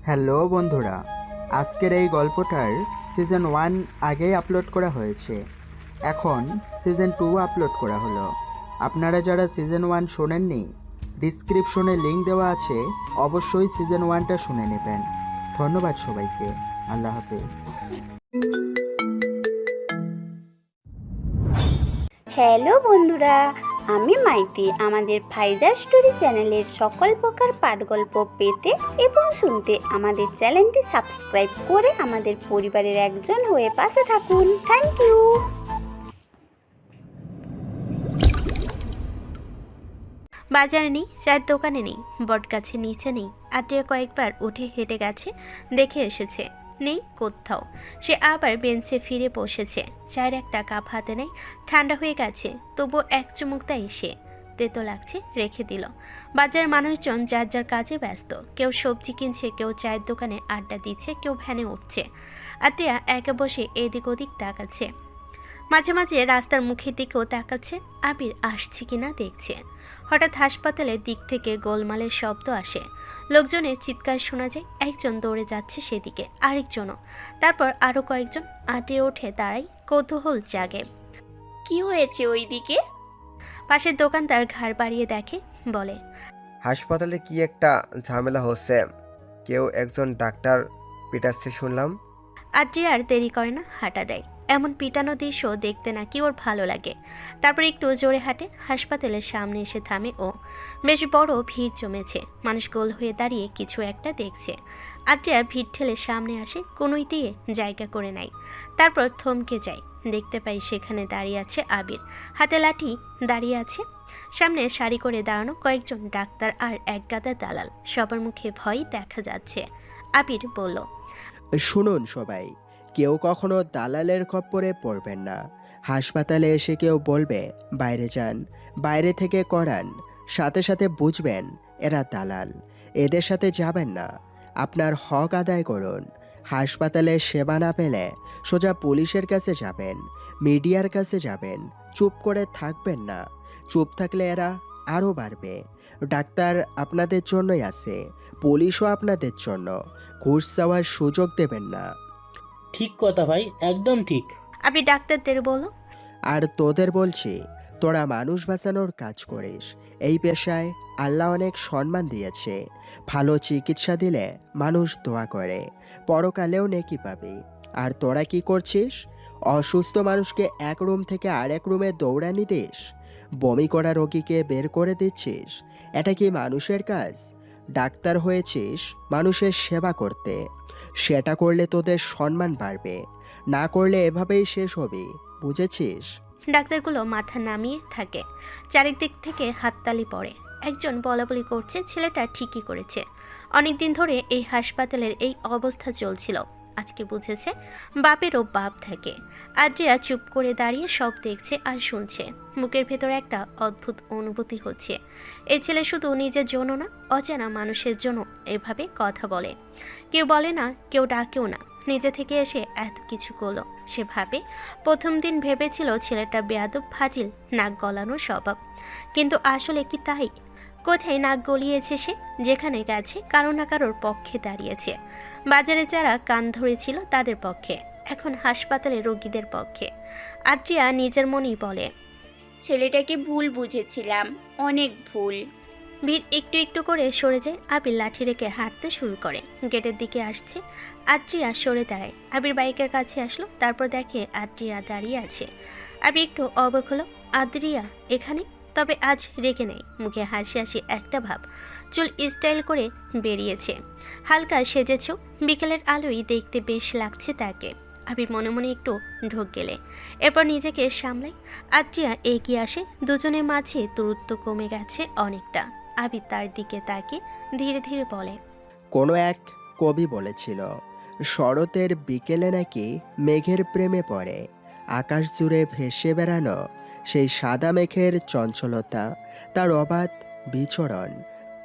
Hello বন্ধুরা, আজকের এই গল্পটার সিজন 1 আগেই আপলোড করা হয়েছে। এখন সিজন 2 আপলোড করা হলো। আপনারা যারা সিজন 1 শোনেননি, ডিসক্রিপশনে লিংক দেওয়া আছে, অবশ্যই সিজন 1টা শুনে নেবেন। ধন্যবাদ সবাইকে। আল্লাহ হাফেজ। হ্যালো বন্ধুরা, আমি মাইতি। আমাদের ফাইজা স্টোরি চ্যানেলের সকল প্রকার পাঠগল্প পেতে এবং শুনতে আমাদের চ্যানেলটি সাবস্ক্রাইব করে আমাদের পরিবারের একজন হয়ে পাশে থাকুন। Thank you. বাজারে নেই, চায়ের দোকানে নেই, বটগাছের নিচে নেই। আটিয়া কয়েকবার উঠে হেঁটে গেছে, দেখে এসেছে নেই কোথাও। সে আবার বেঞ্চে ফিরে বসেছে। চায়ের একটা কাপ হাতে নেই, ঠান্ডা হয়ে গেছে, তবু এক চুমুক দেয় সে। তেতো লাগছে, রেখে দিল। বাজারের মানুষজন যার যার কাজে ব্যস্ত। কেউ সবজি কিনছে, কেউ চায়ের দোকানে আড্ডা দিচ্ছে, কেউ ভ্যানে উঠছে। আটিয়া একা বসে এদিক ওদিক তাকাচ্ছে। মাঝে মাঝে রাস্তার মুখের দিকেও তাকাচ্ছে, আবির আসছে কিনা দেখছে। হঠাৎ হাসপাতালের দিক থেকে গোলমালের শব্দ আসে, লোকজনের চিৎকার শোনা যায়। একজন দৌড়ে যাচ্ছে সেদিকে, আরেকজনও, তারপর আরো কয়েকজন। আটিয়ে ওঠে, দাঁড়াই, কৌতূহল জাগে। কি হয়েছে ওইদিকে? পাশের দোকানদার ঘাড় বাড়িয়ে দেখে, বলে, হাসপাতালে কি একটা ঝামেলা হচ্ছে, কেউ একজন ডাক্তার পিটাচ্ছে শুনলাম। আদ্রিয়া আর দেরি করে না, হাঁটা দেয়। এমন পিটানো দৃশ্য দেখতে নাকি ওর ভালো লাগে। তারপর একটু জোরে হাঁটে, হাসপাতালের সামনে এসে থামে ও। বেশ বড় ভিড় জমেছে, মানুষ গোল হয়ে দাঁড়িয়ে কিছু একটা দেখছে। আদ্রিয়া ভিড় ঠেলে সামনে আসে, কোনোই দিয়ে জায়গা করে নেয়। তারপর থমকে যায়, দেখতে পাই সেখানে দাঁড়িয়ে আছে আবির, হাতে লাঠি দাঁড়িয়ে আছে। সামনে সারি করে দাঁড়ানো কয়েকজন ডাক্তার আর এক গাদা দালাল, সবার মুখে ভয় দেখা যাচ্ছে। আবির বলল, শুনুন সবাই, কেউ কখনো দালালের খপ্পরে পড়বেন না। হাসপাতালে এসে কেউ বলবে বাইরে যান, বাইরে থেকে করান, সাথে সাথে বুঝবেন এরা দালাল। এদের সাথে যাবেন না, আপনার হক আদায় করুন। হাসপাতালে সেবা না পেলে সোজা পুলিশের কাছে যাবেন, মিডিয়ার কাছে যাবেন। চুপ করে থাকবেন না, চুপ থাকলে এরা আরও বাড়বে। ডাক্তার আপনাদের জন্যই আছে, পুলিশও আপনাদের জন্য। ঘুষ চাওয়ার সুযোগ দেবেন না। ঠিক কথা ভাই, একদম ঠিক। আবির ডাক্তারদের বলল, আর তোদের বলছি, তোরা মানুষ বাঁচানোর কাজ করিস। এই পেশায় আল্লাহ অনেক সম্মান দিয়েছে। ভালো চিকিৎসা দিলে মানুষ দোয়া করে, পরকালেও নেকি পাবি। আর তোরা কি করছিস? অসুস্থ মানুষকে এক রুম থেকে আরেক রুমে দৌড়ানি দিস, বমি করা রোগীকে বের করে দিচ্ছিস। এটা কি মানুষের কাজ? ডাক্তার হয়েছিস মানুষের সেবা করতে, সেটা করলে তোদের সম্মান বাড়বে। না করলে এভাবেই শেষ হবি, বুঝেছিস? ডাক্তারগুলো মাথা নামিয়ে থাকে। চারিদিক থেকে হাততালি পড়ে। একজন বলাবলি করছে, ছেলেটা ঠিকই করেছে। অনেকদিন ধরে এই হাসপাতালের এই অবস্থা চলছিল, আজকে বুঝেছে বাপেরও বাপ থাকে। আদ্রিয়া চুপ করে দাঁড়িয়ে সব দেখছে আর শুনছে। মুখের ভেতর একটা অদ্ভুত অনুভূতি হচ্ছে। এই ছেলে শুধু নিজের জন্য না, অজানা মানুষের জন্য এভাবে কথা বলে। কেউ বলে না, কেউ ডাকেও না, নিজে থেকে এসে এত কিছু করলো। সে ভাবে, প্রথম দিন ভেবেছিল ছেলেটা বেয়াদব, ফাজিল, নাক গলানো স্বভাব। কিন্তু আসলে কি তাই? কোথায় নাক গলিয়েছে সে? যেখানে গেছে কারো না কারোর পক্ষে দাঁড়িয়েছে। বাজারে যারা কান ধরেছিল তাদের পক্ষে, এখন হাসপাতালে রোগীদের পক্ষে। আদ্রিয়া নিজের মনেই বলে, ছেলেটাকে ভুল বুঝেছিলাম, অনেক ভুল। ভিড় একটু একটু করে সরে যায়। আবির লাঠি রেখে হাঁটতে শুরু করে, গেটের দিকে আসছে। আদ্রিয়া সরে দাঁড়ায়। আবির বাইকের কাছে আসলো, তারপর দেখে আদ্রিয়া দাঁড়িয়ে আছে। আবির একটু অবাক হলো, আদ্রিয়া এখানে? তবে আজ রেগে নেই, মুখে হাসি হাসি একটা ভাব। চুল স্টাইল করে বেরিয়েছে, হালকা সেজেছেও। বিকেলের আলোই দেখতে বেশ লাগছে তাকে। আবির মনে মনে একটু ঢোক গেলে, এরপর নিজেকে সামলাই। আদ্রিয়া এগিয়ে আসে, দুজনের মাঝে দূরত্ব কমে গেছে অনেকটা। আবির তার দিকে তাকিয়ে ধীরে ধীরে বলে, কোনো এক কবি বলেছিল, শরতের বিকেলে নাকি মেঘের প্রেমে পড়ে। আকাশ জুড়ে ভেসে বেড়ানো সেই সাদা মেঘের চঞ্চলতা, তার অবাধ বিচরণ,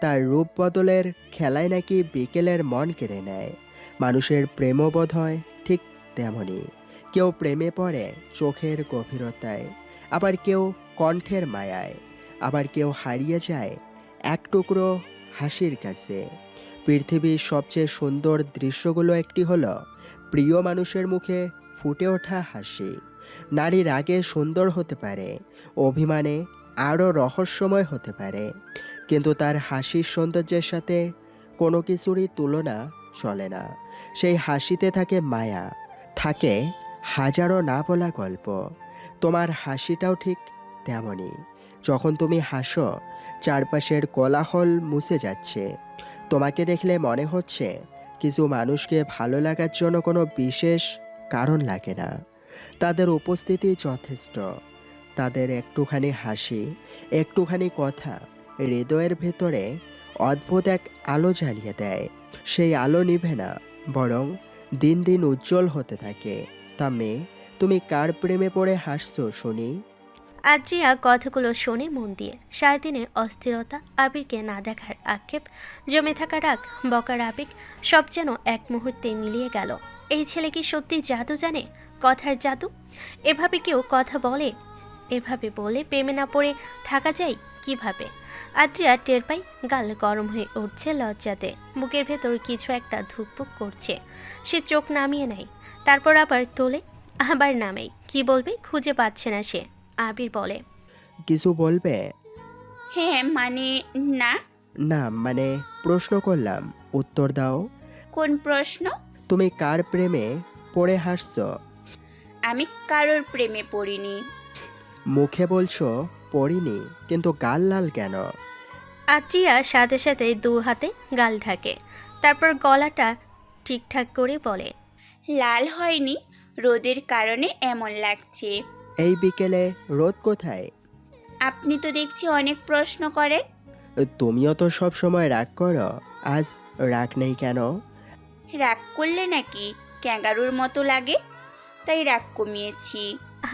তার রূপ বদলের খেলায় নাকি বিকেলের মন কেড়ে নেয়। মানুষের প্রেমও বোধ হয় ঠিক তেমনই। কেউ প্রেমে পড়ে চোখের গভীরতায়, আবার কেউ কণ্ঠের মায়ায়, আবার কেউ হারিয়ে যায় এক টুকরো হাসির কাছে। পৃথিবীর সবচেয়ে সুন্দর দৃশ্যগুলো একটি হলো প্রিয় মানুষের মুখে ফুটে ওঠা হাসি। নারী রাগে সুন্দর হতে পারে, অভিমানে আরও রহস্যময় হতে পারে, কিন্তু তার হাসির সৌন্দর্যের সাথে কোনো কিছুরই তুলনা চলে না। সেই হাসিতে থাকে মায়া, থাকে হাজারো না বলা গল্প। তোমার হাসিটাও ঠিক তেমনই। যখন তুমি হাসো, চারপাশের কোলাহল মুছে যাচ্ছে। তোমাকে দেখলে মনে হচ্ছে কিছু মানুষকে ভালো লাগার জন্য কোনো বিশেষ কারণ লাগে না, তাদের উপস্থিতি যথেষ্ট। তাদের একটুখানি হাসি, একটুখানি কথা হৃদয়ের ভেতরে অদ্ভুত এক আলো জ্বালিয়ে দেয়। সেই আলো নিভে না, বরং দিন দিন উজ্জ্বল হতে থাকে। তা মেয়ে, তুমি কার প্রেমে পড়ে হাসছো শুনি? আদ্রিয়া কথাগুলো শুনে মন দিয়ে। সারাদিনে অস্থিরতা, আবিরকে না দেখার আক্ষেপ, জমে থাকা রাগ, বকার আবেগ সব যেন এক মুহূর্তে মিলিয়ে গেল। এই ছেলে কি সত্যি জাদু জানে? কথার জাদু? এভাবে কেউ কথা বলে? এভাবে বলে প্রেমে না পড়ে থাকা যায় কিভাবে? আদ্রিয়া টের পাই গাল গরম হয়ে উঠছে লজ্জাতে। বুকের ভেতর কিছু একটা ধুকপুক করছে। সে চোখ নামিয়ে নেয়, তারপর আবার তোলে, আবার নামেই। কি বলবে খুঁজে পাচ্ছে না সে। আবির বলে, কিছু বলবে? হ্যাঁ মানে না। না মানে প্রশ্ন করলাম, উত্তর দাও। কোন প্রশ্ন? তুমি কার প্রেমে পড়ে হাসছো? আমি কারোর প্রেমে পড়িনি। মুখে বলছো পড়িনি, কিন্তু গাল লাল কেন? আদ্রিয়া সাথে সাথে দু হাতে গাল ঢাকে, তারপর গলাটা ঠিকঠাক করে বলে, লাল হয়নি, রোদের কারণে এমন লাগছে। এই বিকেলে রোদ কোথায়? আপনি তো দেখছি অনেক প্রশ্ন করেন। তুমিও তো সব সময় রাগ করো, আজ রাগ নেই কেন? রাগ করলে নাকি ক্যাঙ্গারুর মতো লাগে, তাই রাগ কমিয়েছি।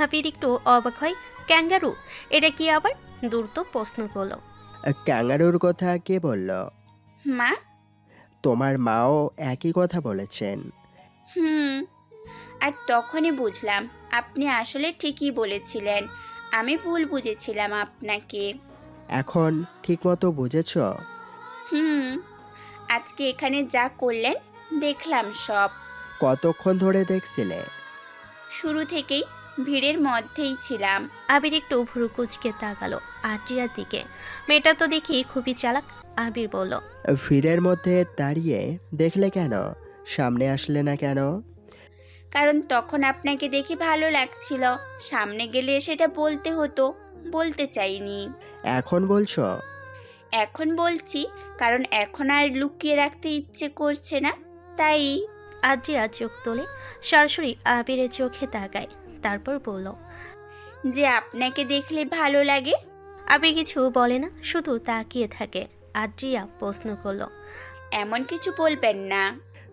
আবির একটু অবাক হয়। ক্যাঙ্গারু? এটা কি আবার? দ্রুত প্রশ্ন করলো। ক্যাঙ্গারুর কথা কে বলল? মা। তোমার মাও একই কথা বলেছেন। হুম। আর তখনই বুঝলাম আপনি আসলে ঠিকই বলেছিলেন, আমি ভুল বুঝেছিলাম আপনাকে। এখন ঠিকমতো বুঝেছ? হুম। আজকে এখানে যা করলেন দেখলাম সব। কতক্ষণ ধরে দেখছিলে? শুরু থেকেই ভিড়ের মধ্যেই ছিলাম। আবির একটু ভুরু কুচকে তাকালো আদ্রিয়ার দিকে। মেয়েটা তো দেখি খুবই চালাক। আবির বলল, ভিড়ের মধ্যে দাঁড়িয়ে দেখলে কেন? সামনে আসলে না কেন? কারণ তখন আপনাকে দেখে ভালো লাগছিল, সামনে গেলে সেটা বলতে হতো, বলতে চাইনি। এখন বলছো? এখন বলছি কারণ এখন আর লুকিয়ে রাখতে ইচ্ছে করছে না, তাই। আদ্রিয়া চোখ তোলে, সরাসরি আবিরের চোখে তাকায়, তারপর বলল, যে আপনাকে দেখলে ভালো লাগে। আবির কিছু বলে না, শুধু তাকিয়ে থাকে। আদ্রিয়া প্রশ্ন করলো, এমন কিছু বলবেন না।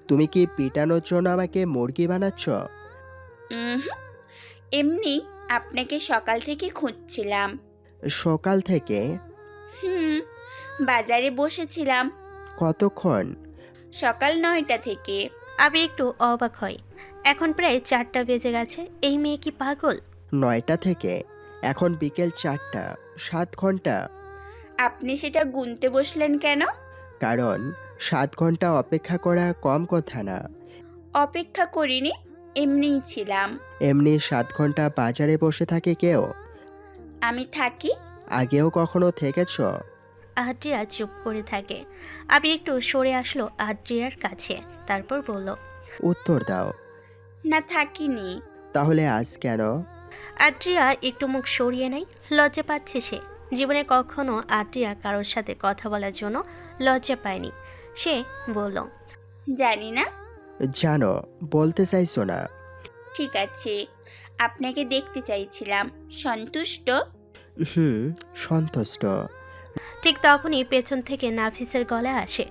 তুমি কি পিটানোর জন্য আমাকে মুরগি বানাচ্ছ? হুম। এমনি আপনাকে সকাল থেকে খুঁজছিলাম। সকাল থেকে? হুম। বাজারে বসেছিলাম কতক্ষণ? সকাল 9টা থেকে। আবির একটু অবাক হয়। এখন প্রায় 4টা বেজে গেছে। এই মেয়ে কি পাগল? 9টা থেকে এখন বিকেল 4টা, 7 ঘন্টা। আপনি সেটা গুনতে বসলেন কেন? কারণ 7 ঘন্টা অপেক্ষা করা কম কথা না। অপেক্ষা করিনি, এমনিই ছিলাম। এমনি 7 ঘন্টা বাজারে বসে থাকে কেউ? আমি থাকি। আগেও কখনো থেকেছ? আদ্রিয়া চুপ করে থাকে। আবির একটু সরে আসলো আদ্রিয়ার কাছে, তারপর বলল, উত্তর দাও। না, থাকিনি। তাহলে আজ কেন? আদ্রিয়া একটু মুখ সরিয়ে নেয়। লজ্জা পাচ্ছে সে। জীবনে কখনো আদ্রিয়া কারোর সাথে কথা বলার জন্য লজ্জা পায়নি। সে বলল, জানি না। জানো, বলতে চাইছো না। ঠিক আছে, আপনাকে দেখতে চাইছিলাম। সন্তুষ্ট? হুম, সন্তুষ্ট। ঠিক তখনই পেছন থেকে নাফিসের গলা আসে।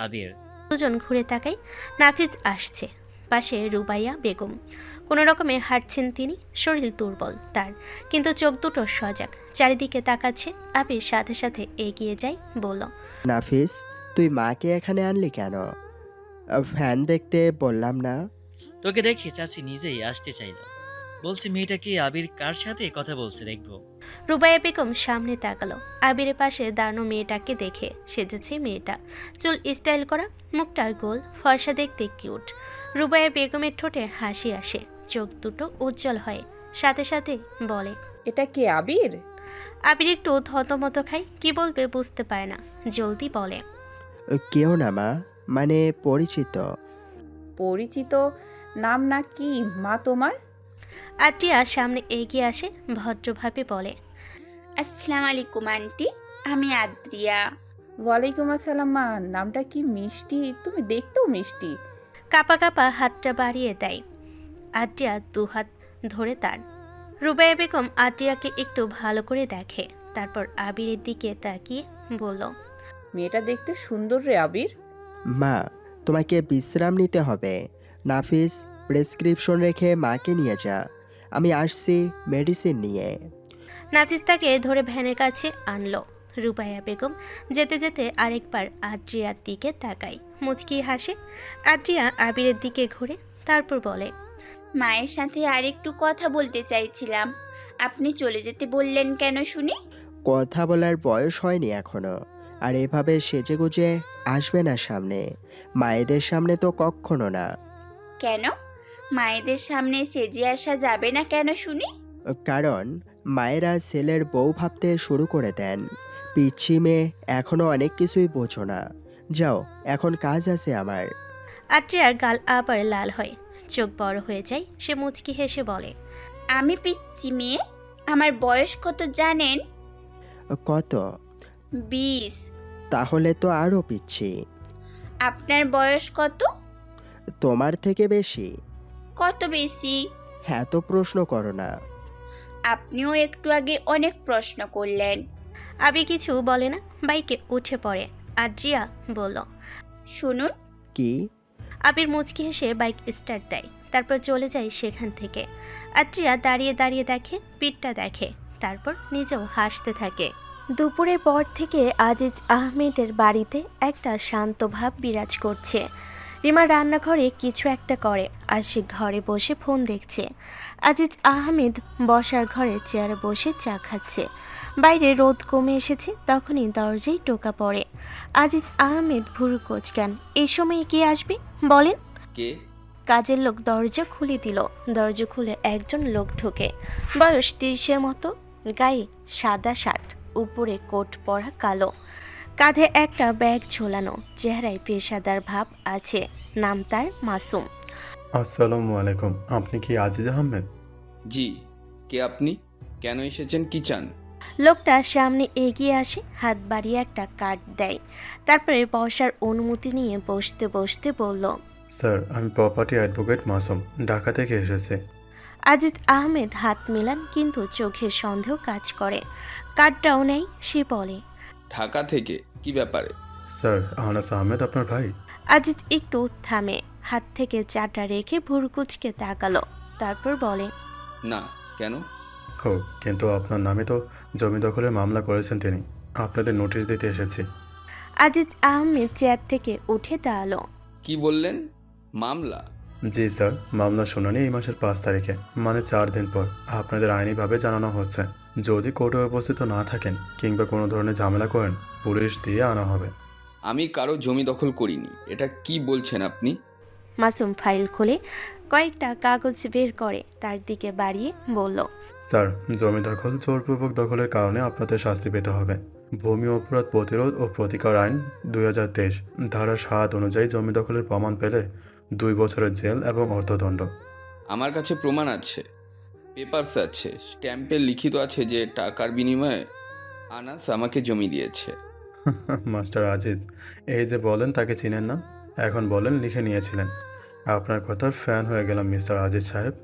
আবির, দুজন ঘুরে তাকাই। নাফিস আসছে, পাশে রুবাইয়া বেগম। কোনো রকমে হাঁটছেন তিনি। শরীর দুর্বল তার, কিন্তু চোখ দুটো সজাগ, চারিদিকে তাকাচ্ছে। আবির সাথে সাথে এগিয়ে যায়, বলল, নাফিস, তুই মাকে এখানে আনলি কেন? ফ্যান দেখতে বললাম না? তোকে দেখে চাচি নিজেই আসতে চাইলো। বলছি মেয়েটা কি আবির কার সাথে কথা বলছে দেখবো। রুবাইয়া বেগম সামনে তাকালো। আবিরের পাশে দাঁড়ানো মেয়েটাকে দেখে সেজেছে মেয়েটা, চুল স্টাইল করা, মুখটা গোল, ফর্সা, দেখতে কিউট। রুবাইয়া বেগমের ঠোঁটে হাসি আসে, চোখ দুটো উজ্জ্বল হয়, সাথে সাথে বলে, এটা কে, আবির? আবির একটু থতমত খায়, কি বলবে বুঝতে পারে না, জলদি বলে, কেউ না মা, মানে পরিচিত। পরিচিত নাম না কি মা তোমার? আদ্রিয়া সামনে এগিয়ে আসে, ভদ্রভাবে বলে, আসসালামু আলাইকুম আন্টি, আমি আদ্রিয়া। ওয়ালাইকুম আসসালাম মা, নামটা কি মিষ্টি, তুমি দেখতেও মিষ্টি। কাপা কাপা হাতটা বাড়িয়ে দেয়। আদ্রিয়া দুহাত ধরে তার। রুবাইয়া বেগম আদ্রিয়াকে একটু ভালো করে দেখে, তারপর আবিরের দিকে তাকিয়ে বলল, মেয়েটা দেখতে সুন্দর রে আবির। মা, তোমাকে বিশ্রাম নিতে হবে। নাফিস, প্রেসক্রিপশন রেখে মাকে নিয়ে যা, আমি আসছি মেডিসিন নিয়ে। নাফিস তাকে ধরে ভ্যানের কাছে আনলো। রুবাইয়া বেগম যেতে যেতে আরেকবার আদ্রিয়ার দিকে তাকায়, মুচকি হাসে। আদ্রিয়া আবিরের দিকে ঘুরে, তারপর বলে, মায়ের সাথে আরেকটু কথা বলতে চাইছিলাম, আপনি চলে যেতে বললেন কেন শুনি? কথা বলার বয়স হয়নি এখনো, আর এভাবে সেজেগুজে আসবে না সামনে। মায়েদের সামনে তো কখনো না। কেন মায়েদের সামনে সেজে আসা যাবে না কেন শুনি? কারণ মায়েরা ছেলের বউ ভাবতে শুরু করে দেন। পিচ্ছি মেয়ে, এখনো অনেক কিছুই বোঝো না। যাও, এখন কাজ আছে আমার। আদ্রিয়ার গাল আবার লাল হয়, চোখ বড় হয়ে যায়। সে মুচকি হেসে বলে, আমি পিচ্ছি মেয়ে? আমার বয়স কত জানেন? কত? 20। তাহলে তো আরও পিচ্ছি। আপনার বয়স কত? তোমার থেকে বেশি। কত বেশি? হ্যাঁ, তো প্রশ্ন করো না। আপনিও একটু আগে অনেক প্রশ্ন করলেন। আবি কিছু বলে না, বাইকে উঠে পড়ে। আদ্রিয়া বলল, শুনুন। কি? আবির মুচকি হেসে বাইক স্টার্ট দেয়, তারপর চলে যায় সেখান থেকে। আদ্রিয়া দাঁড়িয়ে দাঁড়িয়ে দেখে, পিঠটা দেখে, তারপর নিজেও হাসতে থাকে। দুপুরের পর থেকে আজিজ আহমেদের বাড়িতে একটা শান্ত ভাব বিরাজ করছে। রিমা রান্নাঘরে কিছু একটা করে, আর সে ঘরে বসে ফোন দেখছে। আজিজ আহমেদ বসার ঘরে চেয়ারে বসে চা খাচ্ছে। বাইরে রোদ কমে এসেছে, তখনই দরজায় টোকা পড়ে। আজিজ আহমেদ ভুরু কোঁচকান, এই সময়ে কে আসবে বলেন? কে? কাজের লোক দরজা খুলে দিল। দরজা খুলে একজন লোক ঢোকে, বয়স 30-এর মতো, গায়ে সাদা শার্ট, উপরে কোট পরা কালো, কাঁধে একটা ব্যাগ ঝোলানো, চেহারায় পেশাদার ভাব আছে। নাম তার মাসুম। আসসালামু আলাইকুম, আপনি কি আজিজ আহমেদ? জি। কে আপনি? কেন এসেছেন, কি চান? লোকটা সামনে এগিয়ে আসে, হাত বাড়িয়ে একটা কার্ড দেয়, তারপরে বসার অনুমতি নিয়ে বসতে বসতে বলল, স্যার, আমি প্রপার্টি অ্যাডভোকেট মাসুম, ঢাকা থেকে এসেছি। আজিজ আহমেদ হাত মেলান, কিন্তু চোখে সন্দেহ কাজ করে। কার্ডটাও নেই, সে বলে, ঢাকা থেকে? কি ব্যাপারে? স্যার, আনাস আহমেদ আপনার ভাই। আজিজ একটু থামে, হাত থেকে চাটা রেখে ভুরকুচকে তাকালো, তারপর বলে, না। কেন? হো, কিন্তু আপনার নামে তো জমি দখলের মামলা করেছেন তিনি, আপনাদের নোটিশ দিতে এসেছি। আজিজ আহমেদ চেয়ার থেকে উঠে দাঁড়ালো। কি বললেন? মামলা? জি স্যার, মামলা শুনানি এই মাসের 5 তারিখে, মানে 4 দিন পর। আপনাদের আইনিভাবে জানানো হচ্ছে, যদি কোর্টে উপস্থিত না থাকেন কিংবা কোনো ধরনের ঝামেলা করেন, পুলিশ দিয়ে আনা হবে। আমি কারো জমি দখল করিনি। এটা কি বলছেন আপনি? মাসুম ফাইল খুলে কয়েকটা কাগজ বের করে তার দিকে বাড়িয়ে বলল, স্যার, জমি দখল জোরপূর্বক দখলের কারণে আপনাদের শাস্তি পেতে হবে। ভূমি অপরাধ প্রতিরোধ ও প্রতিকার আইন 2023 ধারা 7 অনুযায়ী জমি দখলের প্রমাণ পেলে 2 বছরের জেল এবং অর্থদণ্ড। আমার কাছে প্রমাণ আছে, পেপারস আছে, স্ট্যাম্পে লিখিত আছে যে টাকার বিনিময়ে আনাস আমাকে জমি দিয়েছে। মাস্টার আজিজ, এই যে বলেন তাকে চিনেন না, এখন বলেন লিখে নিয়েছিলেন। আপনার কথার ফ্যান হয়ে গেলাম মিস্টার আজিজ সাহেব।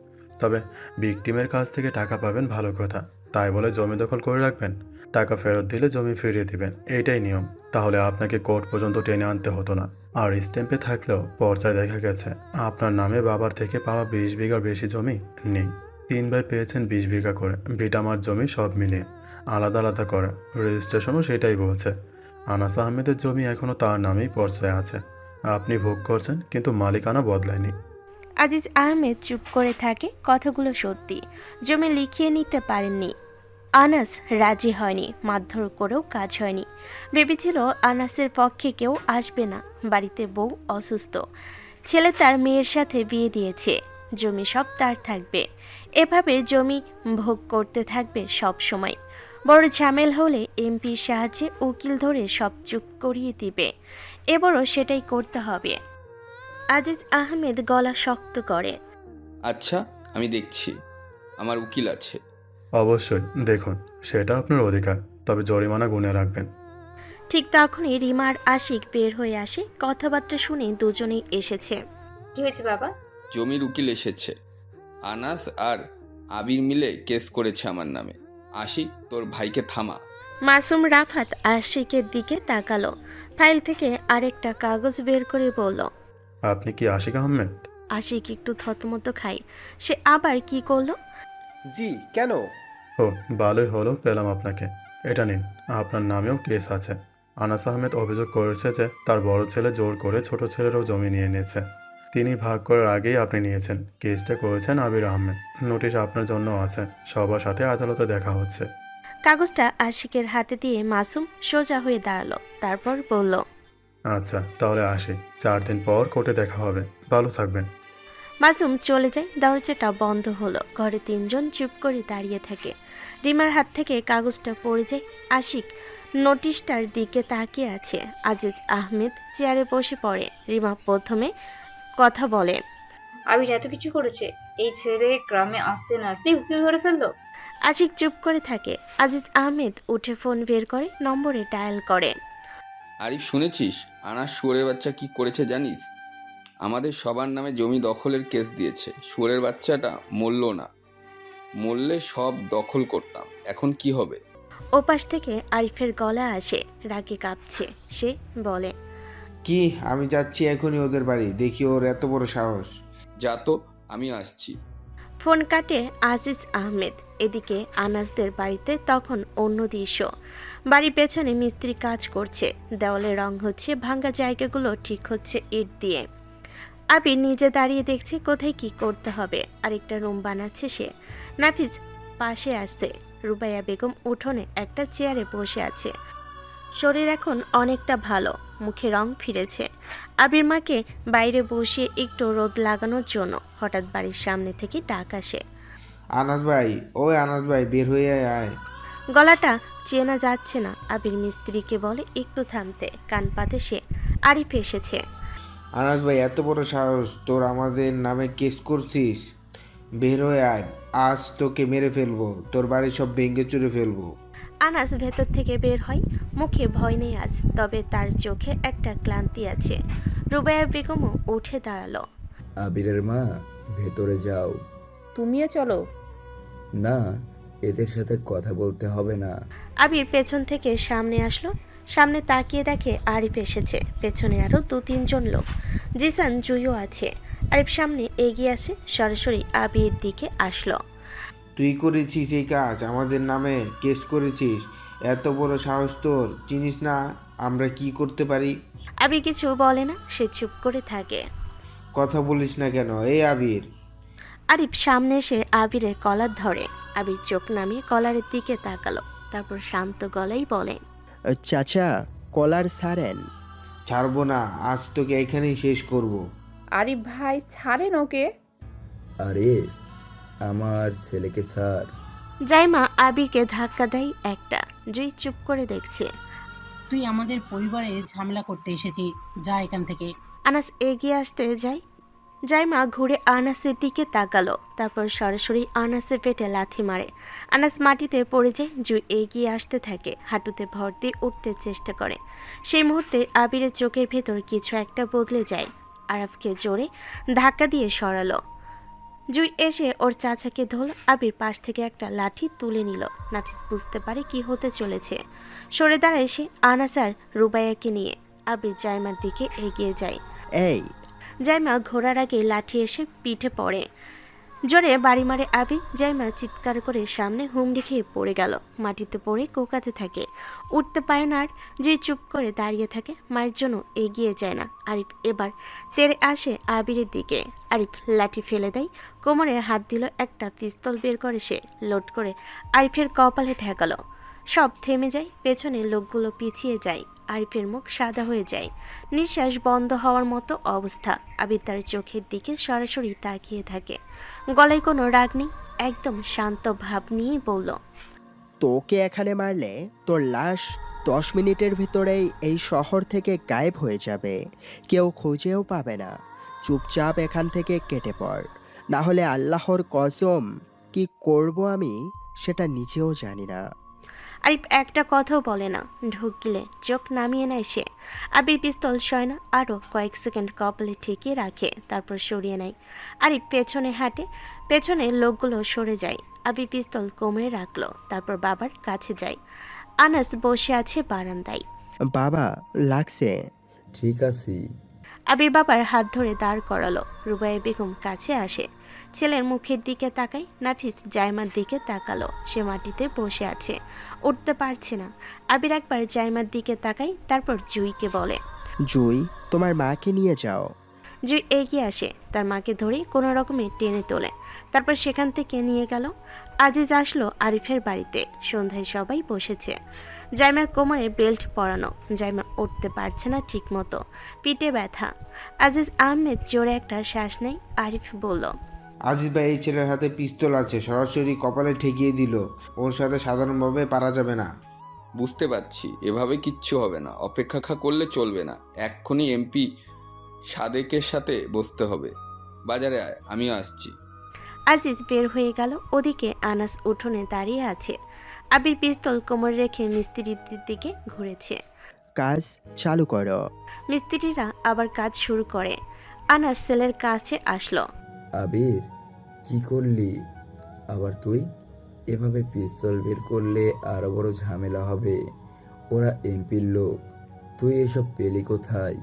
তবে ভিকটিমের কাছ থেকে টাকা পাবেন ভালো কথা, তাই বলে জমি দখল করে রাখবেন? টাকা ফেরত দিলে জমি ফিরিয়ে দিবেন, এইটাই নিয়ম। তাহলে আপনাকে কোর্ট পর্যন্ত টেনে আনতে হতো না। আর স্ট্যাম্পে থাকলেও পর্চায় দেখা গেছে আপনার নামে বাবার থেকে পাওয়া 20 বিঘার বেশি জমি নেই। 3 ভাই পেয়েছেন 20 বিঘা করে, ভিটামার জমি সব মিলিয়ে আলাদা আলাদা করে। রেজিস্ট্রেশনও সেটাই বলছে। আনাস আহমেদের জমি এখনও তার নামেই পর্চায় আছে। আপনি ভোগ করছেন, কিন্তু মালিকানা বদলায়নি। আজিজ আহমেদ চুপ করে থাকে। কথাগুলো সত্যি, জমি লিখিয়ে নিতে পারেননি, আনাস রাজি হয়নি, মারধর করেও কাজ হয়নি। ভেবেছিল আনাসের পক্ষে কেউ আসবে না, বাড়িতে বউ অসুস্থ, ছেলে তার মেয়ের সাথে বিয়ে দিয়েছে, জমি সব তার থাকবে, এভাবে জমি ভোগ করতে থাকবে সব সময়। বড় ঝামেল হলে এমপির সাহায্যে উকিল ধরে সব চুপ করিয়ে দিবে, এবারও সেটাই করতে হবে। আজিজ আহমেদ গলা শক্ত করে। আচ্ছা, আমি দেখছি, আমার উকিল আছে। অবশ্যই দেখুন, সেটা আপনার অধিকার, তবে জরিমানা গুনে রাখবেন। ঠিক তখনই রিমা আর আশিক বের হয়ে আসে, কথাবার্তা শুনে দুজনেই এসেছে। কি হয়েছে বাবা? জমির উকিল এসেছে। আনাস আর আবির মিলে কেস করেছে আমার নামে। আশিক, তোর ভাইকে থামা। মাসুম রাফাত আশিকের দিকে তাকালো, ফাইল থেকে আরেকটা কাগজ বের করে বলল। আপনি কি আশিক আহমেদ? আশিক একটু থতমত খায়, সে আবার কি করলো? জি, কেন? ও, ভালোই হলো পেলাম আপনাকে। এটা নিন, আপনার নামেও কেস আছে। আনাস আহমেদ অভিযোগ করেছে যে তার বড় ছেলে জোর করে ছোট ছেলেরও জমি নিয়ে নিয়েছে। তিনি ভাগ করার আগেই আপনি নিয়েছেন। কেসটা করেছেন আবির আহমেদ। নোটিশ আপনার জন্য আছে। সবার সাথে আদালতে দেখা হচ্ছে। কাগজটা আশিকের হাতে দিয়ে মাসুম সোজা হয়ে দাঁড়ালো, তারপর বলল। আচ্ছা, তাহলে আসি। 4 দিন পর কোর্টে দেখা হবে। ভালো থাকবেন। মাসুম চলে যায়, দরজাটা বন্ধ হলো। ঘরে 3 জন চুপ করে দাঁড়িয়ে থাকে। রিমার হাত থেকে কাগজটা পড়ে যায়। আশিক নোটিশটার দিকে তাকিয়ে আছে। আজিজ আহমেদ চেয়ারে বসে পড়ে। রিমা প্রথমে কথা বলে। আবির এত কিছু করেছে, এই ছেলে গ্রামে আসতে না আসতেই উকিল ধরে ফেললো। আশিক চুপ করে থাকে। আজিজ আহমেদ উঠে ফোন বের করে নম্বরে ডায়াল করে। আরিফ, শুনেছিস আনাস শুয়োরের বাচ্চা কি করেছে জানিস? আমাদের সবার নামে জমি দখলের কেস দিয়েছে। শুয়োরের বাচ্চাটা মরল না, মরলে সব দখল করতাম। এখন কি হবে? ওপাশ থেকে আরিফের গলা আসে, রাগে কাঁপছে। সে বলে। কি, আমি যাচ্ছি এখনই ওদের বাড়ি, দেখি ওর এত বড় সাহস। যা তো, আমি আসছি। ফোন কাটে আজিজ আহমেদ। এদিকে আনাসদের বাড়িতে তখন অন্য দৃশ্য। বাড়ির পেছনে মিস্ত্রি কাজ করছে, দেওয়ালে রং হচ্ছে, ভাঙা জায়গাগুলো ঠিক হচ্ছে ইট দিয়ে। আবির নিজে দাঁড়িয়ে দেখছে কোথায় কি করতে হবে। আরেকটা রুম বানাচ্ছে সে। নাফিস পাশে আসছে। রুবাইয়া বেগম উঠোনে একটা চেয়ারে বসে আছে। শরীর এখন অনেকটা ভালো, মুখে রং ফিরেছে। আবির মাকে বাইরে বসিয়ে একটু রোদ লাগানোর জন্য হঠাৎ বাড়ির সামনে থেকে ডাক আসে। আনাস ভাই, ওই আনাস ভাই, বের হয়ে আয়। গলাটা চেনা যাচ্ছে না। আবির মিস্ত্রিকে বলে একটু থামতে। কান পাতে সে। আরিফ এসেছে। আনাস ভাই, এত বড় সাহস তোর, আমাদের নামে কেস করছিস? বের হয়ে আয়, আজ তোকে মেরে ফেলবো, তোর বাড়ি সব ভেঙে চুরে ফেলবো। আনাস ভেতর থেকে বের হয়। মুখে ভয় নেই আজ, তবে তার চোখে একটা ক্লান্তি আছে। রুবাইয়া বেগমও উঠে দাঁড়ালো। আবিরের মা, ভেতরে যাও। তুমিও চলো। না, এদের সাথে কথা বলতে হবে না। আবির পেছন থেকে সামনে আসলো। সামনে তাকিয়ে দেখে আরিফ এসেছে। পেছনে আরো 2-3 জন লোক। জিসান জুইও আছে। আরিফ সামনে এগিয়ে আসে, সরাসরি আবিরের দিকে আসলো। তুই করেছিস এই কাজ, আমাদের নামে কেস করেছিস, এত বড় সাহস তোর? চিনিস না আমরা কি করতে পারি? আবির কিছু বলে না, সে চুপ করে থাকে। কথা বলিস না কেন এই আবির? আরিফ সামনে এসে আবিরের কলার ধরে। আবির চোখ নামিয়ে কলারের দিকে তাকালো, তারপর শান্ত গলায় বলে। চাচা, কলার ছাড়েন। ছাড়বো না, আজ তোকে এখানেই শেষ করব। আরে ভাই, ছাড়েন ওকে। আরে, আমার ছেলেকে স্যার। জাইমা আবিরকে ধাক্কা দেয় একটা। জুই চুপ করে দেখছে। তুই আমাদের পরিবারে ঝামেলা করতে এসেছি, যা এখান থেকে। আনাস এগিয়ে আসতে যায়। জাইমা ঘুরে আনাসের দিকে তাকালো, তারপর সরাসরি আনাসের পেটে লাথি মারে। আনাস মাটিতে পড়ে যায়। জুই এগিয়ে আসতে থাকে, হাঁটুতে ভর দিয়ে উঠতে চেষ্টা করে। সেই মুহূর্তে আবিরের চোখের ভেতর কিছু একটা বদলে যায়। আরাফকে জোরে ধাক্কা দিয়ে সরালো। জুই এসে ওর চাচাকে ধরল। আবির পাশ থেকে একটা লাঠি তুলে নিল। নাফিস বুঝতে পারে কি হতে চলেছে। সরে দাঁড়ায় সে। আনাস আর রুবাইয়াকে নিয়ে আবির জাইমার দিকে এগিয়ে যায়। এই, জাইমা ঘোড়ার আগে লাঠি এসে পিঠে পড়ে। জোরে বাড়ি মারে আবি। জাইমা চিৎকার করে সামনে হুমড়ি খেয়ে পড়ে গেল, মাটিতে পড়ে কোকাতে থাকে, উঠতে পারে না। আর যে চুপ করে দাঁড়িয়ে থাকে, মায়ের জন্য এগিয়ে যায় না। আরিফ এবার তেড়ে আসে আবিরের দিকে। আরিফ লাঠি ফেলে দেয়, কোমরে হাত দিল, একটা পিস্তল বের করে সে লোড করে আরিফের কপালে ঠেকালো। সব থেমে যায়, পেছনে লোকগুলো পিছিয়ে যায়। আরিফের মুখ সাদা হয়ে যায়, নিঃশ্বাস বন্ধ হওয়ার মতো অবস্থা। আবির তার চোখের দিকে সরাসরি তাকিয়ে থাকে, গলায় কোনো রাগ নেই, একদম শান্ত ভাব নিয়েই বলল, তোকে এখানে মারলে তোর লাশ 10 মিনিটের ভিতরেই এই শহর থেকে গায়েব হয়ে যাবে, কেউ খুঁজেও পাবে না। চুপচাপ এখান থেকে কেটে পড়, না হলে আল্লাহর কসম কি করব আমি সেটা নিজেও জানি না। আরিফ একটা কথাও বলে না, ঢোক গিলে চোখ নামিয়ে নেয় সে। আবির পিস্তল সয় না, আরও কয়েক সেকেন্ড কপালে ঠেকিয়ে রাখে, তারপর সরিয়ে নেয়। আরিফ পেছনে হাঁটে, পেছনে লোকগুলো সরে যায়। আবির পিস্তল কোমরে রাখলো, তারপর বাবার কাছে যায়। আনাস বসে আছে বারান্দায়। বাবা, লাগছে? ঠিক আছি। আবির বাবার হাত ধরে দাঁড় করালো। রুবাইয়া বেগম কাছে আসে, ছেলের মুখের দিকে তাকায়। নাফিস জাইমার দিকে তাকালো, সে মাটিতে বসে আছে, উঠতে পারছে না। আবির একবার জাইমার দিকে তাকায়, তারপর জুইকে বলে, জুই, তোমার মাকে নিয়ে যাও। জুই এগিয়ে আসে, তার মাকে ধরে কোনো রকমে টেনে তোলে, তারপর সেখান থেকে নিয়ে গেল। আজিজ আসলো আরিফের বাড়িতে। সন্ধ্যায় সবাই বসেছে। জাইমার কোমরে বেল্ট পরানো, জাইমা উঠতে পারছে না ঠিক মতো, পিঠে ব্যথা। আজিজ আহমেদ জোরে একটা শ্বাস নেয়। আরিফ বলল, আজিজ ভাই, এই ছেলের হাতে পিস্তল আছে, সরাসরি কপালে ঠেকিয়ে দিল, ওর সাথে সাধারণভাবে পারা যাবে না। বুঝতে পারছি, এভাবে কিচ্ছু হবে না, অপেক্ষা করলে চলবে না, এক্ষুনি এমপি সাদেকের সাথে বসতে হবে। বাজারে আয়, আমিও আসছি। আজিজ বের হয়ে গেল। ওদিকে আনাস উঠোনে দাঁড়িয়ে আছে। আবির পিস্তল কোমরে রেখে মিস্ত্রির দিকে ঘুরেছে। কাজ চালু করো। মিস্ত্রিরা আবার কাজ শুরু করে। আনাস ছেলের কাছে আসলো। আবির, কি করলি আবার তুই? এভাবে পিস্তল বের করলে আরো বড় ঝামেলা হবে। ওরা এমপির লোক, তুই এসব পেলি কোথায়?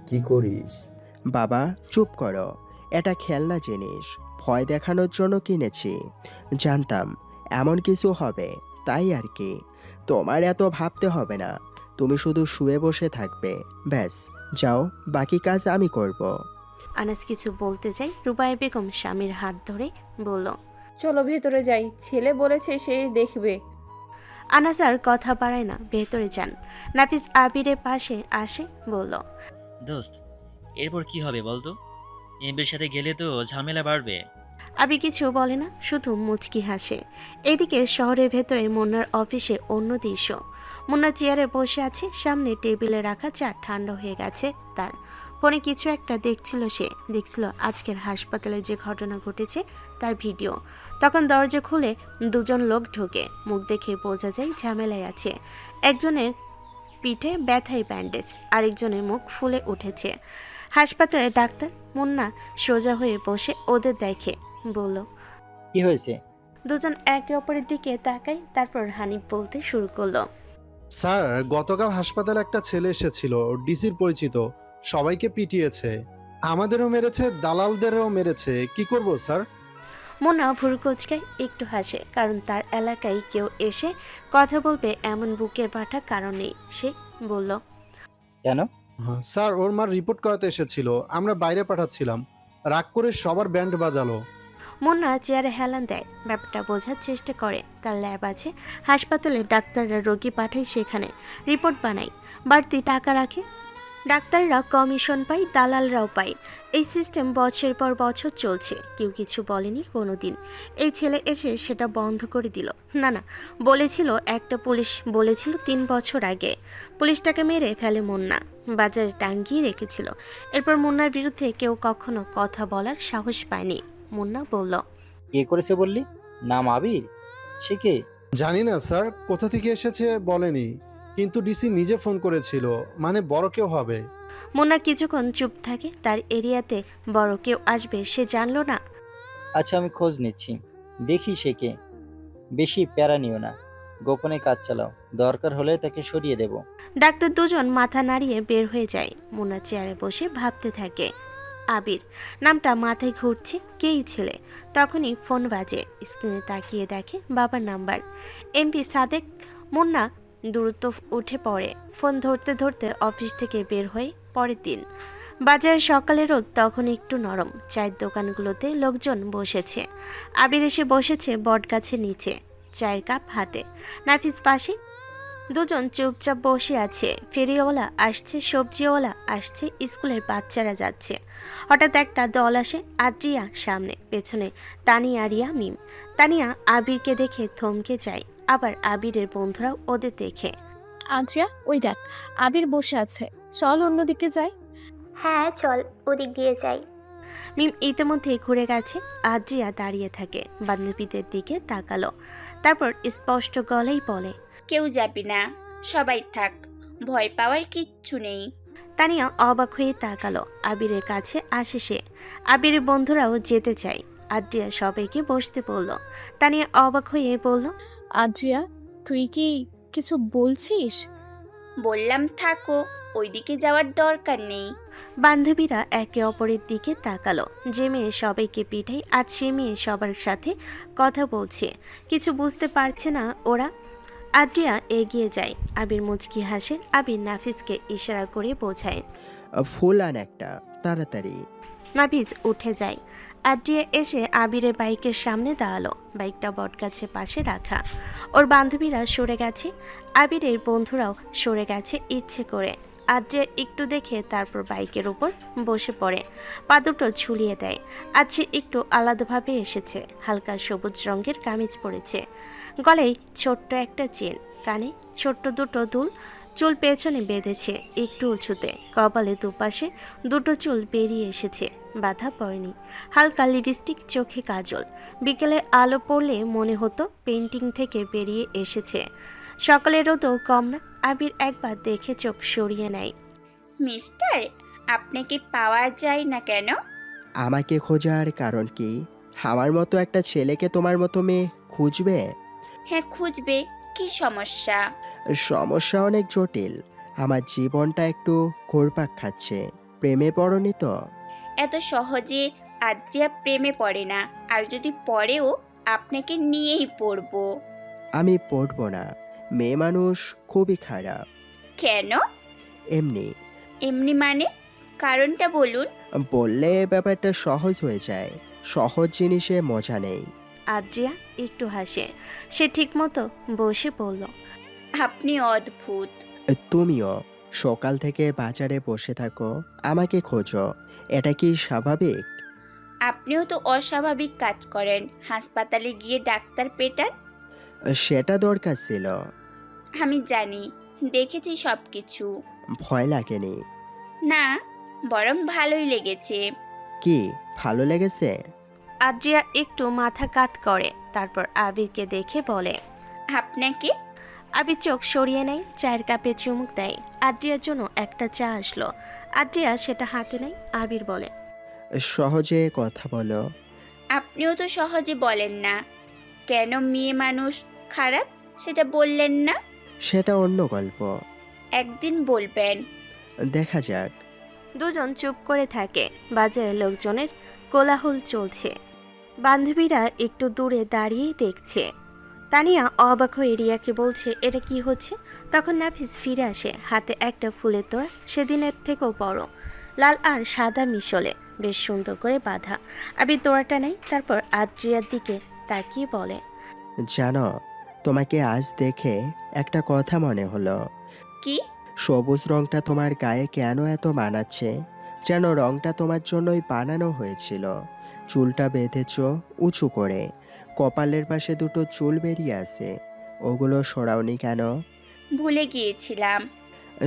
কি করিস? বাবা, চুপ করো, এটা খেলনা জিনিস, ভয় দেখানোর জন্য কিনেছি। জানতাম এমন কিছু হবে, তাই আর কি। তোমার এত ভাবতে হবে না, তুমি শুধু শুয়ে বসে থাকবে, ব্যাস। যাও, বাকি কাজ আমি করব। আনাস কিছু বলতে চাই, রুবাইয়া বেগম স্বামীর হাত ধরে বলল, চলো ভেতরে যাই, ছেলে বলেছে সে দেখবে। আনাস আর কথা বাড়ায় না, ভেতরে যান। নাফিস আবিরের পাশে আসে, বলল, দোস্ত, এরপর কি হবে বলতো? এমপির সাথে গেলে তো ঝামেলা বাড়বে। আবির কিছু বলে না, শুধু মুচকি হাসে। এদিকে শহরের ভেতরে মুন্নার অফিসে অন্য দৃশ্য। মুন্না চেয়ারে বসে আছে, সামনে টেবিলে রাখা চা ঠান্ডা হয়ে গেছে তার। ফোনে কিছু একটা দেখছিল সে, দেখছিল আজকের হাসপাতালে যে ঘটনা ঘটেছে তার ভিডিও। তখন দরজা খুলে দুজন লোক ঢোকে, মুখ দেখে বোঝা যায় ঝামেলায় আছে। একজনের পিঠে ব্যথায় ব্যান্ডেজ, আরেকজনের মুখ ফুলে উঠেছে। হাসপাতালে ডাক্তার। মুন্না সোজা হয়ে বসে ওদের দেখে, বলল, কি হয়েছে? দুজন একে অপরের দিকে তাকায়, তারপর হানিফ বলতে শুরু করলো, স্যার, গতকাল হাসপাতালে একটা ছেলে এসেছিল, ডিসির পরিচিত, সবাইকে পিটিয়েছে, আমাদেরও মেরেছে, দালালদেরও মেরেছে। কি করব স্যার? মুন্না ভুরু কুচকায়, একটু হাসে, কারণ তার এলাকায় কেউ এসে কথা বলবে এমন বুকের পাঠা কারণ নেই। সে বলল, কেন? স্যার, ওর মার রিপোর্ট করাতে এসেছিল, আমরা বাইরে পাঠাচ্ছিলাম, রাগ করে সবার ব্যান্ড বাজালো। মুন্না চেয়ারে হেলান দেয়, ব্যাপারটা বোঝার চেষ্টা করে। তার ল্যাব আছে হাসপাতালে, ডাক্তাররা রোগী পাঠায় সেখানে, রিপোর্ট বানায়, বাড়তি টাকা রাখে, ডাক্তাররা কমিশন পায়, দালালরাও পায়। এই সিস্টেম বছরের পর বছর চলছে, কেউ কিছু বলেনি কোনো দিন। এই ছেলে এসে সেটা বন্ধ করে দিল। না না, বলেছিল একটা পুলিশ বলেছিল 3 বছর আগে পুলিশটাকে মেরে ফেলে মুন্না, বাজারে টাঙ্গিয়ে রেখেছিল। এরপর মুন্নার বিরুদ্ধে কেউ কখনো কথা বলার সাহস পায়নি। মুন্না বলল, কে করেছে বললি? নাম আবির? সে কে? জানি না স্যার, কোথা থেকে এসেছে বলেনি, কিন্তু ডিসি নিজে ফোন করেছিল, মানে বড় কেউ হবে। মুন্না কিছুক্ষণ চুপ থাকে। তার এরিয়াতে বড় কেউ আসবে সে জানলো না। আচ্ছা, আমি খোঁজ নিচ্ছি, দেখি সে কে। বেশি প্যারা নিও না, গোপনে কাজ চালাও, দরকার হলে তাকে সরিয়ে দেব। ডাক্তার দুজন মাথা নাড়িয়ে বের হয়ে যায়। মুন্না চেয়ারে বসে ভাবতে থাকে। আবির। নামটা মাথায় ঘুরছে, কেই ছেলে। তখনই ফোন বাজে, স্ক্রিনে তাকিয়ে দেখে বাবার নাম্বার। এমপি সাদেক মুন্না দ্রুত উঠে পড়ে। ফোন ধরতে ধরতে অফিস থেকে বের হয়ে পরের দিন বাজারে সকালের রোদ তখন একটু নরম। চায়ের দোকানগুলোতে লোকজন বসেছে। আবির এসে বসেছে বটগাছের নিচে, চায়ের কাপ হাতে। নাফিস পাশে। দুজন চুপচাপ বসে আছে। ফেরিওয়ালা আসছে, সবজিওয়ালা আসছে, স্কুলের বাচ্চারা যাচ্ছে। হঠাৎ একটা দল আসে। আদ্রিয়া সামনে, পেছনে তানিয়া, রিয়া, মিম। তানিয়া আবিরকে দেখে থমকে যায়, আবার আবিরের বন্ধুরাও ওদের দেখে। আদ্রিয়া, ওই দেখ আবির বসে আছে, চল অন্যদিকে যাই। হ্যাঁ চল, ওদিক দিয়ে যাই। মিম ইতিমধ্যে ঘুরে গেছে। আদ্রিয়া দাঁড়িয়ে থাকে, বান্ধবীদের দিকে তাকালো, তারপর স্পষ্ট গলায় বলে, কেউ যাবি না, সবাই থাক, ভয় পাওয়ার কিচ্ছু নেই। তানিয়া অবাক হয়ে তাকালো। আবিরের কাছে আসে সে। আবিরের বন্ধুরাও যেতে চায়। আদ্রিয়া সবাইকে বসতে বলল। তানিয়া অবাক হয়ে বলল, আদ্রিয়া, তুই কি কিছু বলছিস? বললাম থাকো, ওইদিকে যাওয়ার দরকার নেই। বান্ধবীরা একে অপরের দিকে তাকালো। যে মেয়ে সবাইকে পিঠাই, আজ সে মেয়ে সবার সাথে কথা বলছে। কিছু বুঝতে পারছে না ওরা। আদ্রিয়া এগিয়ে যায়। আবির মুচকি হাসে। আবির নাফিসকে ইশারা করে বোঝায়, ফুল আন একটা, তাড়াতাড়ি। নাফিস উঠে যায়। আদ্রিয়া এসে আবিরের বাইকের সামনে দাঁড়ালো। বাইকটা বটগাছের পাশে রাখা। ওর বান্ধবীরা সরে গেছে, আবিরের বন্ধুরাও সরে গেছে ইচ্ছে করে। আদ্রিয়া একটু দেখে তারপর বাইকের উপর বসে পড়ে, পা দুটো ঝুলিয়ে দেয়। আজ সে একটু আলাদাভাবে এসেছে। হালকা সবুজ রঙের কামিজ পরেছে, গলায় ছোট্ট একটা চেন, কানে ছোট্ট দুটো দুল, চুল পেছনে বেঁধেছে একটু উঁচুতে, কপালে দুপাশে দুটো চুল বেরিয়ে এসেছে, বাঁধা পড়েনি। হালকা লিপস্টিক, চোখে কাজল। বিকেলের আলো পড়লে মনে হতো পেন্টিং থেকে বেরিয়ে এসেছে। সকালের রোদও কম না। আবির একবার দেখে চোখ সরিয়ে নেয়। মিস্টার, আপনাকে পাওয়া যায় না কেন? আমাকে খোঁজার কারণ কি? আমার মতো একটা ছেলেকে তোমার মতো মেয়ে খুঁজবে? হ্যাঁ খুঁজবে, কি সমস্যা? সমস্যা অনেক জটিল। আমার জীবনটা একটু ঘুরপাক খাচ্ছে। প্রেমে পড়নি তো? এত সহজে আদ্রিয়া প্রেমে পড়ে না, আর যদি পড়েও আপনাকে নিয়েই পড়বো। আমি পড়বো না। মেয়ে মানুষ খুবই খারাপ। কেন? এমনি। এমনি মানে? কারণটা বলুন। বললে ব্যাপারটা সহজ হয়ে যায়। সহজ জিনিসে মজা নেই। আদ্রিয়া একটু হাসে। সে ঠিকমতো বসে পড়ল। আপনি অদ্ভুত। তুমিও সকাল থেকে বাজারে বসে থাকো, আমাকে খোঁজো। এটা কি স্বাভাবিক? আপনিও তো অস্বাভাবিক কাজ করেন, হাসপাতালে গিয়ে ডাক্তার পেটান। সেটা দরকার ছিল। আমি জানি, দেখেছি সব কিছু। ভয় লাগেনি? না, বরং ভালোই লেগেছে। কি ভালো লেগেছে? আদ্রিয়া একটু মাথা কাত করে, তারপর আবিরকে দেখে বলে, আপনাকে? আবির চোখ সরিয়ে নেয়, চায়ের কাপে চুমুক দেয়। আদ্রিয়ার জন্য একটা চা আসলো। আদ্রিয়া সেটা হাতে নেয়। আবির বলে, সহজে কথা বলো। আপনিও তো সহজে বলেন না। কেন মেয়ে মানুষ খারাপ সেটা বললেন না? সেটা অন্য গল্প। একদিন বলবেন। দেখা যাক। দুজন চুপ করে থাকে। বাজারে লোকজনের কোলাহল চলছে। বান্ধবীরা একটু দূরে দাঁড়িয়েই দেখছে। তানিয়া অবাক হয়ে রিয়াকে বলছে, এটা কি হচ্ছে? তখন নাফিস ফিরে আসে, হাতে একটা ফুলের তোড়া, সেদিনের থেকেও বড়, লাল আর সাদা মিশলে, বেশ সুন্দর করে বাঁধা। আবির তোড়াটা নেয়, তারপর আদ্রিয়ার দিকে তাকিয়ে বলে, জানো, তোমাকে আজ দেখে একটা কথা মনে হলো। কি? সবুজ রংটা তোমার গায়ে কেন এত মানাচ্ছে? যেন রংটা তোমার জন্যই বানানো হয়েছিল। চুলটা বেঁধেছ উঁচু করে, কপালের পাশে দুটো চুল বেরিয়ে আছে, ওগুলো সরাওনি কেন? ভুলে গিয়েছিলাম।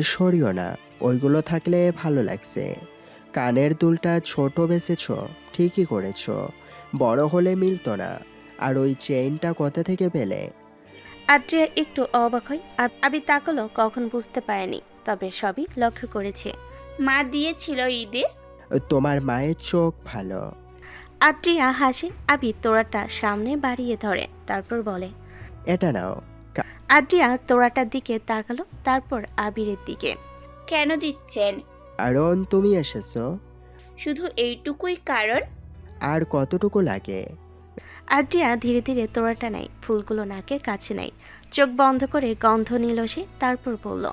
সরিও না, ওইগুলো থাকলে ভালো লাগছে। কানের দুলটা ছোট বেছেছ, ঠিকই করেছ, বড় হলে মিলতো না। আর ওই চেইনটা কোথা থেকে পেলে? আদ্রিয়া একটু অবাক হয়। আবির তাকালো, কখন বুঝতে পারেনি, তবে সবই লক্ষ্য করেছে। মা দিয়েছিল ঈদে। তোমার মায়ের চোখ ভালো। আদ্রিয়া হাসে। আবির তোড়াটা সামনে বাড়িয়ে ধরে, তারপর বলে, এটা নাও। আদ্রিয়া তোড়াটার দিকে তাকালো, তারপর আবিরের দিকে। কেন দিচ্ছেন? কারণ তুমি এসেছো। শুধু এইটুকুই কারণ? আর কতটুকু লাগে? আদ্রিয়া ধীরে ধীরে তোড়াটা নেয়, ফুলগুলো নাকের কাছে নেয়, চোখ বন্ধ করে গন্ধ নিল সে, তারপর বলল,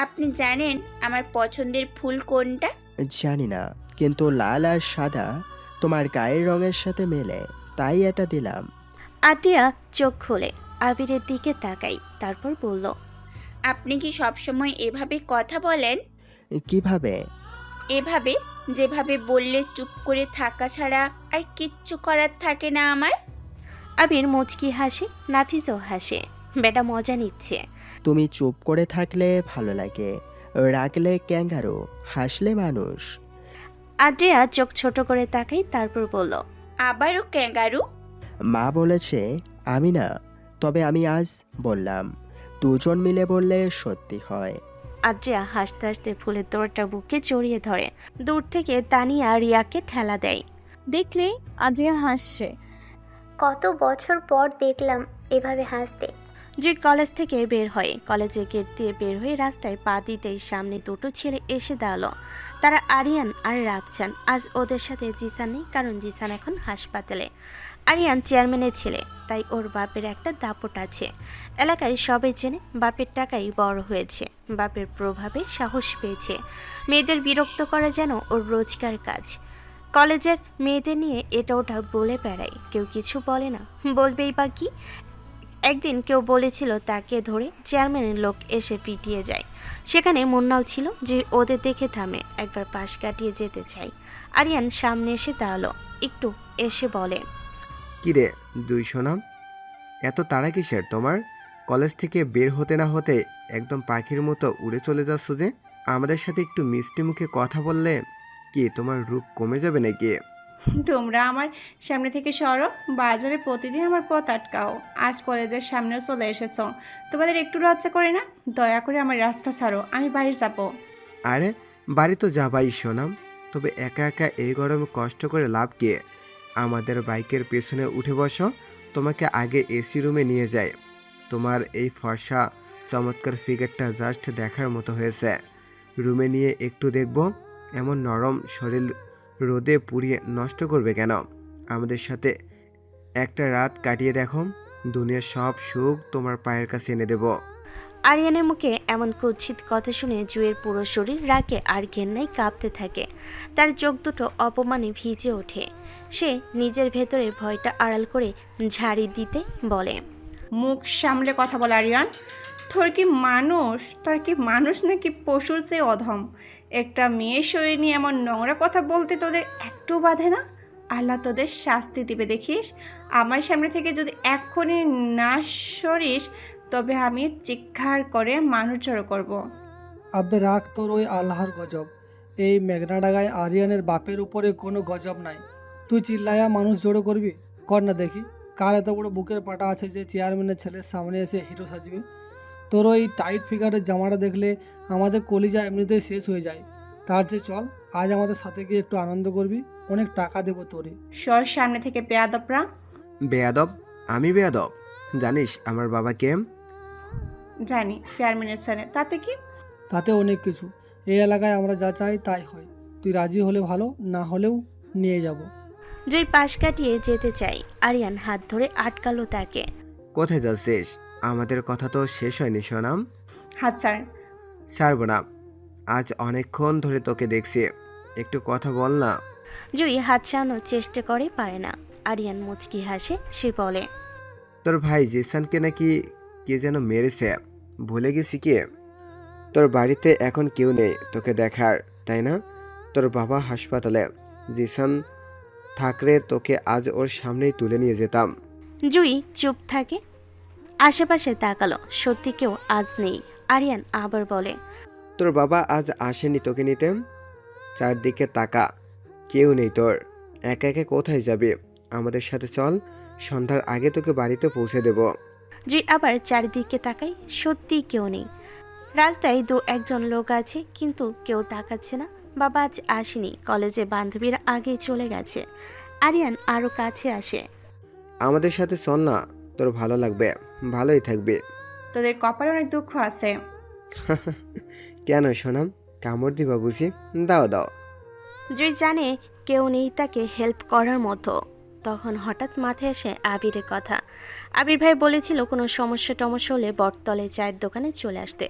আপনি জানেন আমার পছন্দের ফুল কোনটা? জানি না, কিন্তু লাল আর সাদা তোমার গায়ের রঙের সাথে মেলে, তাই এটা দিলাম। আদ্রিয়া চোখ খুলে আবিরের দিকে তাকাই, তারপর বলল, আপনি কি সবসময় এভাবে কথা বলেন? কিভাবে? এভাবে, যেভাবে বললে চুপ করে থাকা ছাড়া আর কিচ্ছু করার থাকে না আমার। আবির মুচকি হাসে, নাফিসও হাসে, বেটা মজা নিচ্ছে। তুমি চুপ করে থাকলে ভালো লাগে, রাগলে ক্যাঙ্গারু, হাসলে মানুষ। আদ্রিয়া চোখ ছোট করে তাকাই, তারপর বলল, আবারও ক্যাঙ্গারু? মা বলেছে আমি না, তবে আমি আজ বললাম, দুজন মিলে বললে সত্যি হয়। আদ্রিয়া হাসতে হাসতে ফুলের তোড়টা বুকে জড়িয়ে ধরে, দূর থেকে তানিয়া রিয়াকে ঠেলা দেয়। দেখলে আজিয়া হাসছে। কত বছর পর দেখলাম এভাবে হাসতে। জুই কলেজ থেকে বের হয়, কলেজের গেট দিয়ে বের হয়ে রাস্তায় পা দিতেই সামনে দুটো ছেলে এসে দাঁড়ালো। তারা আরিয়ান আর রাগচান। আজ ওদের সাথে জিসান নেই, কারণ জিসান এখন হাসপাতালে। আরিয়ান চেয়ারম্যানের ছেলে, তাই ওর বাপের একটা দাপট আছে। এলাকায় সবাই চেনে, বাপের টাকাই বড় হয়েছে, বাপের প্রভাবে সাহস পেয়েছে। মেয়েদের বিরক্ত করা যেন ওর রোজকার কাজ। কলেজের মেয়েদের নিয়ে এটা ওটা বলে বেড়ায়, কেউ কিছু বলে না, বলবেই বা কি। একদিন কেউ বলেছিল তাকে ধরে চেয়ারম্যানের লোক এসে পিটিয়ে যায়। সেখানে মুন্নাও ছিল, যে ওদের দেখে থামে, একবার পাশ কাটিয়ে যেতে চাই। আরিয়ান সামনে এসে দাঁড়ালো, একটু এসে বলে, কিরে দুই সোনাম, এত তাড়া কিসের তোমার? কলেজ থেকে বের হতে না হতে একদম পাখির মতো উড়ে চলে যাচ্ছ যে? আমাদের সাথে একটু মিষ্টি মুখে কথা বললে কি তোমার রূপ কমে যাবে নাকি? তোমরা আমার সামনে থেকে সরো, বাজারে প্রতিদিন আমার পথ আটকাও, আজ কলেজের সামনে চলে এসেছ, তোমাদের একটু লজ্জা করে না? দয়া করে আমার রাস্তা ছাড়ো, আমি বাড়ি যাব। আরে বাড়ি তো যাবাই সোনাম, তবে একা একা এই গরমে কষ্ট করে লাভ কি? আমাদের বাইকের পেছনে উঠে বসো, তোমাকে আগে এসি রুমে নিয়ে যায়। তোমার এই ফর্সা চমৎকার ফিগারটা জাস্ট দেখার মতো হয়েছে। রুমে নিয়ে একটু দেখবো, এমন নরম শরীর রোদে পুড়িয়ে নষ্ট করবে কেন? আমাদের সাথে একটা রাত কাটিয়ে দেখো, দুনিয়ার সব সুখ তোমার পায়ের কাছে এনে দেব। আরিয়ানের মুখে এমন কুৎসিত কথা শুনে জুয়ের পুরো শরীর রাগে আর ঘেন্নায় কাঁপতে থাকে। তার চোখ দুটো অপমানে ভিজে ওঠে। সে নিজের ভেতরে ভয়টা আড়াল করে ঝাড়ি দিতে বলে, মুখ সামলে কথা বল আরিয়ান। তোর কি মানুষ নাকি পশুর চেয়ে অধম? একটা মেয়ের শরীর নিয়ে এমন নোংরা কথা বলতে তোদের একটু বাধে না? আল্লাহ তোদের শাস্তি দিবে দেখিস। আমার সামনে থেকে যদি এক্ষুনি না সরিস, তবে আমি চিৎকার করে মানুষ জড়ো করবো। আবে রাখ তোর ওই আল্লাহর গজব। এই মেঘনাডাগায় আরিয়ানের বাপের উপরে কোনো গজব নাই। তুই চিল্লায়া মানুষ জড়ো করবি? কর না দেখি, কার এত বড় বুকের পাটা আছে যে চেয়ারম্যানের ছেলের সামনে এসে হিরো সাজবে? তোর ওই টাইট ফিগারের জামাটা দেখলে আমাদের কলিজা এমনিতেই শেষ হয়ে যায়। তার চেয়ে চল আজ আমাদের সাথে গিয়ে একটু আনন্দ করবি, অনেক টাকা দেবো তোরে। সর সামনে থেকে বেয়াদবরা। বেয়াদব? আমি বেয়াদব? জানিস আমার বাবা কে? জানি, চেয়ারম্যানের ছেলে, তাতে কি? তাতে অনেক কিছু। এই এলাকায় আমরা যা চাই তাই হয়। তুই রাজি হলে ভালো, না হলেও নিয়ে যাব। জয় পাশ কাটিয়ে যেতে চাই, আরিয়ান হাত ধরে আটকালো তাকে। কোথায় যাচ্ছিস? আমাদের কথা তো শেষ হয়নি সোনাম। হাত ছাড়। ছাড়বো না, আজ অনেকক্ষণ ধরে তোকে দেখছি, একটু কথা বল না। জুই হাত ছাড়ানোর চেষ্টা করে, পারে না। আরিয়ান মুচকি হাসে, সে বলে, তোর ভাই জিসানকে নাকি কে যেন মেরেছে, ভুলে গেছি কি? তোর বাড়িতে এখন কেউ নেই তোকে দেখার, তাই না? তোর বাবা হাসপাতালে, জিসান থাকলে তোকে আজ ওর সামনেই তুলে নিয়ে যেতাম। জুই চুপ থাকে, আশেপাশে তাকালো, সত্যি কেউ আজ নেই। আরিয়ান আবার বলে, তোর বাবা আজ আসেনি তোকে নিতে? চারদিকে তাকা, কেউ নেই তোর, একা একা কোথায় যাবে? আমাদের সাথে চল, সন্ধ্যার আগে তোকে বাড়িতে পৌঁছে দেব। জুই আবার চারিদিকে তাকাই, সত্যি কেউ নেই। রাস্তায় দু একজন লোক আছে, কিন্তু কেউ তাকাচ্ছে না। বাবা আজ আসেনি, কলেজে বান্ধবীরা আগেই চলে গেছে। আরিয়ান আরো কাছে আসে, আমাদের সাথে চল না, তোর ভালো লাগবে, ভালোই থাকবে। তোদের কপালে অনেক দুঃখ আছে। কেন সোনাম, কামড় দিবা বুঝি? দাও দাও। জুই জানে কেউ নেই তাকে হেল্প করার মতো। তখন হঠাৎ মাথায় আসে আবিরের কথা। আবির ভাই বলেছিল কোনো সমস্যা হলে বটতলে চায়ের দোকানে চলে আসতে,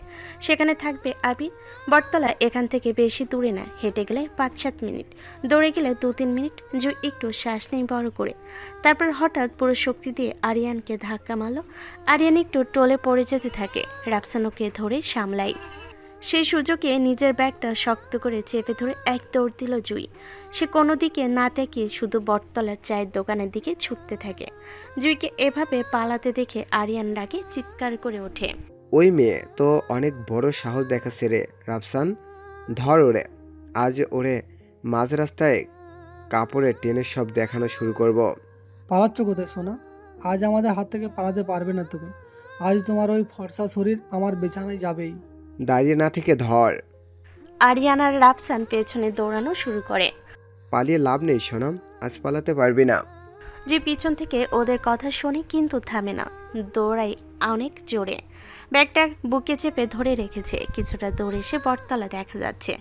সেখানে থাকবে আবির। বটতলা এখান থেকে বেশি দূরে না, হেঁটে গেলে 5-7 মিনিট, দৌড়ে গেলে 2-3 মিনিট। জুই একটু শ্বাস নেই বড় করে, তারপর হঠাৎ পুরো শক্তি দিয়ে আরিয়ানকে ধাক্কা মারল। আরিয়ান একটু টলে পড়ে যেতে থাকে, রাফসানোকে ধরে সামলাই। সেই সুযোগে নিজের ব্যাগটা শক্ত করে চেপে ধরে এক দৌড় দিল জুই। সে কোনো দিকে না তাকিয়ে শুধু বটতলার চায়ের দোকানের দিকে ছুটতে থাকে। জুইকে এভাবে পালাতে দেখে আরিয়ান রাগে চিৎকার করে ওঠে। ওই মেয়ে তো অনেক বড় সাহস দেখাচ্ছে রে রাফসান, ধর ওরে, আজ ওরে মাঝ রাস্তায় কাপড়ে টেনে সব দেখানো শুরু করব। পালাচ্ছ কোথায় সোনা? আজ আমাদের হাত থেকে পালাতে পারবে না তুমি। আজ তোমার ওই ফর্সা শরীর আমার বিছানায় যাবেই। দাঁড়িয়ে না থেকে ধর। আরিয়ান আর রাফসান পেছনে দৌড়ানো শুরু করে। পালিয়ে লাভ নেই সোনাম, আজ পালাতে পারবি না। যে পিছন থেকে ওদের কথা শোনে কিন্তু থামে না, দৌড়াই অনেক জোরে। ব্যাগটা বুকে চেপে ধরে রেখেছে। কিছুটা দৌড়ে এসে বটতলা দেখা যাচ্ছে।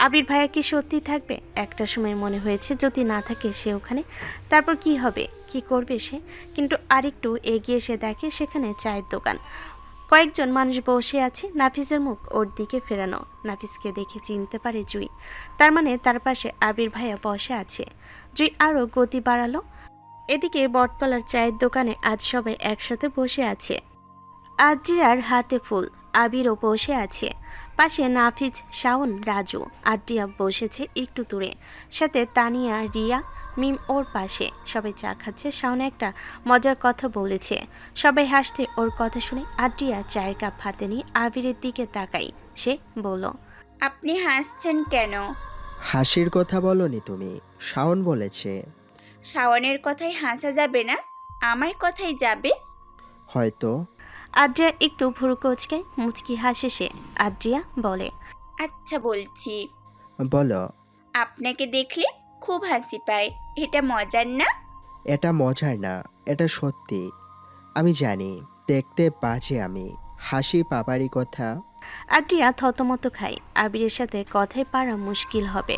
আবির ভাইয়া কি সত্যি থাকবে? একটা সময় মনে হয়েছে যদি না থাকে সে ওখানে, তারপর কি হবে, কি করবে সে? কিন্তু আরেকটু এগিয়ে এসে দেখে সেখানে চায়ের দোকান, কয়েকজন মানুষ বসে আছে। নাফিসের মুখ ওর দিকে ফেরানো। নাফিসকে দেখে চিনতে পারে জুই, তার মানে তার পাশে আবির ভাইয়া বসে আছে। জুই আরও গতি বাড়ালো। এদিকে বটতলার চায়ের দোকানে আজ সবাই একসাথে বসে আছে। আদ্রিয়ার হাতে ফুল, আবিরও বসে আছে। পাশে নাফিজ, শাওন, রাজু। আদ্রিয়া বসেছে একটু দূরে, সাথে তানিয়া, রিয়া, মিম ওর পাশে। সবাই চা খাচ্ছে। শাওন একটা মজার কথা বলেছে, সবাই হাসছে ওর কথা শুনে। আদ্রিয়া চায়ের কাপ হাতে নিয়ে আবিরের দিকে তাকাই। সে বলল, আপনি হাসছেন কেন? হাসির কথা বলনি তুমি, শাওন বলেছে। শাওনের কথাই হাসা যাবে না, আমার কথাই যাবে। হয়তো। আদ্রিয়া একটু ভুরু কোচকে মুচকি হাসে সে। আদ্রিয়া বলে, আচ্ছা বলছি। বলো। আপনাকে দেখলে খুব হাসি পায়, এটা মজার না? এটা মজার না, এটা সত্যি। আমি জানি দেখতে বাজে, আমি হাসি পাপারই কথা। আদ্রিয়া থতমত খায়। আবিরের সাথে কথায় পারা মুশকিল হবে।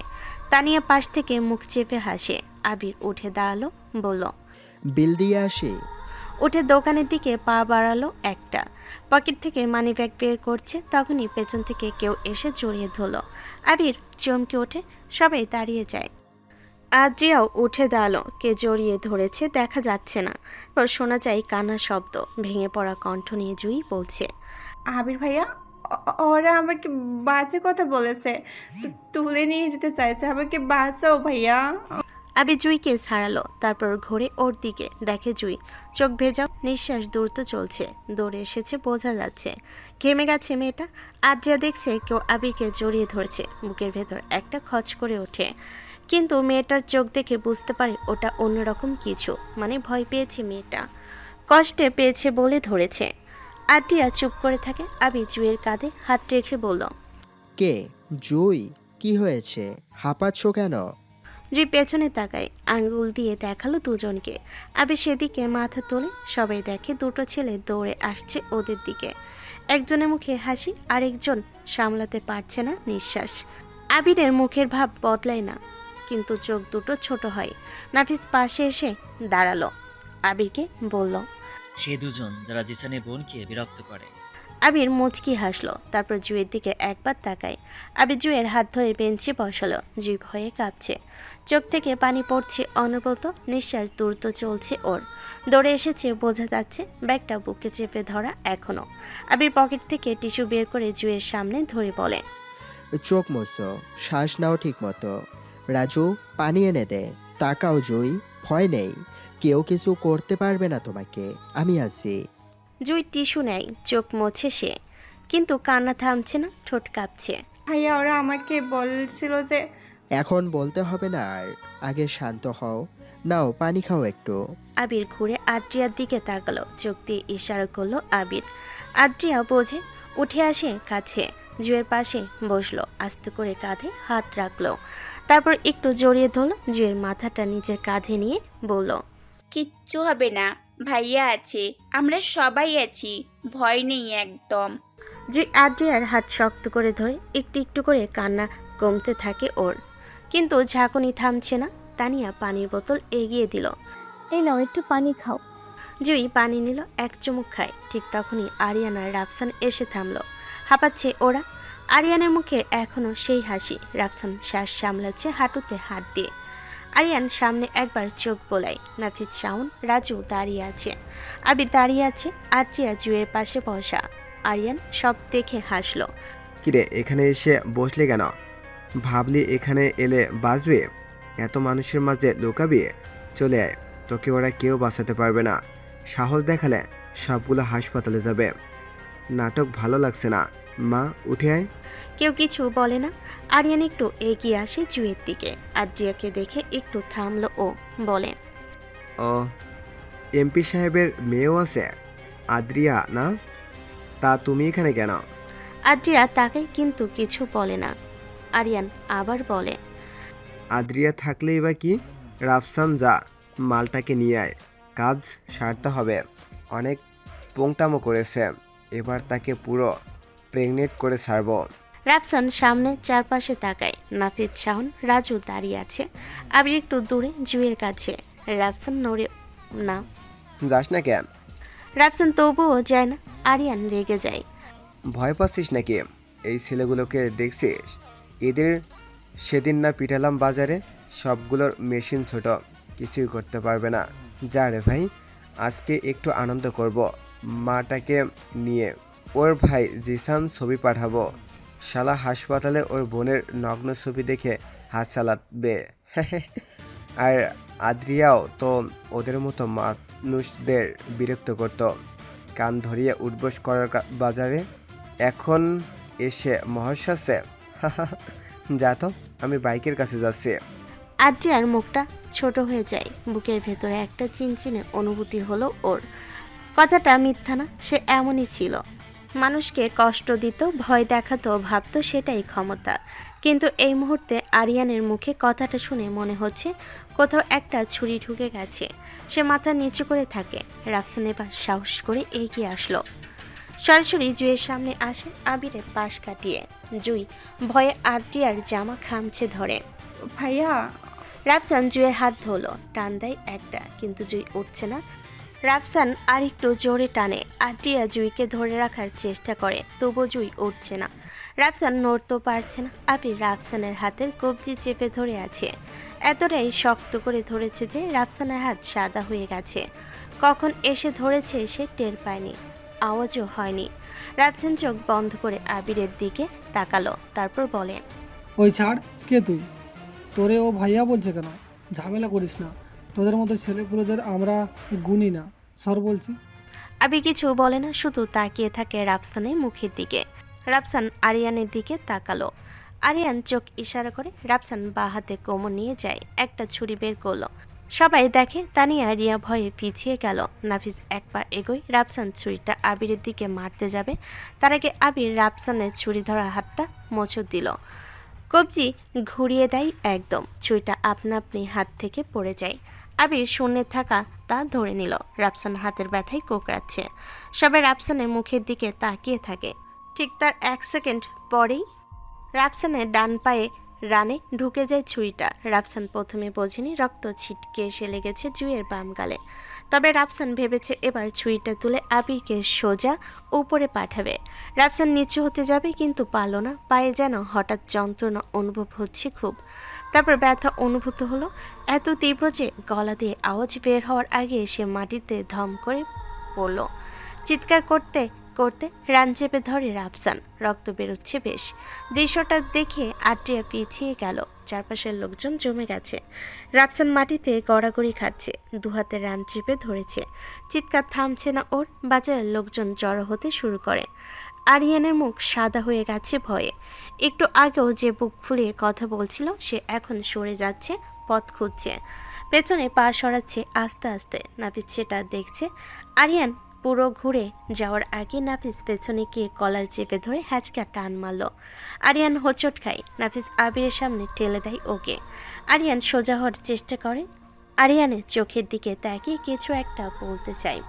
তানিয়া পাশ থেকে মুখ চেপে হাসে। আবির উঠে দাঁড়ালো, বলল, বিল দিয়ে আসি। উঠে দোকানের দিকে পা বাড়ালো একটা। পকেট থেকে মানিব্যাগ বের করছে, তখনই পেছন থেকে কেউ এসে জড়িয়ে ধরল। আবির চমকে ওঠে, সবাই দাঁড়িয়ে যায়। আদ্রিয়াও উঠে দাঁড়ালো। কে জড়িয়ে ধরেছে দেখা যাচ্ছে না, পর শোনা যায় কান্নার শব্দ। ভেঙে পড়া কণ্ঠ নিয়ে জুই বলছে, আবির ভাইয়া, ওরা আমাকে বাজে কথা বলেছে, তুলে নিয়ে যেতে চাইছে, আমাকে বাঁচাও ভাইয়া। আবির জুইকে ছাড়ালো, তারপর ঘুরে ওর দিকে দেখে জুই চোখ ভেজাও, নিঃশ্বাস দ্রুত চলছে। দৌড়ে এসেছে বোঝা যাচ্ছে, ঘেমে গেছে মেয়েটা। আদ্রিয়া দেখছে কেউ আবিরকে জড়িয়ে ধরছে। বুকের ভেতর একটা খচ করে ওঠে, কিন্তু মেয়েটার চোখ দেখে বুঝতে পারে ওটা অন্যরকম কিছু, মানে ভয় পেয়েছে মেয়েটা, কষ্টে পেয়েছে বলে ধরেছে। আদ্রিয়া চুপ করে থাকে। আবির জুইয়ের কাঁধে হাত রেখে বলল, কে? জুই, কি হয়েছে? হাঁপাচ্ছ কেন? জুই পেছনে তাকায়, আঙ্গুল দিয়ে দেখালো দুজনকে। আবির সেদিকে মাথা তোলে। সবাই দেখে দুটো ছেলে দৌড়ে আসছে ওদের দিকে। একজনের মুখে হাসি, আরেকজন সামলাতে পারছে না নিঃশ্বাস। আবিরের মুখের ভাব বদলায় না, কিন্তু চোখ দুটো ছোট হয়। নাফিস পাশে এসে দাঁড়ালো, আবিরকে বলল, সে দুজন যারা জিসানের বোনকে বিরক্ত করে। আবির মুচকি হাসলো, তারপর জুয়ের দিকে একবার তাকায়। আবির জুয়ের হাত ধরে বেঞ্চে বসালো। জুই ভয়ে কাঁপছে, চোখ থেকে পানি পড়ছে অনবরত, নিঃশ্বাস দ্রুত চলছে ওর। দৌড়ে এসেছে বোঝা যাচ্ছে, ব্যাগটা বুকে চেপে ধরা এখনো। আবির পকেট থেকে টিস্যু বের করে জুয়ের সামনে ধরে বলে, চোখ মোছো, শ্বাস নাও ঠিক মতো। রাজু, পানি এনে দে। তাকাও জুই, ভয় নেই, কেউ কিছু করতে পারবে না তোমাকে, আমি আছি। জুই টিস্যু নেয়, চোখ মোছে সে, কিন্তু কান্না থামছে না, ঠোঁট কাঁপছে। ভাইয়া, ওরা আমাকে বলছিল যে। এখন বলতে হবে না আর, আগে শান্ত হও। নাও পানি খাও একটু। আবির ঘুরে আদ্রিয়ার দিকে তাকালো, চোখ দিয়ে ইশারা করলো আবির। আদ্রিয়া বোঝে, উঠে আসে কাছে, জুয়ের পাশে বসলো, আস্তে করে কাঁধে হাত রাখলো, তারপর একটু জড়িয়ে ধরলো। জুয়ের মাথাটা নিজের কাঁধে নিয়ে বলল, কিচ্ছু হবে না, ভাইয়া আছে, আমরা সবাই আছি, ভয় নেই একদম। জুই আদ্রিয়ার হাত শক্ত করে ধরে একটু একটু করে কান্না কমতে থাকে ওর। কিন্তু ঝাঁকুনি থামছে না। তানিয়া পানির বোতল এগিয়ে দিল। এই নাও একটু পানি খাও। জুই পানি নিল, এক চুমুক খায়। ঠিক তখনই আরিয়ান আর রাফসান এসে থামলো। হাঁপাচ্ছে ওরা। আরিয়ানের মুখে এখনো সেই হাসি। রাফসান শ্বাস সামলাচ্ছে হাঁটুতে হাত দিয়ে। আরিয়ান সামনে একবার চোখ বোলায়। নাফিজ, শাওন, রাজু দাঁড়িয়ে আছে। আবি দাঁড়িয়ে আছে। আদ্রিয়া জুয়ের পাশে বসা। আরিয়ান সব দেখে হাসলো। কিরে, এখানে এসে বসলে কেন? ভাবলি এখানে এলে বাঁচবে? এত মানুষের মাঝে লুকাবি? চলে আয়, তোকে ওরা কেউ বাঁচাতে পারবে না। সাহস দেখালে সবগুলো হাসপাতালে যাবে। নাটক ভালো লাগছে না। মা, উঠে আয়। কেউ কিছু বলে না। আরিয়ান একটু এগিয়ে আসে জুয়ের দিকে। আদ্রিয়াকে দেখে একটু থামলো ও বলে, ও, এমপি সাহেবের মেয়েও আছে? আদ্রিয়া না? তা তুমি এখানে কেন? আদ্রিয়া তাকে কিন্তু কিছু বলে না। আরিয়ান আবার বলে, আদ্রিয়া থাকলেই বা কি? রাফসান, যা, মালটাকে নিয়ে আয়, কাজ সারতে হবে। অনেক পোংটামো করেছে, এবার তাকে পুরো প্রেগনেন্ট করে ছাড়ব। রাফসান সামনে চারপাশে তাকায়। নাফিজ, শাওন, রাজু দাঁড়িয়ে আছে। আবি একটু দূরে জুয়ের কাছে। রাফসান নড়ে না। যাস না কেন? রাফসান তবুও যায় না। আরিয়ান রেগে যায়। ভয় পাচ্ছিস নাকি? এই ছেলেগুলোকে দেখছিস? এদের সেদিন না পিটালাম বাজারে। সবগুলোর মেশিন ছোট, কিছুই করতে পারবে না। যা রে ভাই, আজকে একটু আনন্দ করব। মাটাকে নিয়ে ওর ভাই জিসান ছবি পাঠাবো। শালা হাসপাতালে ওর বোনের নগ্ন ছবি দেখে হাত চালাবে। আর আদ্রিয়াও তো ওদের মতো মানুষদের বিরক্ত করত। কান ধরিয়ে উঠবোস করার বাজারে এখন এসে মহাশ্বাসে। যা তো, আমি বাইকের কাছে যাচ্ছি। আদ্রিয়ার মুখটা ছোট হয়ে যায়। বুকের ভেতরে একটা চিনচিনে অনুভূতি হলো ওর। কথাটা মিথ্যা না, সে এমনই ছিল। মানুষকে কষ্ট দিত, ভয় দেখাতো, ভাবতো সেটাই ক্ষমতা। কিন্তু এই মুহূর্তে আরিয়ানের মুখে কথাটা শুনে মনে হচ্ছে কোথাও একটা ছুরি ঢুকে গেছে। সে মাথা নিচু করে থাকে। রাফসান এবার সাহস করে এগিয়ে আসলো। সরাসরি জুয়ের সামনে আসে, আবিরের পাশ কাটিয়ে। জুই ভয়ে আদ্রিয়ার জামা খামছে ধরে। ভাইয়া। রাফসান জুয়ের হাত ধরলো, টান দেয় একটা, কিন্তু জুই উঠছে না। রাফসান আর একটু জোরে টানে। আদ্রিয়া জুইকে ধরে রাখার চেষ্টা করে, তবু জুই উঠছে না। রাফসান নড়তেও পারছে না। আবির রাফসানের হাতের কবজি চেপে ধরে আছে। এতটাই শক্ত করে ধরেছে যে রাফসানের হাত সাদা হয়ে গেছে। কখন এসে ধরেছে সে টের পায়নি, আওয়াজও হয়নি। রাফসান চোখ বন্ধ করে আবিরের দিকে তাকালো, তারপর বলে, ওই ছাড়, কে তুই? তোরে ও ভাইয়া বলছে কেন? ঝামেলা করিস না, তোদের মতো ছেলেপুলেদের আমরা গুনি না, সর বলছি। আবি কিছু বলে না, শুধু তাকিয়ে থাকে রাফসানের মুখের দিকে। রাফসান আরিয়ানের দিকে তাকালো। আরিয়ান চোখ ইশারা করে। রাফসান বাঁ হাতে কোমর নিয়ে যায়, একটা ছুরি বের করলো। সবাই দেখে। তানিয়া রিয়া ভয়ে পিছিয়ে গেল। নাফিস এক পা এগোয়। রাফসান ছুরিটা আবিরের দিকে মারতে যাবে, তার আগে আবির রাফসানের ছুরি ধরা হাতটা মোচড় দিল। কবজি ঘুরিয়ে দেয় একদম। ছুরিটা আপনা আপনি হাত থেকে পড়ে যায়। আবির শূন্যে থাকা তা ধরে নিল। রাফসান হাতের ব্যথায় কোকড়াচ্ছে। সবাই রাফসানের মুখের দিকে তাকিয়ে থাকে। ঠিক তার 1 সেকেন্ড পরেই রাফসানের ডান পায়ে রানে ঢুকে যায় ছুরিটা। রাফসান প্রথমে বোঝেনি রক্ত ছিটকে এসে লেগেছে জুয়ের বাম গালে। তবে রাফসান ভেবেছে এবার ছুরিটা তুলে আবিরকে সোজা উপরে পাঠাবে। রাফসান নিচু হতে যাবে, কিন্তু পারল না। পায়ে যেন হঠাৎ যন্ত্রণা অনুভব হচ্ছে খুব। তারপর ব্যথা অনুভূত হলো, এত তীব্র যে গলা দিয়ে আওয়াজ বের হওয়ার আগে সে মাটিতে ধম করে পড়ল। চিৎকার করতে করতে রান চেপে ধরে রাফসান। রক্ত বেরোচ্ছে বেশ। দৃশ্যটা দেখে আদ্রিয়া পিছিয়ে গেল। চারপাশের লোকজন জমে গেছে। রাফসান মাটিতে গড়াগড়ি খাচ্ছে, দুহাতে রান চেপে ধরেছে। চিৎকার থামছে না ওর। বাজারের লোকজন জড়ো হতে শুরু করে। আরিয়ানের মুখ সাদা হয়ে গেছে ভয়ে। একটু আগেও যে বুক ফুলিয়ে কথা বলছিল সে এখন সরে যাচ্ছে, পথ খুঁজছে, পেছনে পা সরাচ্ছে আস্তে আস্তে। নাফিস সেটা দেখছে। আরিয়ান পুরো ঘুরে যাওয়ার আগে নাফিস পেছনে গিয়ে কলার চেপে ধরে হ্যাচকা টান মারল। আরিয়ান হোঁচট খায়। নাফিস আবিরের সামনে ঠেলে দেয় ওকে। আরিয়ান সোজা হওয়ার চেষ্টা করে। আরিয়ানের চোখের দিকে তাকিয়ে কিছু একটা বলতে চাই।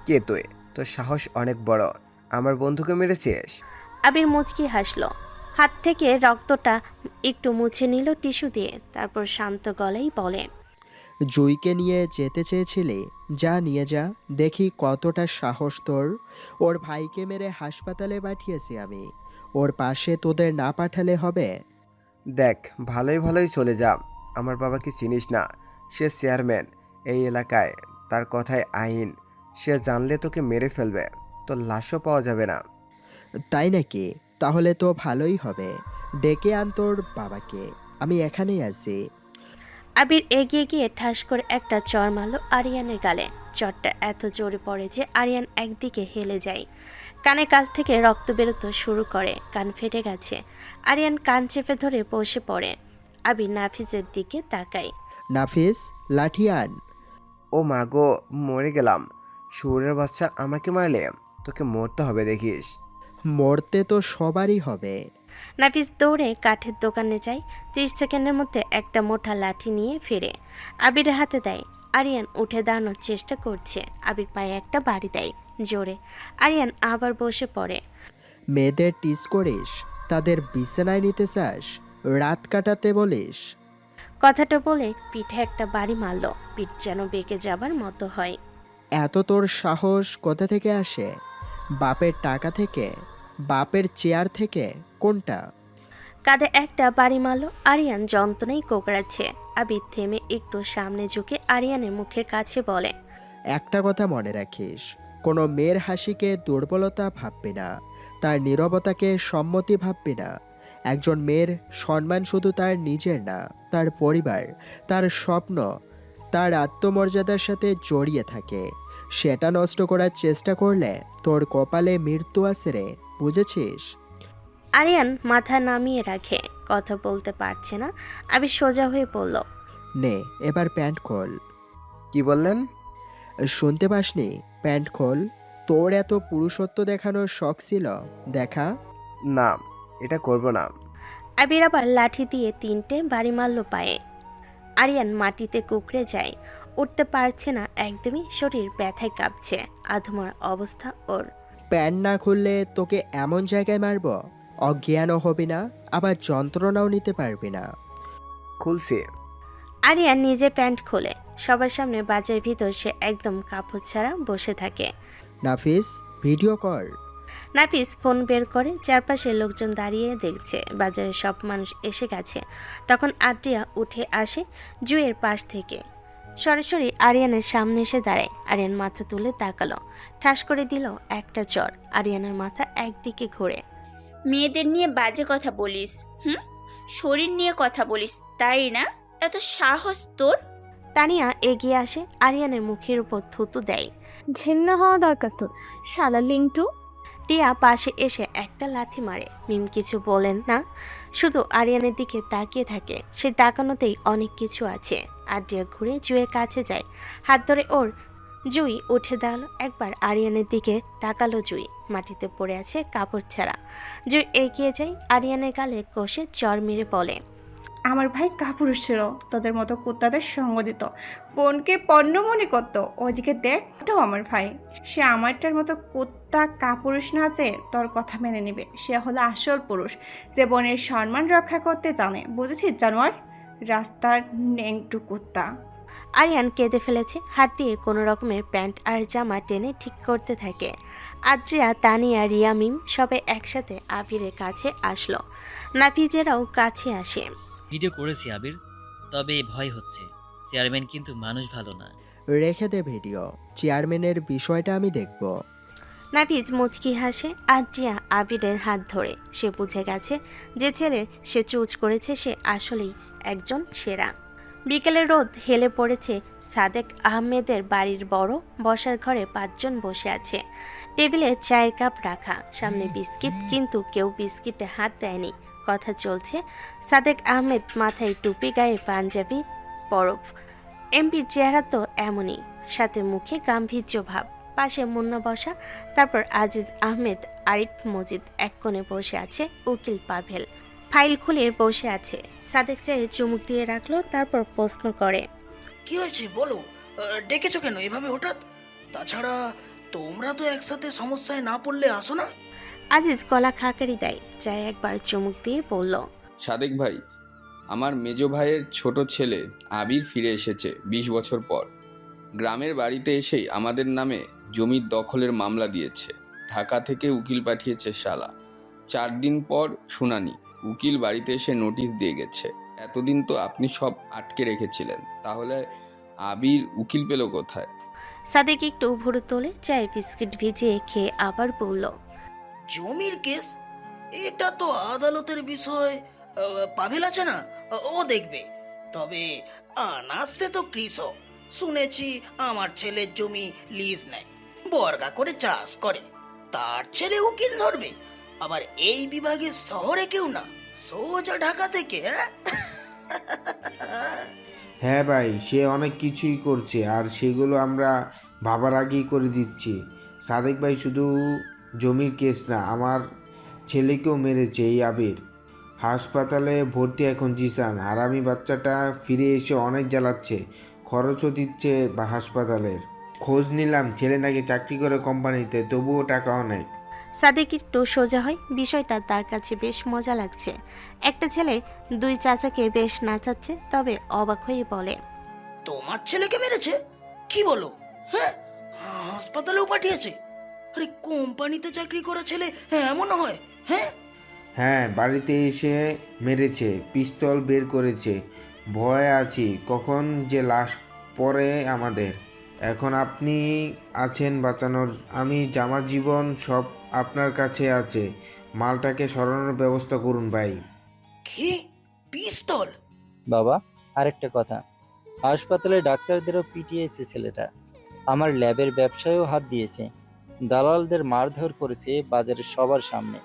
কে তুই? তোর সাহস অনেক বড়, আমার বন্ধুকে মেরেছিস? আবির মুচকি হাসলো। হাত থেকে রক্তটা একটু মুছে নিল টিস্যু দিয়ে, তারপর শান্ত গলায় বলে, জুইকে নিয়ে যেতে চেয়েছিলে, যা নিয়ে যা, দেখি কতটা সাহস তোর। ওর ভাইকে মেরে হাসপাতালে পাঠিয়েছি আমি, ওর পাশে তোদের না পাঠালে হবে? দেখ, ভালোই ভালোই চলে যা। আমার বাবাকে চিনিস না, সে চেয়ারম্যান এই এলাকায়, তার কথায় আইন। সে জানলে তোকে মেরে ফেলবে, তোর লাশও পাওয়া যাবে না। তাই নাকি? তাহলে তো ভালোই হবে, ডেকে আন তোর বাবাকে, আমি এখানেই আছি। আবির এগিয়ে গিয়ে ঠাস করে একটা চড় মারল আরিয়ানের গালে। চড়টা এত জোরে পড়ে যে আরিয়ান একদিকে হেলে যায়, কানের কাছ থেকে রক্ত বেরোতে শুরু করে, কান ফেটে গেছে। আরিয়ান কান চেপে ধরে বসে পড়ে। আবির নাফিসের দিকে তাকায়। নাফিস, লাঠি আন। ও মা গো, মরে গেলাম। শুয়োরের বাচ্চা আমাকে মারলে তোকে মরতে হবে দেখিস। মরতে তো সবারই হবে। নাফিস দৌড়ে কাঠের দোকানে যায়। 30 সেকেন্ডের মধ্যে একটা মোটা লাঠি নিয়ে ফিরে আবিরের হাতে দেয়। আরিয়ান উঠে দাঁড়ানোর চেষ্টা করছে। আবির পায়ে একটা বাড়ি দেয় জোরে। আরিয়ান আবার বসে পড়ে। মেয়েদের টিস করিস, তাদের বিছানায় নিতে চাস, রাত কাটাতে বলিস। কথাটা বলে পিঠে একটা বাড়ি মারল। পিঠ যেন বেঁকে যাবার মতো হয়। এত তোর সাহস কোথা থেকে আসে? বাপের টাকা থেকে, বাপের চেয়ার থেকে, কোনটা? কাঁধে একটা বাড়ি মারল। আরিয়ান যন্ত্রণায় কোকড়াচ্ছে। আবির থেমে একটু সামনে ঝুঁকে আরিয়ানের মুখের কাছে বলে, একটা কথা মনে রাখিস, কোনো মেয়ের হাসিকে দুর্বলতা ভাববি না, তার নীরবতাকে সম্মতি ভাববি না। একজন মেয়ের সম্মান শুধু তার নিজের না, তার পরিবার, তার স্বপ্ন, তার আত্মমর্যাদার সাথে জড়িয়ে থাকে। সেটা নষ্ট করার চেষ্টা করলে তোর কপালে মৃত্যু আছে রে, বুঝেছিস? আরিয়ান মাথা নামিয়ে রাখে, কথা বলতে পারছে না। আবির সোজা হয়ে পড়ল। নে, এবার প্যান্ট খোল। কি বললেন? শুনতে পাসনি? প্যান্ট খোল। তোর এত পুরুষত্ব দেখানোর শখ ছিল, দেখা। না, এটা করব না। আবির আবার লাঠি দিয়ে 3টে বাড়ি মারল পায়ে। আরিয়ান মাটিতে কুকড়ে যায়, উঠতে পারছে না একদমই, শরীর ব্যথায় কাঁপছে। আধমর অবস্থা ওর। প্যান্ট না খুললে তোকে এমন জায়গায় মারব, অজ্ঞানও হবি না, আবার যন্ত্রণাও নিতে পারবি না। খুলছে। আরিয়ান নিজে প্যান্ট খোলে। সবার সামনে বাজারের ভিতর সে একদম কাপড় ছাড়া বসে থাকে। নাফিস, ভিডিও কর। নাফিস ফোন বের করে। চারপাশে লোকজন দাঁড়িয়ে দেখছে। বাজারে সব মানুষ এসে গেছে। তখন আদ্রিয়া উঠে আসে জুয়ের পাশ থেকে, সরাসরি আরিয়ানের সামনে এসে দাঁড়ায়। আরিয়ান মাথা তুলে তাকালো, ঠাস করে দিল একটা চর। আরিয়ানের মাথা একদিকে ঘুরে। মেয়েদের নিয়ে বাজে কথা বলিস, শরীর নিয়ে কথা বলিস, তাই না? এত সাহস তোর? তানিয়া এগিয়ে আসে, আরিয়ানের মুখের উপর থুতু দেয়। ঘেন্না হওয়া দরকার তোর, শালা লিংটু। টিয়া পাশে এসে একটা লাথি মারে। মিম কিছু বলেন না, শুধু আরিয়ানের দিকে তাকিয়ে থাকে। সে তাকানোতেই অনেক কিছু আছে। আদ্রিয়া ঘুরে জুয়ের কাছে যায়, হাত ধরে ওর। জুই উঠে দাঁড়ালো। একবার আরিয়ানের দিকে তাকালো জুই, মাটিতে পড়ে আছে কাপড় ছাড়া। জুই এগিয়ে যায়, আরিয়ানের গালে কষে চর মেরে বলে, আমার ভাই কাপুরুষ ছিল, তোদের মতো কুত্তাদের সঙ্গ দিত, বোনকে পণ্য মনে করতো। ওদিকে দেখ, ওটাও আমার ভাই। সে আমারটার মতো কুত্তা কাপুরুষ না যে তোর কথা মেনে নেবে। সে হলো আসল পুরুষ, যে বোনের সম্মান রক্ষা করতে জানে, বুঝেছিস জানোয়ার? রাস্তার নেংটু কুত্তা। আরিয়ান কেঁদে ফেলেছে। হাত দিয়ে কোনো রকমের প্যান্ট আর জামা টেনে ঠিক করতে থাকে। আদ্রিয়া, তানিয়া, রিয়া, মিম সবাই একসাথে আবিরের কাছে আসলো। নাফিজেরাও কাছে আসে। ভিডিও করেছি আবির, তবে ভয় হচ্ছে। চেয়ারম্যান কিন্তু মানুষ ভালো না। রেখে দে ভিডিও, চেয়ারম্যানের বিষয়টা আমি দেখব। নাফিজ মুচকি হাসে। আদ্রিয়া আবিরের হাত ধরে। সে বুঝে গেছে যে ছেলে সে চুজ করেছে সে আসলেই একজন সেরা। বিকেলের রোদ হেলে পড়েছে। সাদেক আহমেদের বাড়ির বড় বসার ঘরে 5 জন বসে আছে। টেবিলে চায়ের কাপ রাখা, সামনে বিস্কিট, কিন্তু কেউ বিস্কিটে হাত দেয়নি। কথা চলছে। সাদেক আহমেদ মাথায় টুপি, গায়ে পাঞ্জাবি, বরফ। এমপির চেহারা তো এমনই, সাথে মুখে গাম্ভীর্য ভাব। পাশে মুন্না বসা, তারপর আজিজ আহমেদ, আরিফ মজিদ। এক কোণে বসে আছে উকিল পাভেল, ফাইল খুলে বসে আছে। সাদেক চায়ে চুমুক দিয়ে রাখলো, তারপর প্রশ্ন করে, কি হয়েছে বলো, ডেকেছো কেন এভাবে হঠাৎ? তাছাড়া তোমরা তো একসাথে সমস্যায় না পড়লে আসো না। আজিজ গলা খাকারি দেয়, চায় একবার চুমুক দিয়ে বলল, সাদেক ভাই, আমার মেজো ভাইয়ের ছোট ছেলে আবির ফিরে এসেছে 20 বছর পর। গ্রামের বাড়িতে এসেই আমাদের নামে জমির দখলের মামলা দিয়েছে। ঢাকা থেকে উকিল পাঠিয়েছে শালা। 4 দিন পর শুনানি। উকিল বাড়িতে এসে নোটিশ দিয়ে গেছে। এতদিন তো আপনি সব আটকে রেখেছিলেন, তাহলে আবির উকিল পেল কোথায়? সাদেক একটু ভুরু তোলে, চায় বিস্কিট ভিজিয়ে খেয়ে আবার বলল, জমির কেস? এটা তো আদালতের বিষয়। পাভেল আছে না, ও দেখবে। তবে আনাসে তো কৃষক, শুনেছি আমার ছেলের জমি লিজ নেয়, বর্গা করে চাষ করে। তার ছেলে উকিল ধরবে, আবার এই বিভাগে শহরে কেউ না, সোজা ঢাকা থেকে। হ্যাঁ ভাই, সে অনেক কিছুই করছে, আর সেগুলো আমরা ভাবার আগেই করে দিচ্ছি। সাদেক ভাই, শুধু জমির কেস না, আমার ছেলেকেও মেরেছে এই আবির। হাসপাতালে ভর্তি এখন জিসান। আর আমি বাচ্চাটা ফিরে এসে অনেক জ্বালাচ্ছে, খরচও দিচ্ছে বা হাসপাতালের। খোঁজ নিলাম, ছেলে নাকি চাকরি করে কোম্পানিতে, তবুও টাকা অনেক। সাদেক একটু সোজা হয়। বিষয়টা তার কাছে বেশ মজা লাগছে। একটা ছেলে 2 চাচাকে বেশ নাচাচ্ছে, তবে অবাক হয়ে বলে, তোমার ছেলেকে মেরেছে? কি বলো? হ্যাঁ, হাসপাতালেও পাঠিয়েছে? আরে কোম্পানিতে চাকরি করা ছেলে এমন হয়? হ্যাঁ হ্যাঁ, বাড়িতে এসে মেরেছে, পিস্তল বের করেছে। ভয়ে আছি কখন যে লাশ পড়ে আমাদের। এখন আপনি আছেন বাঁচানোর, আমি জামা জীবন সব আপনার কাছে আছে। মালটাকে সরানোর ব্যবস্থা করুন ভাই। কি পিস্তল? বাবা, আরেকটা কথা, হাসপাতালে ডাক্তারদেরও পিটিয়েছে ছেলেটা। আমার ল্যাবের ব্যবসায়ও হাত দিয়েছে। দালালদের মারধর করেছে বাজারের সবার সামনে।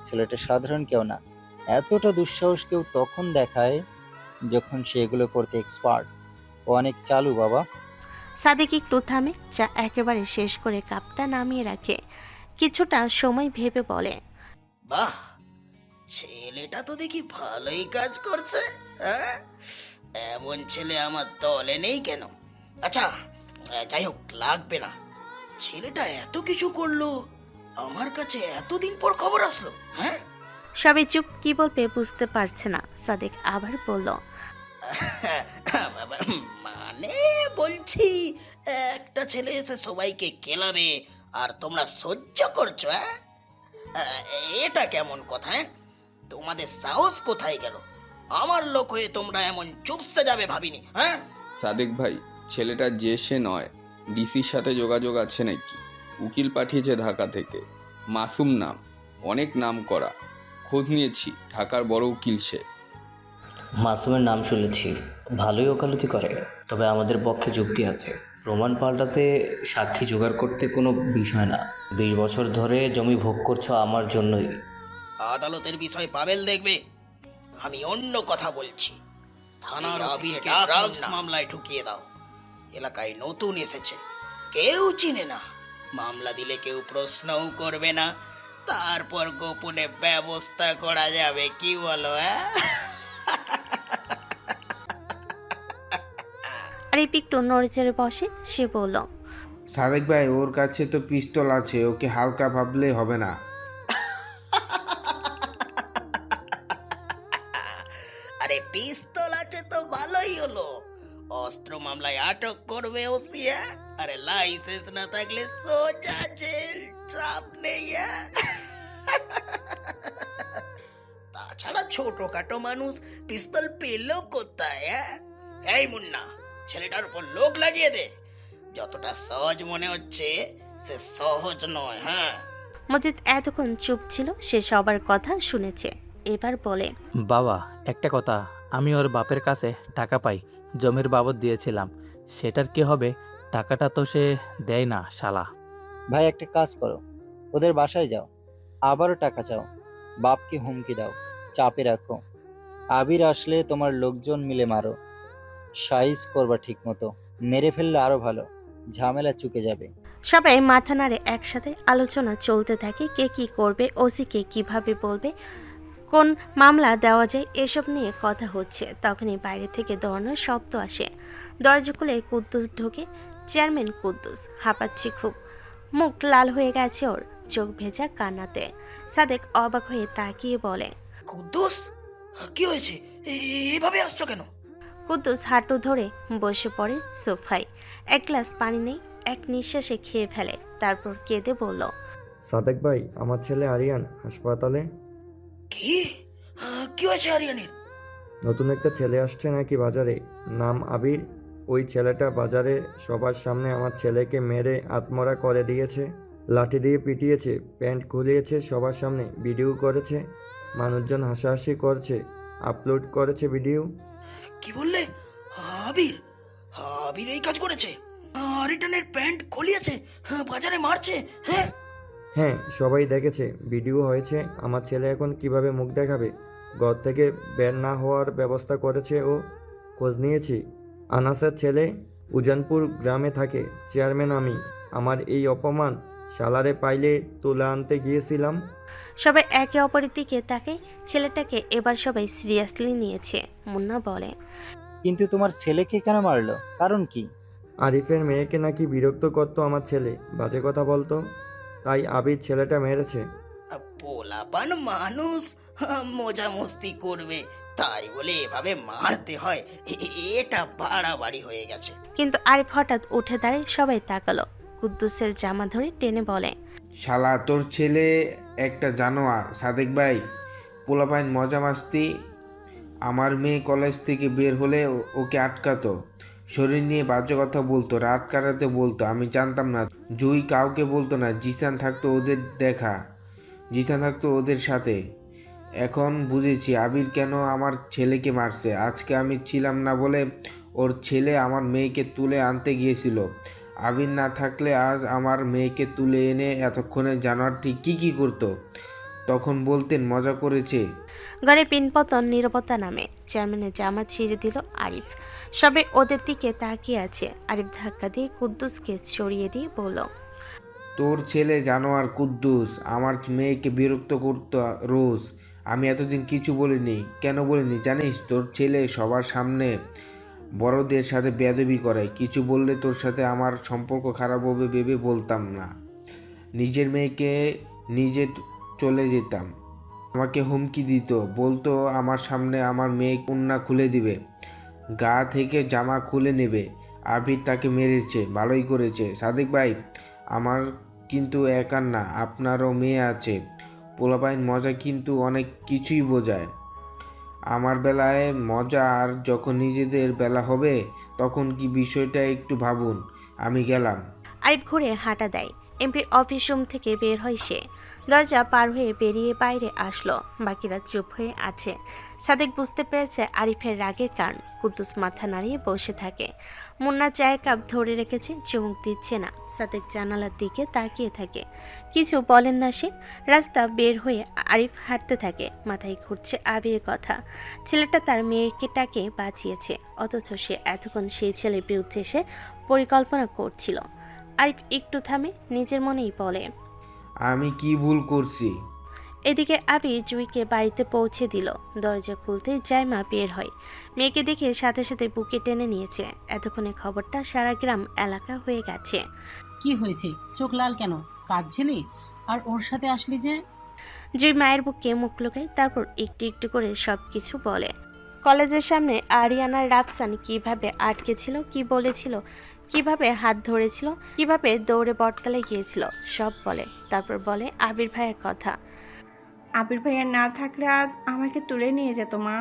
ছেলেটা সাধারণ কেউ না। এতটা দুঃসাহস কেউ তখন দেখায় যখন সে এগুলো করতে এক্সপার্ট। ও অনেক চালু বাবা। সাদেক একটু থামে, চা একেবারে শেষ করে কাপটা নামিয়ে রাখে। কিছুটা সময় ভেবে বলে, বাহ, ছেলেটা তো দেখি ভালোই কাজ করছে। হ্যাঁ, এমন ছেলে আমার দলে নেই কেন? আচ্ছা, যাই হোক, লাগবে না। ছেলেটা এত কিছু করলো, আমার কাছে এতদিন পর খবর আসলো। হ্যাঁ, সবাই চুপ, কি বলবে বুঝতে পারছে না। সাদেক আবার বলল, মানে বলছি, একটা ছেলে এসে সবাইকে কেলাবে আর তোমরা সহ্য করছো? হ্যাঁ, এটা কেমন কথা? হ্যাঁ, তোমাদের সাহস কোথায় গেল? আমার লোক হয়ে তোমরা এমন চুপসে যাবে ভাবিনি। হ্যাঁ, সাদেক ভাই, ছেলেটা যে সে নয়। ডিসির সাথে যোগাযোগ আছে নাকি? উকিল পাঠিয়েছে ঢাকা থেকে, মাসুম নাম, অনেক নাম করা। খোঁজ নিয়েছি, ঢাকার বড় উকিল সে। মাসুমের নাম শুনেছি, ভালোই ওকালতি করে। তবে আমাদের পক্ষে যুক্তি আছে। প্রমাণ পাল্টাতে সাক্ষী জোগাড় করতে কোনো বিষয় না। 20 বছর ধরে জমি ভোগ করছো আমার জন্যই। আদালতের বিষয় পাবেল দেখবে। আমি অন্য কথা বলছি। থানার আবিরকে ড্রাগস মামলায় ঢুকিয়ে দাও। এলাকায় নতুন এসেছে, কেউ চিনে না। মামলা দিলে কেউ প্রশ্নও করবে না। তারপর গোপনে ব্যবস্থা করা যাবে। কি বলো? আর এই পিকটু নড়ে চড়ে বসে। সে বলল, সাদেক ভাই, ওর কাছে তো পিস্তল আছে, ওকে হালকা ভাবলে হবে না। আরে পিস্তল আছে তো ভালোই হলো। অস্ত্র মামলায় আটক করবে ওসিয়া। আরে লাইসেন্স না থাকলে সোজা জেল, চাপ নেই। তাছাড়া ছোটখাটো মানুষ পিস্তল পেল কোথায়? এই মুন্না, ছেলেটার উপর লোক লাগিয়ে দে। যতটা সহজ মনে হচ্ছে সে সহজ নয়। হ্যাঁ, মজিদ এতক্ষণ চুপ ছিল। সে সবার কথা শুনেছে। এবার বলে, বাবা, একটা কথা, আমি ওর বাপের কাছে টাকা পাই, জমির বাবদ দিয়েছিলাম। সেটার কি হবে? টাকাটা তো সে দেয় না শালা। ভাই, একটা কাজ করো, ওদের বাসায় যাও, আবারও টাকা চাও, বাপকে হুমকি দাও, চাপে রাখো। আবির আসলে তোমার লোকজন মিলে মারো। সাইজ করবা ঠিক মতো, মেরে ফেললে আরো ভালো, ঝামেলা চুকে যাবে। সবাই মাথা নাড়ে। একসাথে আলোচনা চলতে থাকে, কে কি করবে, ওসিকে কিভাবে বলবে, কোন মামলা দেওয়া যায়, এসব নিয়ে কথা হচ্ছে। তখনই বাইরে থেকে দৌড়ানোর শব্দ আসে। দরজা খুলে কুদ্দুস ঢোকে। চেয়ারম্যান কুদ্দুস হাঁপাচ্ছে খুব, মুখ লাল হয়ে গেছে ওর। চোখ ভেজা কান্নাতে। সাদেক অবাক হয়ে তাকিয়ে বলে, কুদ্দুস, কি হয়েছে? এভাবে আসছো কেন? কুদ্দুস হাঁটু ধরে বসে পড়ে সোফায়। এক গ্লাস পানি নেই, এক নিঃশ্বাসে খেয়ে ফেলে, তারপর কেঁদে বলল, সাদেক ভাই, আমার ছেলে আরিয়ান হাসপাতালে। কি কি হয়েছে আরিয়ানের? নতুন একটা ছেলে আসছে নাকি বাজারে, নাম আবির। ওই ছেলেটা বাজারে সবার সামনে আমার ছেলেকে মেরে আত্মরা করে দিয়েছে, লাঠি দিয়ে পিটিয়েছে, প্যান্ট খুলিয়েছে, সবার সামনে ভিডিও করেছে, মানুষজন হাসাহাসি করছে, আপলোড করেছে ভিডিও। কি বললে? আবির আবির এই কাজ করেছে? আরিটানের প্যান্ট খুলিয়েছে, বাজারে মারছে? হ্যাঁ হ্যাঁ, সবাই দেখেছে, ভিডিও হয়েছে। আমার ছেলে এখন কিভাবে মুখ দেখাবে? ঘর থেকে বের না হওয়ার ব্যবস্থা করেছে ও। খোঁজ নিয়েছি, আনাসের ছেলে উজানপুর গ্রামে থাকে, চেয়ারম্যান আমি। আমার এই অপমান শালারে পাইলে তুলে আনতে গিয়েছিলাম। সবাই একে অপরের দিকে তাকে। ছেলেটাকে এবার সবাই সিরিয়াসলি নিয়েছে। মুন্না বলে, কিন্তু তোমার ছেলেকে কেন মারলো? কারণ কি? আরিফের মেয়েকে নাকি বিরক্ত করতো আমার ছেলে, বাজে কথা বলতো, তাই আবির ছেলেটা মেরেছে। পোলাপান মানুষ মজা মস্তি করবে, তাই বলে এভাবে মারতে হয়? এটা বাড়াবাড়ি হয়ে গেছে। কিন্তু আরিফ হঠাৎ উঠে দাঁড়িয়ে সবাই তাকালো। কুদ্দুসের জামা ধরে টেনে বলে, শালা তোর ছেলে একটা জানোয়ার। সাদেক ভাই, পোলাপাইন মজা মাস্তি। আমার মেয়ে কলেজ থেকে বের হলে ওকে আটকাতো, শরীর নিয়ে বাজে কথা বলতো, রাত কাটাতে বলতো। আমি জানতাম না, জুই কাউকে বলতো না। জিসান থাকতো ওদের সাথে। এখন বুঝেছি আবির কেন আমার ছেলেকে মারছে। আজকে আমি ছিলাম না বলে ওর ছেলে আমার মেয়েকে তুলে আনতে গিয়েছিল। আবির না থাকলে আজ আমার মেয়েকে তুলে এনে এতক্ষণে জানোয়ারটি কী করতো তখন বলতেন মজা করেছে। ঘরে পিনপতন নীরবতা নামে। চেয়ারম্যানের জামা ছিঁড়ে দিল আরিফ। সবাই ওদের দিকে তাকিয়ে আছে। আরিফ ধাক্কা দিয়ে কুদ্দুসকে ছড়িয়ে দিয়ে বলল, তোর ছেলে জানোয়ার কুদ্দুস আমার মেয়েকে বিরক্ত করতো রোজ। আমি এতদিন কিছু বলিনি। কেন বলিনি জানিস? তোর ছেলে সবার সামনে বড়দের সাথে বেয়াদবি করে। কিছু বললে তোর সাথে আমার সম্পর্ক খারাপ হবে ভেবে বলতাম না। নিজের মেয়েকে নিজে চলে যেতাম। আমাকে হুমকি দিত, বলতো আমার সামনে আমার মেয়ে কন্যা খুলে দিবে, গা থেকে জামা খুলে নেবে। আবির তাকে মেরেছে, ভালোই করেছে। সাদেক ভাই, আমার কিন্তু একার না, আপনারও মেয়ে আছে। পোলাপাইন মজা কিন্তু অনেক কিছুই বোঝায়। আমার বেলায় মজা, আর যখন নিজেদের বেলা হবে তখন কি বিষয়টা একটু ভাবুন। আমি গেলাম। আরিফ ঘুরে হাঁটা দেয়। এমপির অফিস রুম থেকে বের হয় সে। দরজা পার হয়ে বেরিয়ে বাইরে আসলো। বাকিরা চুপ হয়ে আছে। সাদেক বুঝতে পেরেছে আরিফের রাগের কারণ। কুদ্দুস মাথা নাড়িয়ে বসে থাকে। মুন্না চায়ের কাপ ধরে রেখেছে, চুমুক দিচ্ছে না। সাদেক জানালার দিকে তাকিয়ে থাকে, কিছু বলেন না সে। রাস্তা বের হয়ে আরিফ হাঁটতে থাকে। মাথায় ঘুরছে আবিরের কথা। ছেলেটা তার মেয়েটাকে বাঁচিয়েছে, অথচ সে এতক্ষণ সেই ছেলের বিরুদ্ধে এসে পরিকল্পনা করছিল। আরিফ একটু থামে, নিজের মনেই বলে, আমি কি ভুল করছি? এদিকে আবির জুইকে বাড়িতে পৌঁছে দিল। দরজা খুলতে জাইমা বের হয়। মেয়েকে দেখে সাথে সাথে বুকে টেনে নিয়েছে। এতক্ষণে খবরটা সারা গ্রাম এলাকা হয়ে গেছে। কি হয়েছে? চোখ লাল কেন? কাঁদছিলি? আর ওর সাথে আসলি যে? জুই মায়ের বুকে মুখ লুকায়, তারপর একটু একটু করে সব কিছু বলে। কলেজের সামনে আরিয়ানার রাফসান কিভাবে আটকে ছিল, কি বলেছিল, কিভাবে হাত ধরেছিল, কিভাবে দৌড়ে বটতলে গিয়েছিল, সব বলে। তারপর বলে আবির ভাইয়ের কথা। আবির ভাইয়া না থাকলে আজ আমাকে তুলে নিয়ে যেত মা।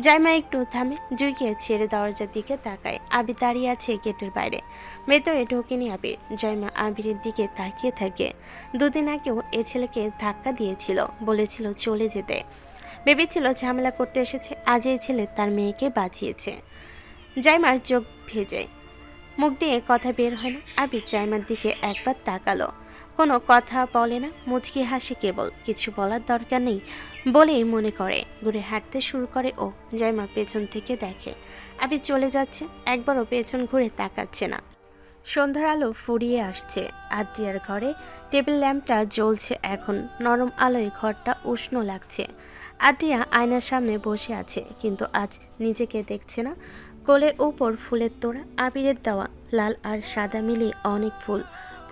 জাইমা একটু থামে, জুইকে ছেড়ে দরজার দিকে তাকায়। আবির দাঁড়িয়ে আছে গেটের বাইরে। ভেতরে ঢোকেনি আবির। জাইমা আবিরের দিকে তাকিয়ে থাকে। দুদিন আগেও এ ছেলেকে ধাক্কা দিয়েছিল, বলেছিল চলে যেতে। ভেবেছিল ঝামেলা করতে এসেছে, আজ এই ছেলে তার মেয়েকে বাঁচিয়েছে। জাইমার চোখ ভেজে, মুখ দিয়ে কথা বের হয় না। আবির জাইমার দিকে একবার তাকালো, কোনো কথা বলে না, মুচকি হাসে কেবল। কিছু বলার দরকার নেই বলেই মনে করে। ঘুরে হাঁটতে শুরু করে ও। জাইমা পেছন থেকে দেখে আবির চলে যাচ্ছে, একবারও পেছন ঘুরে তাকাচ্ছে না। সন্ধ্যার আলো ফুরিয়ে আসছে। আদ্রিয়ার ঘরে টেবিল ল্যাম্পটা জ্বলছে এখন। নরম আলোয় ঘরটা উষ্ণ লাগছে। আদ্রিয়া আয়নার সামনে বসে আছে, কিন্তু আজ নিজেকে দেখছে না। কোলের উপর ফুলের তোড়া, আবিরের দেওয়া লাল আর সাদা মিলিয়ে অনেক ফুল।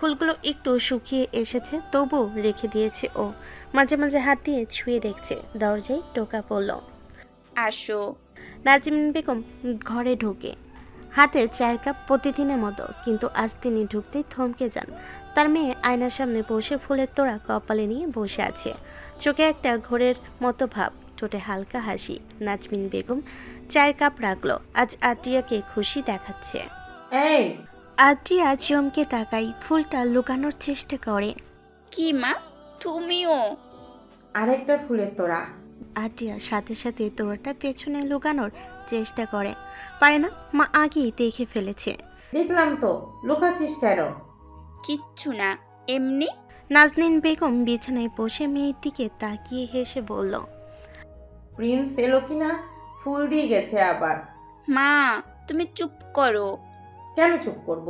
ফুলগুলো একটু শুকিয়ে এসেছে, তবু রেখে দিয়েছে ও। মাঝে মাঝে হাত দিয়ে ছুঁয়ে দেখছে। দরজায় টোকা পড়ল। আসো। নাজমিন বেগম ঘরে ঢোকে, হাতে চায়ের কাপ প্রতিদিনের মতো, কিন্তু আজ তিনি ঢুকতেই থমকে যান। তার মেয়ে আয়নার সামনে বসে ফুলের তোড়া কপালে নিয়ে বসে আছে, চোখে একটা ঘোরের মতো ভাব, ঠোঁটে হালকা হাসি। নাজমিন বেগম চায়ের কাপ রাখলো। আজ আদ্রিয়াকে খুশি দেখাচ্ছে। এই আদ্রিয়া চমকে তাকাই, ফুলটা লুকানোর চেষ্টা করে। কি মা, তুমিও? আরেকটা ফুলের তোড়া। আদ্রিয়া সাথে সাথে তোড়াটা পেছনে লুকানোর চেষ্টা করে, পারে না, মা আগেই দেখে ফেলেছে। দেখলাম তো, লুকাচ্ছিস কেন? কিচ্ছু না, এমনি। নাজনীন বেগম বিছানায় বসে মেয়ের দিকে তাকিয়ে হেসে বলল, প্রিন্স এলো কিনা, ফুল দিয়ে গেছে আবার। মা তুমি চুপ করো। কেন চুপ করব?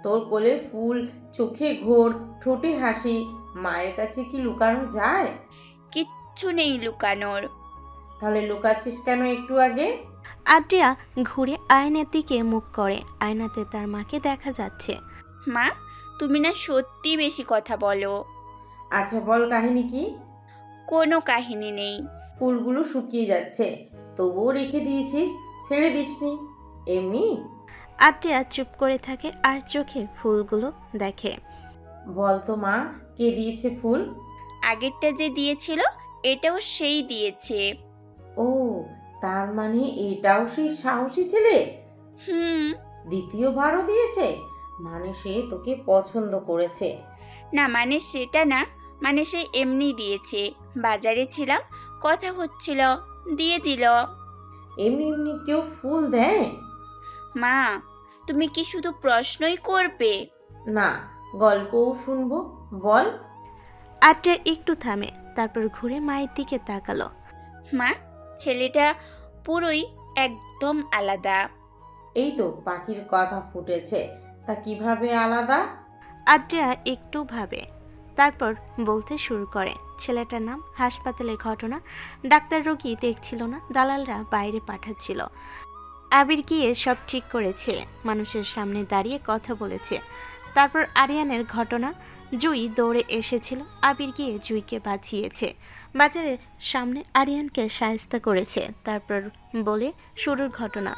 তোর কোলে ফুল, চোখে ঘোর, ঠোঁটে হাসি, মায়ের কাছে কি লুকানো যায়? কিচ্ছু নেই লুকানোর। তাহলে লুকাচ্ছিস কেন একটু আগে? আদ্রিয়া ঘুরে আয়নার দিকে মুখ করে। আয়নাতে তার মাকে দেখা যাচ্ছে। মা তুমি না সত্যি বেশি কথা বলো। আচ্ছা বল, কাহিনী কি? কোনো কাহিনী নেই। ফুলগুলো শুকিয়ে যাচ্ছে, তবুও রেখে দিয়েছিস, ফেলে দিসনি এমনি? আদ্রিয়া চুপ করে থাকে আর চোখে ফুলগুলো দেখে। বল তো মা, কে দিয়েছে ফুল? আগেরটা যে দিয়েছিল এটাও সেই দিয়েছে। ও, তার মানে এটাও সেই সাহসী ছেলে? দ্বিতীয়বারও দিয়েছে, মানে সে তোকে পছন্দ করেছে? না মানে সেটা না, মানে সে এমনি দিয়েছে। বাজারে ছিলাম, কথা হচ্ছিল, দিয়ে দিল। এমনি এমনি কেউ ফুল দেয়? মা তুমি কি শুধু প্রশ্নই করবে? না, গল্পও শুনবো, বল। আদ্রিয়া একটু থামে, তারপর ঘুরে মায়ের দিকে তাকালো। মা ছেলেটা পুরোই একদম আলাদা। এই তো পাখির কথা ফুটেছে, তা কিভাবে আলাদা? আদ্রিয়া একটু ভাবে, তারপর বলতে শুরু করে। ছেলেটার নাম, হাসপাতালের ঘটনা, ডাক্তার রোগী দেখছিল না, দালালরা বাইরে পাঠাচ্ছিল। আবির গিয়ে সব ঠিক করেছে, মানুষের সামনে দাঁড়িয়ে কথা বলেছে। তারপর আরিয়ানের ঘটনা, জুই দৌড়ে এসেছিল, আবির গিয়ে জুইকে বাঁচিয়েছে। বাজারের সামনে আরিয়ানকে সাহায্য করেছে। তারপর বলে শুরুর ঘটনা।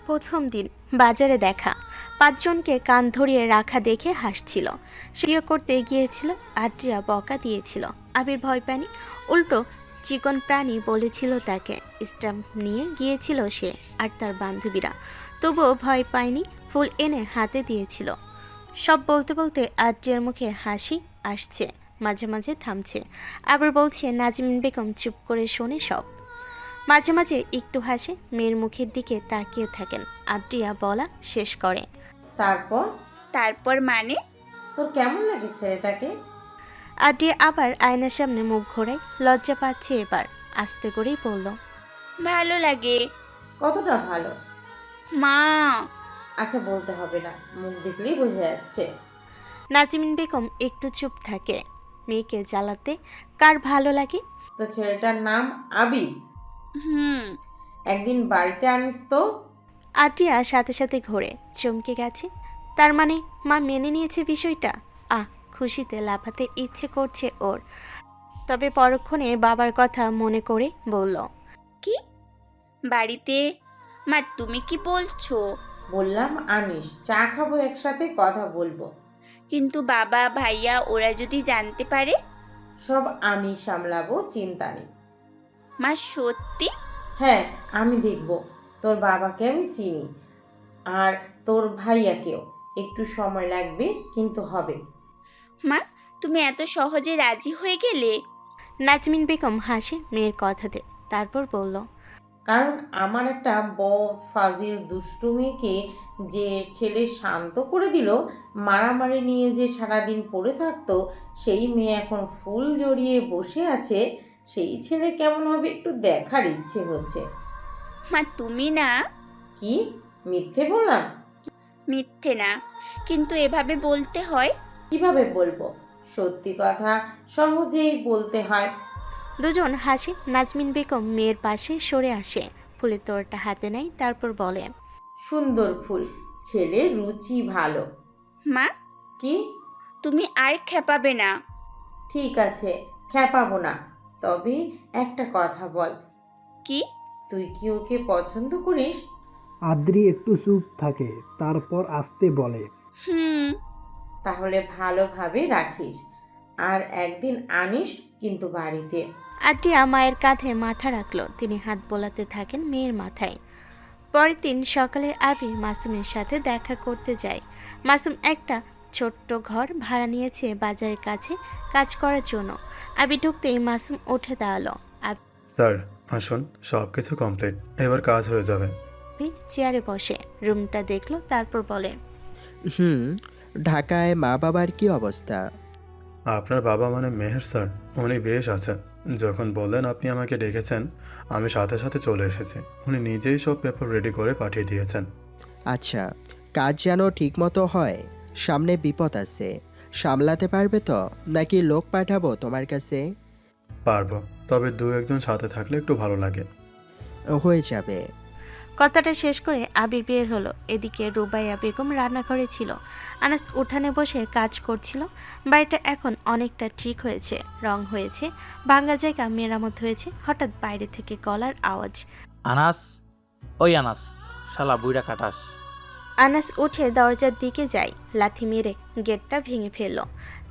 প্রথম দিন বাজারে দেখা, 5 জনকে কান ধরিয়ে রাখা দেখে হাসছিল। সিঁড়িও করতে গিয়েছিল, আদ্রিয়া বকা দিয়েছিল। আবির ভয় পায়নি, উল্টো চিকন প্রাণী বলেছিল তাকে। স্ট্যাম্প নিয়ে গিয়েছিল সে আর তার বান্ধবীরা, তবুও ভয় পায়নি, ফুল এনে হাতে দিয়েছিল। সব বলতে বলতে আদ্রিয়ার মুখে হাসি আসছে, মাঝে মাঝে থামছে, আবার বলছে। নাজমিন বেগম চুপ করে শোনে সব, মাঝে মাঝে একটু হাসে, মেয়ের মুখের দিকে তাকিয়ে থাকেন। আদ্রিয়া বলা শেষ করে। তারপর মানে? তোর কেমন লাগে ছেলেটাকে? আদ্রিয়া আবার আয়নার সামনে মুখ ঘোরায়, লজ্জা পাচ্ছে এবার, আস্তে করেই বলল, ভালো লাগে। কতটা ভালো? মা। আচ্ছা বলতে হবে না, মুখ দেখলেই বোঝা যাচ্ছে। নাজমিন বেগম একটু চুপ থাকে, মেয়েকে জ্বালাতে কার ভালো লাগে? তো ছেলেটার নাম আবির? একদিন বাড়িতে আনিস তো। আদ্রিয়া সাথে সাথে ঘোরে, চমকে গেছে। তার মানে মা মেনে নিয়েছে বিষয়টা। খুশিতে লাফাতে ইচ্ছে করছে ওর, তবে পরক্ষণে বাবার কথা মনে করে বলল, কি বাড়িতে? মা তুমি কি বলছো? বললাম আনিস, চা খাবো একসাথে, কথা বলবো। কিন্তু বাবা ভাইয়া ওরা যদি জানতে পারে? সব আমি সামলাবো, চিন্তা নেই। মা সত্যি? হ্যাঁ, আমি দেখব। তোর বাবাকে আমি চিনি, আর তোর ভাইয়াকেও। একটু সময় লাগবে, কিন্তু হবে। মা তুমি এত সহজে রাজি হয়ে গেলে? নাজমিন বেগম হাসে মেয়ের কথাতে, তারপর বলল, কারণ আমার একটা বদ ফাজিল দুষ্টু মেয়েকে যে ছেলে শান্ত করে দিল, মারামারি নিয়ে যে সারাদিন পড়ে থাকতো, সেই মেয়ে এখন ফুল জড়িয়ে বসে আছে। সেই ছেলে কেমন হবে একটু দেখার ইচ্ছে হচ্ছে। মা তুমি না। কি মিথ্যে বললাম? মিথ্যে না, কিন্তু এভাবে বলতে হয়। কিভাবে বলবো? সত্যি কথা সহজেই বলতে হয়। দুজন হাসে। নাজমিন বেগম মেয়ের পাশে সরে আসে, ফুলের তোড়াটা হাতে নেয়, তারপর বলে, সুন্দর ফুল, ছেলে রুচি ভালো। মা কি? তুমি আর খেপাবে না। ঠিক আছে, খেপাবো না। তবে একটা কথা বল, কি? তুই কি ওকে পছন্দ করিস? আদ্রি একটু চুপ থাকে, তারপর আস্তে বলে, হুম। তাহলে ভালোভাবে রাখিস, আর একদিন আনিস কিন্তু বাড়িতে। আটিয়া মায়ের কাঁধে মাথা রাখলো। তিনি হাত বোলাতে থাকেন মেয়ের মাথায়। পরের দিন সকালে আবির মাসুমের সাথে দেখা করতে যায়। মাসুম একটা ছোট্ট ঘর ভাড়া নিয়েছে বাজারের কাছে কাজ করার জন্য। আবির ঢুকতেই মাসুম উঠে দাঁড়ালো। স্যার আসুন, সব কিছু কমপ্লিট, এবার কাজ হয়ে যাবে। আবির চেয়ারে বসে রুমটা দেখলো, তারপর বলে, ঢাকায় মা বাবার কি অবস্থা? আপনার বাবা মানে মেহের স্যার, উনি বেশ আছেন। যখন বললেন আপনি আমাকে ডেকেছেন, আমি সাথে সাথে চলে এসেছি। উনি নিজেই সব পেপার রেডি করে পাঠিয়ে দিয়েছেন। আচ্ছা, কাজ যেন ঠিকমতো হয়। সামনে বিপদ আছে, সামলাতে পারবে তো, নাকি লোক পাঠাবো তোমার কাছে? পারবো, তবে দু একজন সাথে থাকলে একটু ভালো লাগে। হয়ে যাবে। কথাটা শেষ করে আবির বের হলো। এদিকে রুবাইয়া বেগম রান্নাঘরে ছিল। আনাস উঠানে বসে কাজ করছিল। বাড়িটা এখন অনেকটা ঠিক হয়েছে, রং হয়েছে, ভাঙা জায়গা মেরামত হয়েছে। হঠাৎ বাইরে থেকে গলার আওয়াজ। আনাস, ওই আনাস, শালা বুইড়া কাটাস। আনাস উঠে দরজার দিকে যায়, লাথি মেরে গেটটা ভেঙে ফেলল।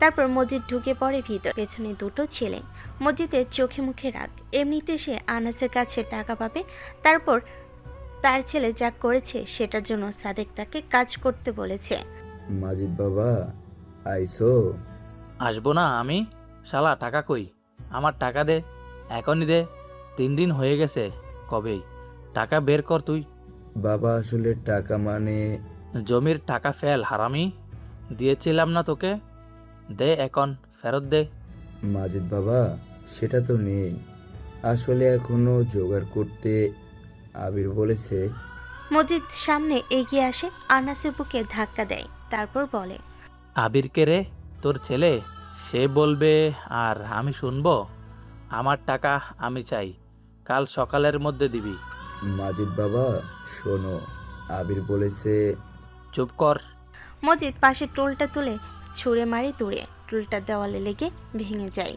তারপর মসজিদ ঢুকে পড়ে ভিতর। পেছনে দুটো ছেলে। মসজিদের চোখে মুখে রাগ। এমনিতে সে আনাসের কাছে টাকা পাবে, তারপর তার ছেলে যা করেছে সেটার জন্য সাদেক তাকে কাজ করতে বলেছে। মাজিদ বাবা আইসো? আসবো না আমি? শালা টাকা কই? আমার টাকা দে, এখনই দে। 3 দিন হয়ে গেছে কবেই। টাকা বের কর তুই। বাবা আসলে টাকা মানে জমির টাকা ফেল হারামি, দিয়েছিলাম না তোকে? দে এখন, ফেরত দে। মাজিদ বাবা সেটা তো নেই, আসলে এখনো জোগাড় করতে আবির বলেছে। মসজিদ সামনে এগিয়ে আসে, আনাসের বুকে ধাক্কা দেয়, তারপর বলে, আবিরকে রে, তোর ছেলে? সে বলবে আর আমি শুনবো? আমার টাকা আমি চাই, কাল সকালের মধ্যে দিবি। মাজিদ বাবা শোনো, আবির বলেছে। চুপ কর। মসজিদ পাশে টুলটা তুলে ছুঁড়ে মারি দূরে। টুলটা দেওয়ালে লেগে ভেঙে যায়।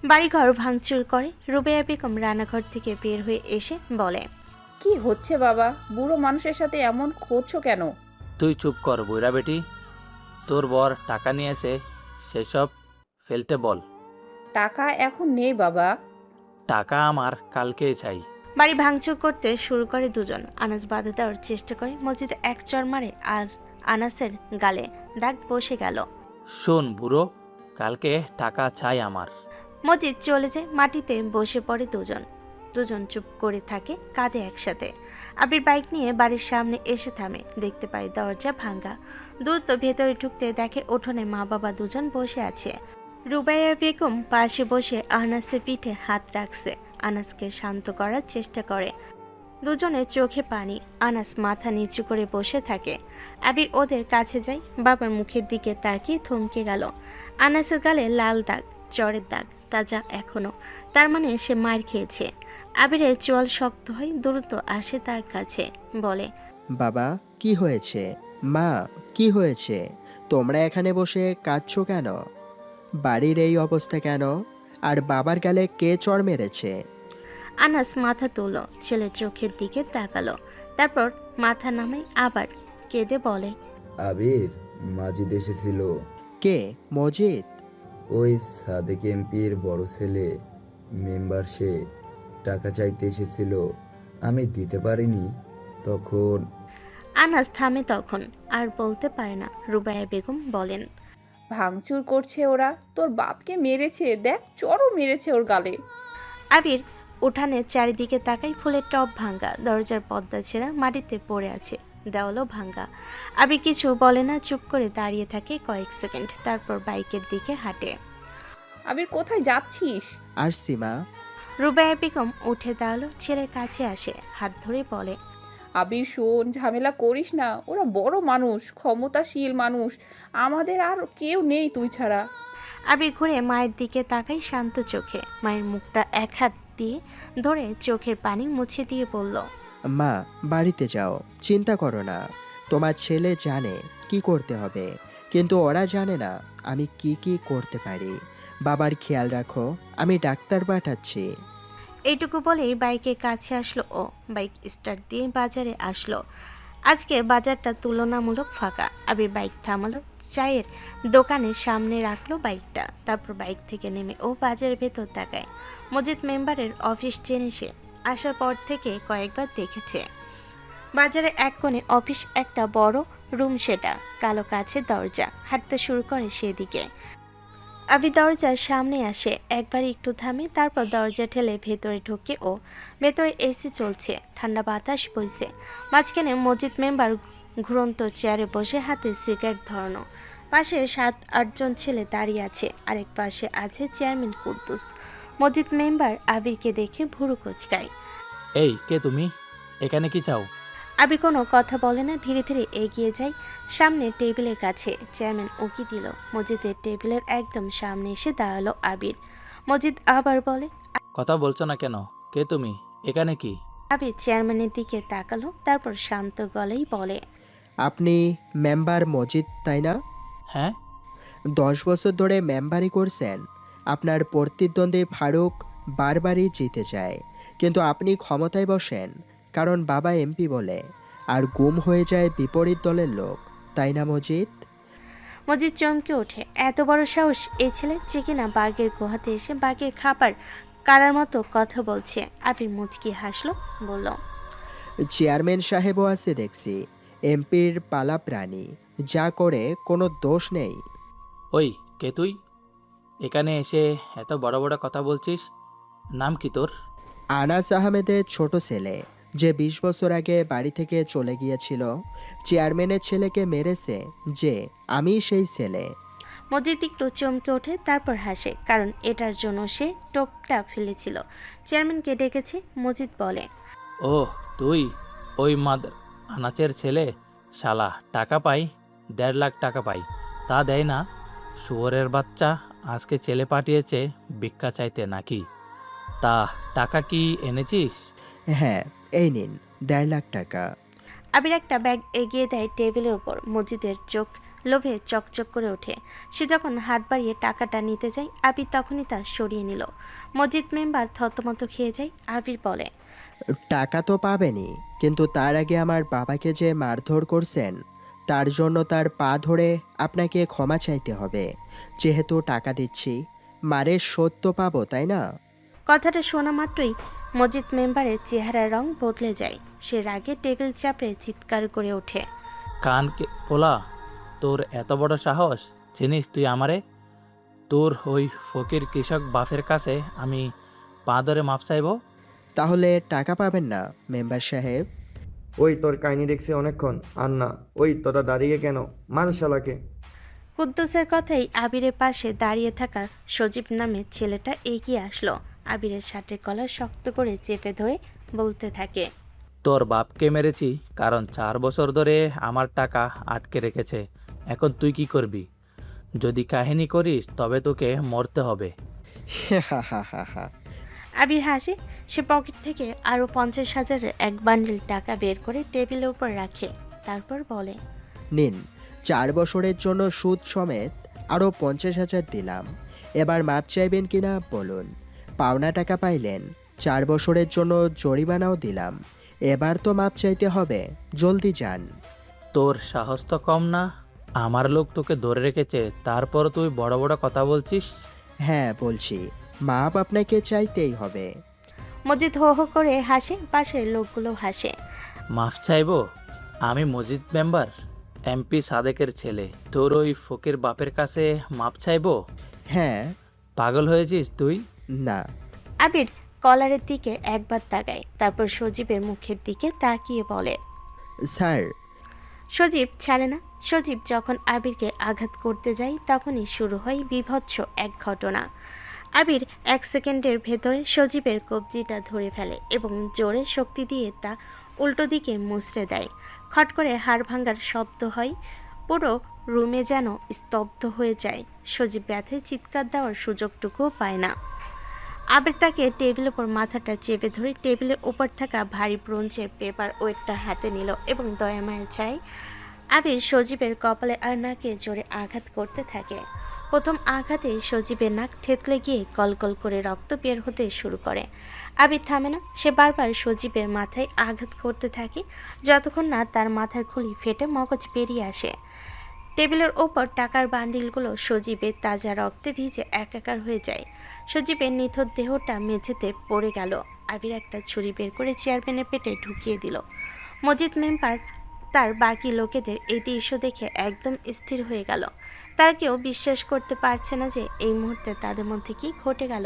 বাড়িঘর ভাঙচুর করে। রুবাইয়া বেগম রান্নাঘর থেকে বের হয়ে এসে বলে, কি হচ্ছে বাবা? বুড়ো মানুষের সাথে এমন করছো কেন? তুই চুপ কর বুইড়া বেটি। তোর বর টাকা নিয়েছে, সেসব ফেলতে বল। টাকা এখন নেই বাবা। টাকা আমার কালকেই চাই। বাড়ি ভাঙচুর করতে শুরু করে দুজন। আনাস বাধা দেওয়ার চেষ্টা করে। মসজিদ এক চড় মারে আর আনাসের গালে দাগ বসে গেল। শোন বুড়ো, কালকে টাকা চাই আমার। মসজিদ চলে যায়। মাটিতে বসে পড়ে দুজন। দুজন চুপ করে থাকে, কাঁদে একসাথে। আবির বাইক নিয়ে বাড়ির সামনে এসে থামে। দেখতে পায় দরজা ভাঙা। দ্রুত ভেতরে ঢুকতে দেখে উঠোনে মা বাবা দুজন বসে আছে। রুবাইয়া বেগম পাশে বসে আনাসের পিঠে হাত রাখছে। আনাসকে শান্ত করার চেষ্টা করে। দুজনের চোখে পানি। আনাস মাথা নিচু করে বসে থাকে। আবির ওদের কাছে যায়। বাবার মুখের দিকে তাকিয়ে থমকে গেল। আনাসের গালে লাল দাগ, জ্বরের দাগ তাজা এখনো, তার মানে সে মার খেয়েছে। আবিরের চোয়াল শক্ত হয়, দ্রুত আসে তার কাছে, বলে, বাবা কি হয়েছে? মা কি হয়েছে? তোমরা এখানে বসে কাঁদছো কেন? বাড়ির এই অবস্থা কেন? আর বাবার গালে কে চড় মেরেছে? আনাস মাথা তুলল, ছেলের চোখের দিকে তাকালো, তারপর মাথা নামাই আবার কেঁদে বলে, আবির, মাজিদ এসেছিল। কে মজিদ? ওই সাদেক এমপির বড় ছেলে, মেম্বার। সে টাকা চাইতে এসেছিল, আমি দিতে পারিনি। তখন আনাস থামে, তখন আর বলতে পারে না। রুবাইয়া বেগম বলেন, ভাঙচুর করছে ওরা, তোর বাপকে মেরেছে, দেখ চড়ও মেরেছে ওর গালে। আবির উঠানের চারিদিকে তাকাই, ফুলের টব ভাঙ্গা, দরজার পর্দা ছেঁড়া, মাটিতে পড়ে আছে, দেওয়ালও ভাঙ্গা। আবির কিছু বলে না, চুপ করে দাঁড়িয়ে থাকে কয়েক সেকেন্ড, তারপর বাইকের দিকে হাঁটে। আবির কোথায় যাচ্ছিস? আর সীমা। রুবাইয়া বেগম উঠে দাঁড়ালো, ছেলের কাছে আসে, হাত ধরে বলে, আবির শোন, ঝামেলা করিস না, ওরা বড় মানুষ, ক্ষমতাশীল মানুষ, আমাদের আর কেউ নেই তুই ছাড়া। আবির ঘুরে মায়ের দিকে তাকাই শান্ত চোখে। মায়ের মুখটা এক হাত দিয়ে ধরে চোখের পানি মুছে দিয়ে বলল, মা বাড়িতে যাও, চিন্তা করো না, তোমার ছেলে জানে কি করতে হবে। কিন্তু ওরা জানে না আমি কি কি করতে পারি। বাবার খেয়াল রাখো, আমি ডাক্তার পাঠাচ্ছি। এইটুকু বলেই বাইকের কাছে আসলো ও। বাইক স্টার্ট দিয়ে বাজারে আসলো। আজকের বাজারটা তুলনামূলক ফাঁকা। আবির বাইক থামালো, চায়ের দোকানের সামনে রাখলো বাইকটা। তারপর বাইক থেকে নেমে ও বাজারের ভেতর তাকায়। মজিদ মেম্বারের অফিস চেনে সে, আসার পর থেকে কয়েকবার দেখেছে। বাজারের এক কোণে অফিস, একটা বড় রুম, সেটা কালো কাচের দরজা। হাঁটতে শুরু করে সেদিকে। আবি দরজার সামনে আসে, একবার একটু থামে, তারপর দরজা ঠেলে ভেতরে ঢোকে ও। ভেতরে এসি চলছে, ঠান্ডা বাতাস বইছে। মাঝখানে মজিদ মেম্বার ঘুরন্ত চেয়ারে বসে, হাতে সিগারেট ধরানো। পাশে 7-8 জন ছেলে দাঁড়িয়ে আছে। আরেক পাশে আছে চেয়ারম্যান কুদ্দুস। মজিদ মেম্বার আবিরকে দেখে ভুরু কুঁচকায়। এই কে তুমি? এখানে কি চাও? আবির কোনো কথা বলে না, ধীরে ধীরে এগিয়ে যায় সামনে টেবিলের কাছে। চেয়ারম্যান উকি দিল। মজিদের টেবিলের একদম সামনে এসে দাঁড়ালো আবির। মজিদ আবার বলে, কথা বলছো না কেন? কে তুমি? এখানে কি? আবির চেয়ারম্যানের দিকে তাকালো, তারপর শান্ত গলায় বলে, আপনি মেম্বার মজিদ, তাই না? হ্যাঁ। 10 বছর ধরে মেম্বারই করছেন। আপনার প্রতিদ্বন্দ্বী ফারুক বারবারই জিতে যায়, কিন্তু আপনি ক্ষমতায় বসেন কারণ বাবা এমপি বলে, আর গুম হয়ে যায় বিপরীত দলের লোক, তাই না মজিদ? মজিদ চমকে ওঠে। এত বড় সাহস এই ছেলের, যে কিনা বাঘের গুহাতে এসে বাঘের খাবার কারার মতো কথা বলছে। আবির মুচকি হাসলো, বলল, চেয়ারম্যান সাহেবও আছে দেখছি, এমপির পালা প্রাণী, যা করে কোনো দোষ নেই। ওই কে তুই? এখানে এসে এত বড় বড় কথা বলছিস? নাম কি তোর? আনাস আহমেদের ছোট ছেলে, যে 20 বছর আগে বাড়ি থেকে চলে গিয়েছিল। চেয়ারম্যানের ছেলেকে মেরেছে যে, আমি সেই ছেলে। মজিদ একটু চমকে ওঠে, তারপর হাসে, কারণ এটার জন্য সে টোপটা ফেলেছিল। চেয়ারম্যানকে ডেকেছে। মজিদ বলে, ও তুই ওই আনাচের ছেলে? শালা টাকা পাই, 1.5 লাখ টাকা পাই, তা দেয় না। শুয়োরের বাচ্চা, আজকে ছেলে পাঠিয়েছে ভিক্ষা চাইতে নাকি? তা টাকা কি এনেছিস? হ্যাঁ, এই নিন 1.5 লাখ টাকা। আবির একটা ব্যাগ এগিয়ে দেয় টেবিলের উপর। মজিদের চোখ লোভে চকচক করে ওঠে। সে যখন হাত বাড়িয়ে টাকাটা নিতে যায়, আবির তখনই তা সরিয়ে নিল। মজিদ মেম্বার থতমত খেয়ে যায়। আবির বলে, টাকা তো পাবেনই, কিন্তু তার আগে আমার বাবাকে যে মারধর করছেন, তার জন্য তার পা ধরে আপনাকে ক্ষমা চাইতে হবে। যেহেতু টাকা দিচ্ছি, মারের শোধ তো পাবো, তাই না? কথাটা শোনা মাত্রই মজিদ মেম্বারের চেহারার রং বদলে যায়। সে রাগে টেবিল চাপড়ে চিৎকার করে ওঠে, কান পোলা, তোর এত বড় সাহস! চিনিস তুই আমারে? তোর ওই ফকির কৃষক বাপের কাছে আমি পা ধরে মাপ চাইব? তাহলে টাকা পাবেন না মেম্বার সাহেব। ওই তোর কাহিনী দেখছি অনেকক্ষণ, আর না। ওই তোরা দাঁড়িয়ে কেন? মার শালাকে। কুদ্দুসের কথাই আবিরের পাশে দাঁড়িয়ে থাকা সজীব নামের ছেলেটা এগিয়ে আসলো। আবিরের শার্টের কলার শক্ত করে চেপে ধরে বলতে থাকে, তোর বাপকে মেরেছি কারণ 4 বছর ধরে আমার টাকা আটকে রেখেছে। এখন তুই কি করবি? যদি কাহিনী করিস তবে তোকে মরতে হবে। আবির হাসে। সে পকেট থেকে আরও 50,000-এর এক বান্ডিল টাকা বের করে টেবিলের উপর রাখে, তারপর বলে, নিন, 4 বছরের জন্য সুদ সমেত আরও 50,000 দিলাম। এবার মাপ চাইবেন কিনা বলুন। পাওনা টাকা পাইলেন, 4 বছরের জন্য জরিমানাও দিলাম। এবার তো মাপ চাইতে হবে, জলদি যান। তোর সাহস তো কম না। আমার লোক তোকে ধরে রেখেছে, তারপর তুই বড় বড় কথা বলছিস। হ্যাঁ বলছি, মাপ আপনাকে চাইতেই হবে। মজিদ হো হো করে হাসে, পাশের লোকগুলো হাসে। মাফ চাইবো? আমি মজিদ মেম্বার, এমপি সাদেকের ছেলে, তোর ওই ফকির বাপের কাছে মাপ চাইবো? হ্যাঁ। পাগল হয়েছিস তুই? না। আবির কলারের দিকে একবার তাকায়, তারপর সজীবের মুখের দিকে তাকিয়ে বলে, স্যার। সজীব ছাড়ে না। সজীব যখন আবিরকে আঘাত করতে যায়, তখনই শুরু হয় বিভৎস এক ঘটনা। আবির 1 সেকেন্ডের ভেতরে সজীবের কবজিটা ধরে ফেলে এবং জোরে শক্তি দিয়ে তা উল্টো দিকে মুচড়ে দেয়। খট করে হাড় ভাঙার শব্দ হয়। পুরো রুমে যেন স্তব্ধ হয়ে যায়। সজীব ব্যথায় চিৎকার দেওয়ার সুযোগটুকুও পায় না। আবির তাকে টেবিলের উপর মাথাটা চেপে ধরে টেবিলের উপর থাকা ভারী ব্রোঞ্জের পেপার ওয়েটটা হাতে নিল এবং দয়ামায়া ছায় আবির সজীবের কপালে আর নাকে জোরে আঘাত করতে থাকে। প্রথম আঘাতে সজীবের নাক থেতলে গিয়ে কলকল করে রক্ত বের হতে শুরু করে। আবির থামে না, সে বারবার সজীবের মাথায় আঘাত করতে থাকে যতক্ষণ না তার মাথার খুলি ফেটে মগজ বেরিয়ে আসে। টেবিলের ওপর টাকার বান্ডিলগুলো সজীবের তাজা রক্তে ভিজে একাকার হয়ে যায়। সজীবের নিথর দেহটা মেঝেতে পড়ে গেল। আবির একটা ছুরি বের করে চেয়ারম্যানের পেটে ঢুকিয়ে দিল। মজিদ মেম্বার তার বাকি লোকেদের এই দৃশ্য দেখে একদম স্থির হয়ে গেল। তারা কেউ বিশ্বাস করতে পারছে না যে এই মুহূর্তে তাদের মধ্যে কি ঘটে গেল।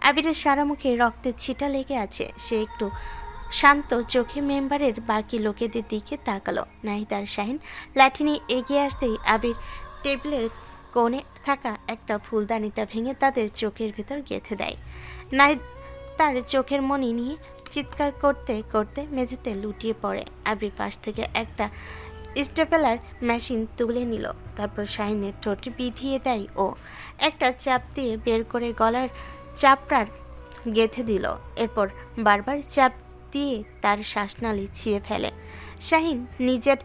আবিরের সারা মুখে রক্তের ছিটা লেগে আছে। সে একটু শান্ত চোখে মেম্বারের বাকি লোকেদের দিকে তাকালো। নাহিদ আর শাহিন লাঠি নিয়ে এগিয়ে আসতেই আবির টেবিলের কোণে থাকা একটা ফুলদানিটা ভেঙে তাদের চোখের ভেতর গেঁথে দেয়। নাহিদ তার চোখের মনি নিয়ে চিৎকার করতে করতে মেঝেতে লুটিয়ে পড়ে। আবির পাশ থেকে একটা স্টেপলার মেশিন তুলে নিল। তারপর শাহিনের ঠোঁটে বিধিয়ে দেয় ও একটা চাপ দিয়ে বের করে গলার চাপড়ার গেঁথে দিল। এরপর বারবার চাপ দিয়ে তার শ্বাসনালী ছিঁড়ে ফেলে। শাহিন নিজের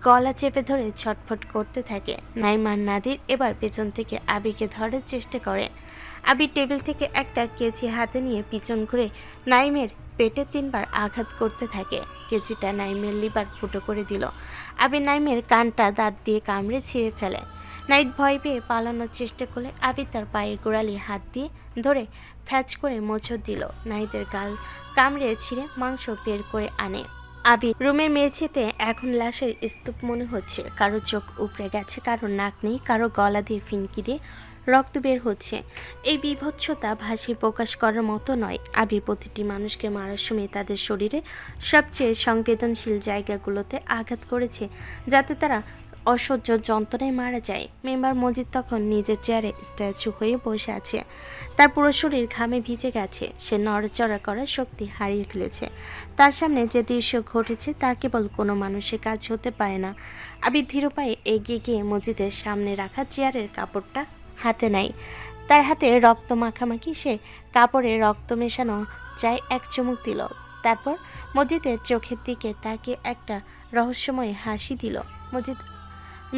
গলা চেপে ধরে ছটফট করতে থাকে। নাইম আর নাদির এবার পেছন থেকে আবিরকে ধরার চেষ্টা করে। আবির টেবিল থেকে একটা কেচি হাতে নিয়ে পিছন ঘুরে নাইমের পেটে 3 বার আঘাত করতে থাকে। কেচিটা নাইমের লিভার ফুটো করে দিল। আবির নাইমের কানটা দাঁত দিয়ে কামড়ে ছিঁড়ে ফেলে। নাইদ ভয় পেয়ে পালানোর চেষ্টা করলে আবির তার পায়ের গোড়ালি হাত দিয়ে ধরে ফ্যাচ করে মোচড় দিল। নাইদের গাল কামড়ে ছিঁড়ে মাংস বের করে আনে। আবির রুমের মেঝেতে এখন লাশের স্তূপ মনে হচ্ছে। কারো চোখ উপড়ে গেছে, কারো নাক নেই, কারো গলা দিয়ে ফিনকি দিয়ে রক্ত বের হচ্ছে। এই বিভৎসতা ভাষায় প্রকাশ করার মতো নয়। আবির প্রতিটি মানুষকে মারার সময় তাদের শরীরে সবচেয়ে সংবেদনশীল জায়গাগুলোতে আঘাত করেছে, যাতে তারা অসহ্য যন্ত্রণায় মারা যায়। মেম্বার মজিদ তখন নিজের চেয়ারে স্ট্যাচু হয়ে বসে আছে। তার পুরো শরীর ঘামে ভিজে গেছে। সে নড়াচড়া করার শক্তি হারিয়ে ফেলেছে। তার সামনে যে দৃশ্য ঘটেছে তা কেবল কোনো মানুষের কাজ হতে পারে না। আবির ধীর পায়ে এগিয়ে গিয়ে মজিদের সামনে রাখা চেয়ারের কাপড়টা হাতে নেয়। তার হাতে রক্ত মাখামাখি। সে কাপড়ে রক্ত মেশানো চায় এক চুমুক দিল। তারপর মজিদের চোখের দিকে তাকিয়ে একটা রহস্যময় হাসি দিল। মজিদ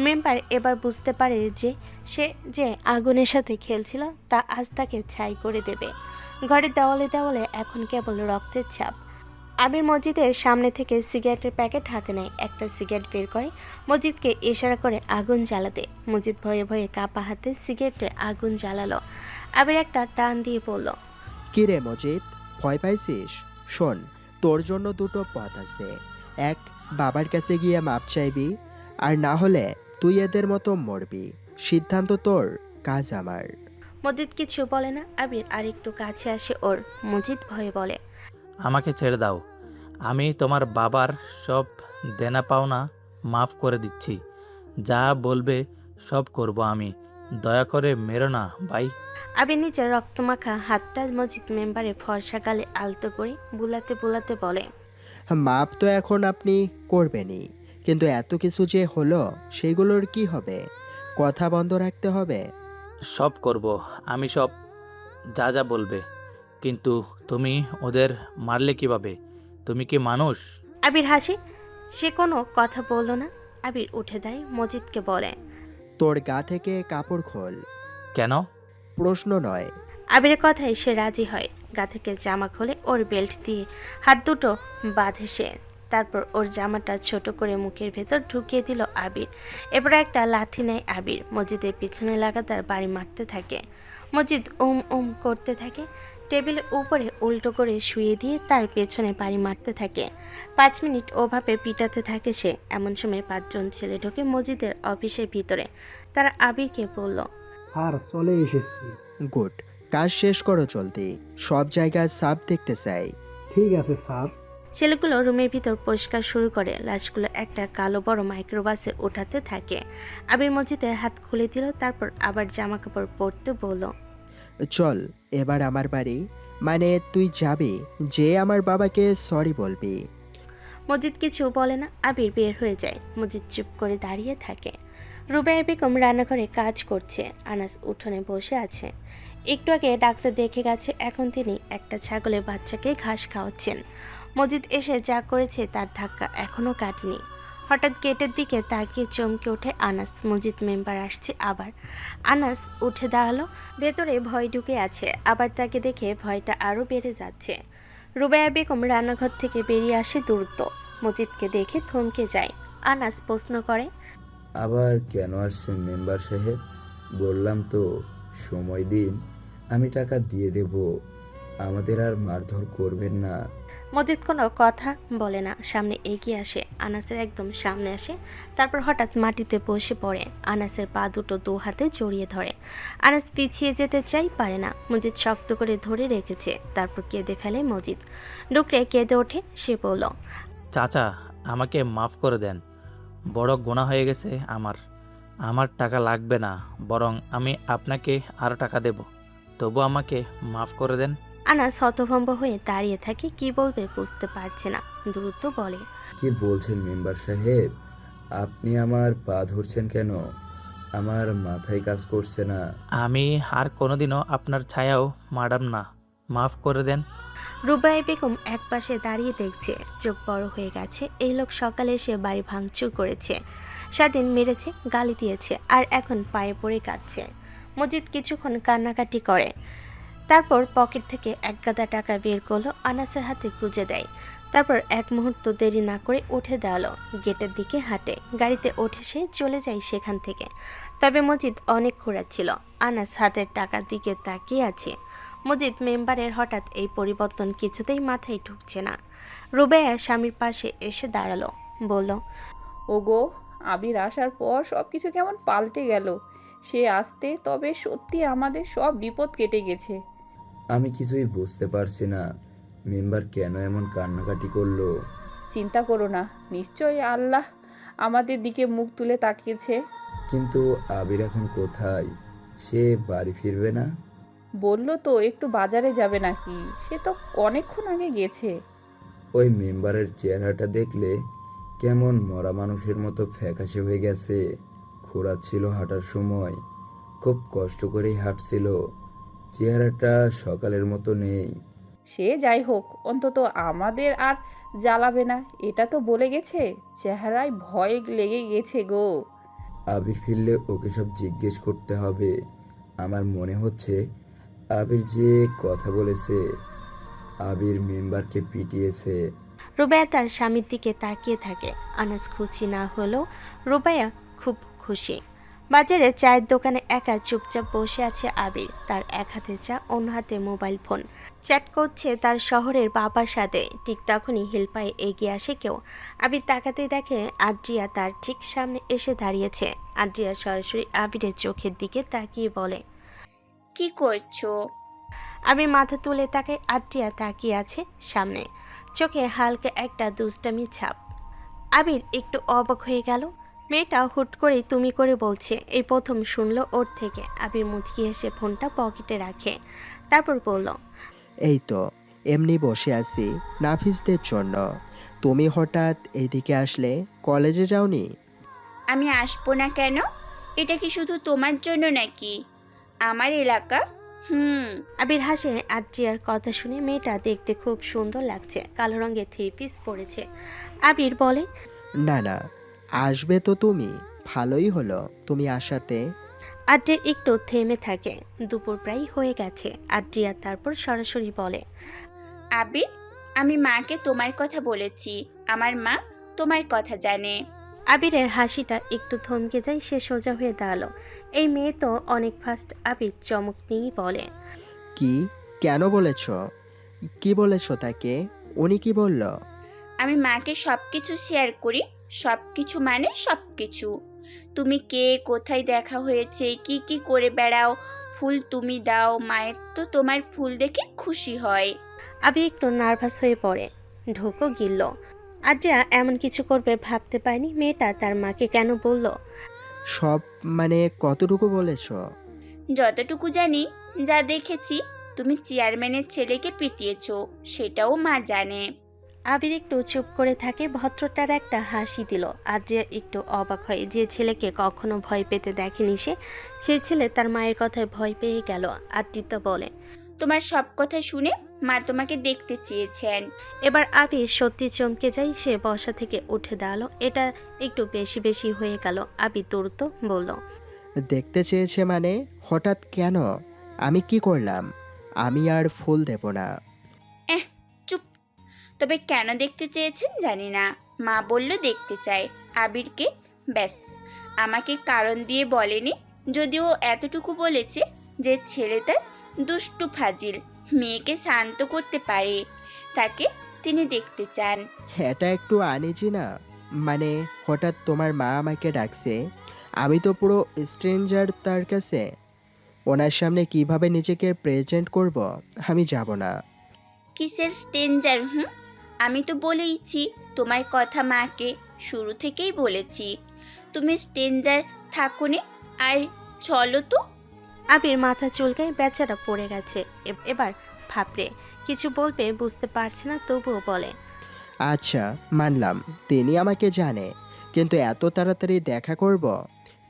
মেম্বার এবার বুঝতে পারে যে সে যে আগুনের সাথে খেলছিল তা আজ তাকে ছাই করে দেবে। ঘরের দেওয়ালে দেওয়ালে এখন কেবল রক্তের ছাপ। আবির মজিদের সামনে থেকে সিগারেটের প্যাকেট হাতে নেয়। একটা সিগারেট বের করে মজিদকে ইশারা করে আগুন জ্বালাতে। মজিদ ভয়ে ভয়ে কাপা হাতে সিগারেটে আগুন জ্বালালো। আবির একটা টান দিয়ে বলল, কি রে মজিদ, ভয় পাইছিস? শোন, তোর জন্য 2টো পথ আছে। এক, বাবার কাছে গিয়ে মাপ চাইবি, আর না হলে তুই এদের মতো মরবি। সিদ্ধান্ত তোর, কাজ আমার। মজিদ কিছু বলে না। আবির আরেকটু কাছে আসে ওর। মজিদ ভয়ে বলে, আমাকে ছেড়ে দাও। আমি তোমার বাবার সব দেনা পাওনা মাফ করে দিচ্ছি। যা বলবে সব করব আমি। দয়া করে মেরো না ভাই। আবির নিজের রক্তমাখা হাতটা মজিদ মেম্বারের ফর্সা গালে আলতো করে বুলাতে বুলাতে বলে, মাপ তো এখন আপনি করবেনই, কিন্তু এত কিছু যে হলো সেগুলোর কি হবে? কথা বন্ধ রাখতে হবে। সব করব আমি, সব যা যা বলবে। কিন্তু তুমি ওদের মারলে কিভাবে? তুমি কি মানুষ? আবির হাসি। সে কোনো কথা বলল না। আবির উঠে দাঁড়িয়ে মজিদকে বলে, তোর গা থেকে কাপড় খোল। কেন? প্রশ্ন নয়। আবিরের কথায় সে রাজি হয়। গা থেকে জামা খোলে, ওর বেল্ট দিয়ে হাত দুটো বাঁধে সে। তারপর ওর জামাটা ছোট করে মুখের ভেতর ঢুকিয়ে দিল আবির। এরপর একটা লাঠি নেয় আবির। মজিদের পিছনে লাগাতার বাড়ি মারতে থাকে। মজিদ করতে থাকে। টেবিলের উপরে উল্টো করে শুয়ে দিয়ে তার পেছনে বাড়ি মারতে থাকে। 5 মিনিট ওভাবে পিটাতে থাকে সে। এমন সময় 5 জন ছেলে ঢোকে মজিদের অফিসের ভিতরে। তারা আবিরকে বলল, স্যার চলে এসেছি। গুড, কাজ শেষ করো জলদি। সব জায়গায় সাফ দেখতে চাই। ঠিক আছে স্যার। ছেলেগুলো রুমের ভিতর পরিষ্কার শুরু করে। লাশগুলো একটা কালো বড় মাইক্রোবাসে ওঠাতে থাকে। আবির মজিদের হাত খুলে দিল। তারপর আবার জামা কাপড় পরতে বলল, চল এবার আমার বাড়ি। মানে তুই যাবি, যে আমার বাবাকে সরি বলবি। মজিদ কিছু বলে না। আবির বের হয়ে যায়। মজিদ চুপ করে দাঁড়িয়ে থাকে। রুবাইয়া বেগম রান্নাঘরে কাজ করছে। আনাস উঠোনে বসে আছে। একটু আগে ডাক্তার দেখে গেছে। এখন তিনি একটা ছাগলের বাচ্চাকে ঘাস খাওয়াচ্ছেন। মজিদ এসে যা করেছে তার ধাক্কা এখনও কাটেনি। হঠাৎ গেটের দিকে তাকিয়ে চমকে ওঠে আনাস। মজিদ মেম্বার আসছে আবার। আনাস উঠে দাঁড়ালো। ভেতরে ভয় ঢুকে আছে, আবার তাকে দেখে ভয়টা আরও বেড়ে যাচ্ছে। রুবাইয়া বেগম রান্নাঘর থেকে বেরিয়ে আসে দ্রুত। মজিদকে দেখে থমকে যায়। আনাস প্রশ্ন করে, আবার কেন আসছেন মেম্বার সাহেব? বললাম তো সময় দিন, আমি টাকা দিয়ে দেব, আমাদের আর মারধর করবেন না। মজিদ কোনো কথা বলে না, সামনে এগিয়ে আসে, আনাসের একদম সামনে আসে। তারপর হঠাৎ মাটিতে বসে পড়ে, আনাসের পা দুটো দু হাতে জড়িয়ে ধরে। আনাস পিছিয়ে যেতে চাই, পারে না। মজিদ শক্ত করে ধরে রেখেছে। তারপর কেঁদে ফেলে মজিদ। ডুকরে কেঁদে ওঠে। সে বলল, চাচা আমাকে মাফ করে দেন, বড় গুনাহ হয়ে গেছে আমার টাকা লাগবে না, বরং আমি আপনাকে আরও টাকা দেব, তবু আমাকে মাফ করে দেন। আনাস হতভম্ব হয়ে দাঁড়িয়ে থাকে, কি বলবে বুঝতে পারছে না। দ্রুত বলে, কি বলছেন মেম্বার সাহেব? আপনি আমার পা ধরছেন কেন? আমার মাথায় কাজ করছে না। আমি আর কোনোদিনও আপনার ছায়াও মাডাম না, মাফ করে দেন। রুবাইয়া বেগম একপাশে দাঁড়িয়ে দেখছে, চোখ বড় হয়ে গেছে। এই লোক সকালে এসে বাড়ি ভাঙচুর করেছে, স্বাধীন মেরেছে, গালি দিয়েছে, আর এখন পায়ে পড়ে কাঁদছে। মজিদ কিছুক্ষণ কান্নাকাটি করে, তারপর পকেট থেকে এক গাদা টাকা বের করলো, আনাসের হাতে গুজে দেয়। তারপর এক মুহূর্ত দেরি না করে উঠে দাঁড়ালো, গেটের দিকে হাঁটে। গাড়িতে উঠে সে চলে যায় সেখান থেকে। তবে মজিদ অনেক ঘোরাচ্ছিল। আনাস হাতের টাকার দিকে তাকিয়ে আছে। মজিদ মেম্বারের হঠাৎ এই পরিবর্তন কিছুতেই মাথায় ঢুকছে না। রুবাইয়া স্বামীর পাশে এসে দাঁড়ালো, বলল, ওগো, আবির আসার পর সব কিছু কেমন পাল্টে গেল। সে আসতে তবে সত্যি আমাদের সব বিপদ কেটে গেছে। আমি কিছুই বুঝতে পারছি না মেম্বার কেন এমন কান্নাকাটি করলো। চিন্তা করো না, নিশ্চয়ই আল্লাহ আমাদের দিকে মুখ তুলে তাকিয়েছে। কিন্তু আবির এখন কোথায়? সে বাড়ি ফিরবে না? বললো তো একটু বাজারে যাবে নাকি, সে তো অনেকক্ষণ আগে গেছে। ওই মেম্বারের চেহারাটা দেখলে কেমন মরা মানুষের মতো ফ্যাকাশে হয়ে গেছে। খোঁড়াচ্ছিল হাঁটার সময়, খুব কষ্ট করেই হাঁটছিল। চেহারাটা সকালের মতো নেই। সে যাই হোক, অন্তত আমাদের আর জ্বালাবে না, এটা তো বলে গেছে। চেহারায় ভয় লেগে গেছে গো। আবির ফিরলে ওকে সব জিজ্ঞেস করতে হবে। আমার মনে হচ্ছে আবির যে কথা বলেছে, আবির মেম্বারকে পিটিয়েছে। রুবাইয়া তার স্বামীর দিকে তাকিয়ে থাকে। আনাস খুশি না হলেও রুবাইয়া খুব খুশি। বাজারে চায়ের দোকানে একা চুপচাপ বসে আছে আবির। তার এক হাতে চা, অন্য হাতে মোবাইল ফোন। চ্যাট করছে তার শহরের বাবার সাথে। ঠিক তখনই হিলপায়ে এগিয়ে আসে কেউ। আবির তাকাতে দেখে আদ্রিয়া তার ঠিক সামনে এসে দাঁড়িয়েছে। আদ্রিয়া সরাসরি আবিরের চোখের দিকে তাকিয়ে বলে, কি করছো? আবির মাথা তুলে তাকায়। আদ্রিয়া তাকিয়ে আছে সামনে, চোখে হালকা একটা দুষ্টামি ছাপ। আবির একটু অবাক হয়ে গেল। মেয়েটা হুট করে তুমি করে বলছে, এই প্রথম শুনলো ওর থেকে। আবির মুচকি হেসে ফোনটা পকেটে রাখে, তারপর বলল, এই তো এমনি বসে আছি নাফিসদের জন্য। তুমি হঠাৎ এইদিকে আসলে, কলেজে যাওনি? আমি আসবো না কেন? এটা কি শুধু তোমার জন্য নাকি? আমার এলাকা। আবির হাসে আদ্রিয়ার কথা শুনে। মেয়েটা দেখতে খুব সুন্দর লাগছে, কালো রঙের থ্রি পিস পরেছে। আবির বলে, না না, আসবে তো তুমি, ভালোই হলো তুমি আসাতে। আদ্রিয়া একটু থেমে থাকে। দুপুর প্রায় হয়ে গেছে। আদ্রিয়া তারপর সরাসরি বলে, আবির, আমি মাকে তোমার কথা বলেছি, আমার মা তোমার কথা জানে। আবিরের হাসিটা একটু থমকে যায়। সে সোজা হয়ে দাঁড়ালো। এই মেয়ে তো অনেক ফাস্ট। আবির চমক নিয়েই বলে, কি? কেন বলেছ? কি বলেছ তাকে? উনি কি বলল? আমি মাকে সব কিছু শেয়ার করি, সব কিছু মানে সব কিছু। তুমি কে, কোথায় দেখা হয়েছে, কি কি করে বেড়াও, ফুল তুমি দাও, মায়ের তো তোমার ফুল দেখে খুশি হয়। আবির একটু নার্ভাস হয়ে পড়ে, ঢোকও গিলল। আদ্রিয়া এমন কিছু করবে ভাবতে পারেনি। মেয়েটা তার মাকে কেন বলল? সব মানে কতটুকু বলেছ? যতটুকু জানি, যা দেখেছি। তুমি চেয়ারম্যানের ছেলেকে পিটিয়েছো, সেটাও মা জানে। আবির একটু চুপ করে থাকে। ভদ্রটার একটা হাসি দিল। আদ্রিয়া একটু অবাক হয়। যে ছেলেকে কখনো ভয় পেতে দেখেনি সে ছেলে তার মায়ের কথায় ভয় পেয়ে গেল। আদ্রিতা বলে, তোমার সব কথা শুনে মা তোমাকে দেখতে চেয়েছেন। এবার আবির সত্যি চমকে যায়, সে বসা থেকে উঠে দাঁড়ালো। এটা একটু বেশি বেশি হয়ে গেল। আবির দ্রুত বলল, দেখতে চেয়েছে মানে? হঠাৎ কেন? আমি কি করলাম? আমি আর ফুল দেব না। চুপ। তবে কেন দেখতে চেয়েছেন জানি না, মা বলল দেখতে চায় আবিরকে, ব্যাস। আমাকে কারণ দিয়ে বলেনি, যদিও এতটুকু বলেছে যে ছেলেটা দুষ্টু ফাজিল, মেয়েকে শান্ত করতে পারে, তাকে তিনি দেখতে চান। এটা একটু আনিজি না? মানে হঠাৎ তোমার মা আমাকে ডাকছে, আমি তো পুরো স্ট্রেঞ্জার তার কাছে। ওনার সামনে কিভাবে নিজেকে প্রেজেন্ট করব? আমি যাব না। কিসের স্ট্রেঞ্জার? আমি তো বলেইছি তোমার কথা মাকে, শুরু থেকেই বলেছি তুমি স্ট্রেঞ্জার থাকুনি। আর চলো তো। আবির মাথা চুলকায়, বেচারা পড়ে গেছে। এবার ফাপড়ে কিছু বলবে বুঝতে পারছে না, তবুও বলে, আচ্ছা মানলাম তিনি আমাকে জানে, কিন্তু এত তাড়াতাড়ি দেখা করব?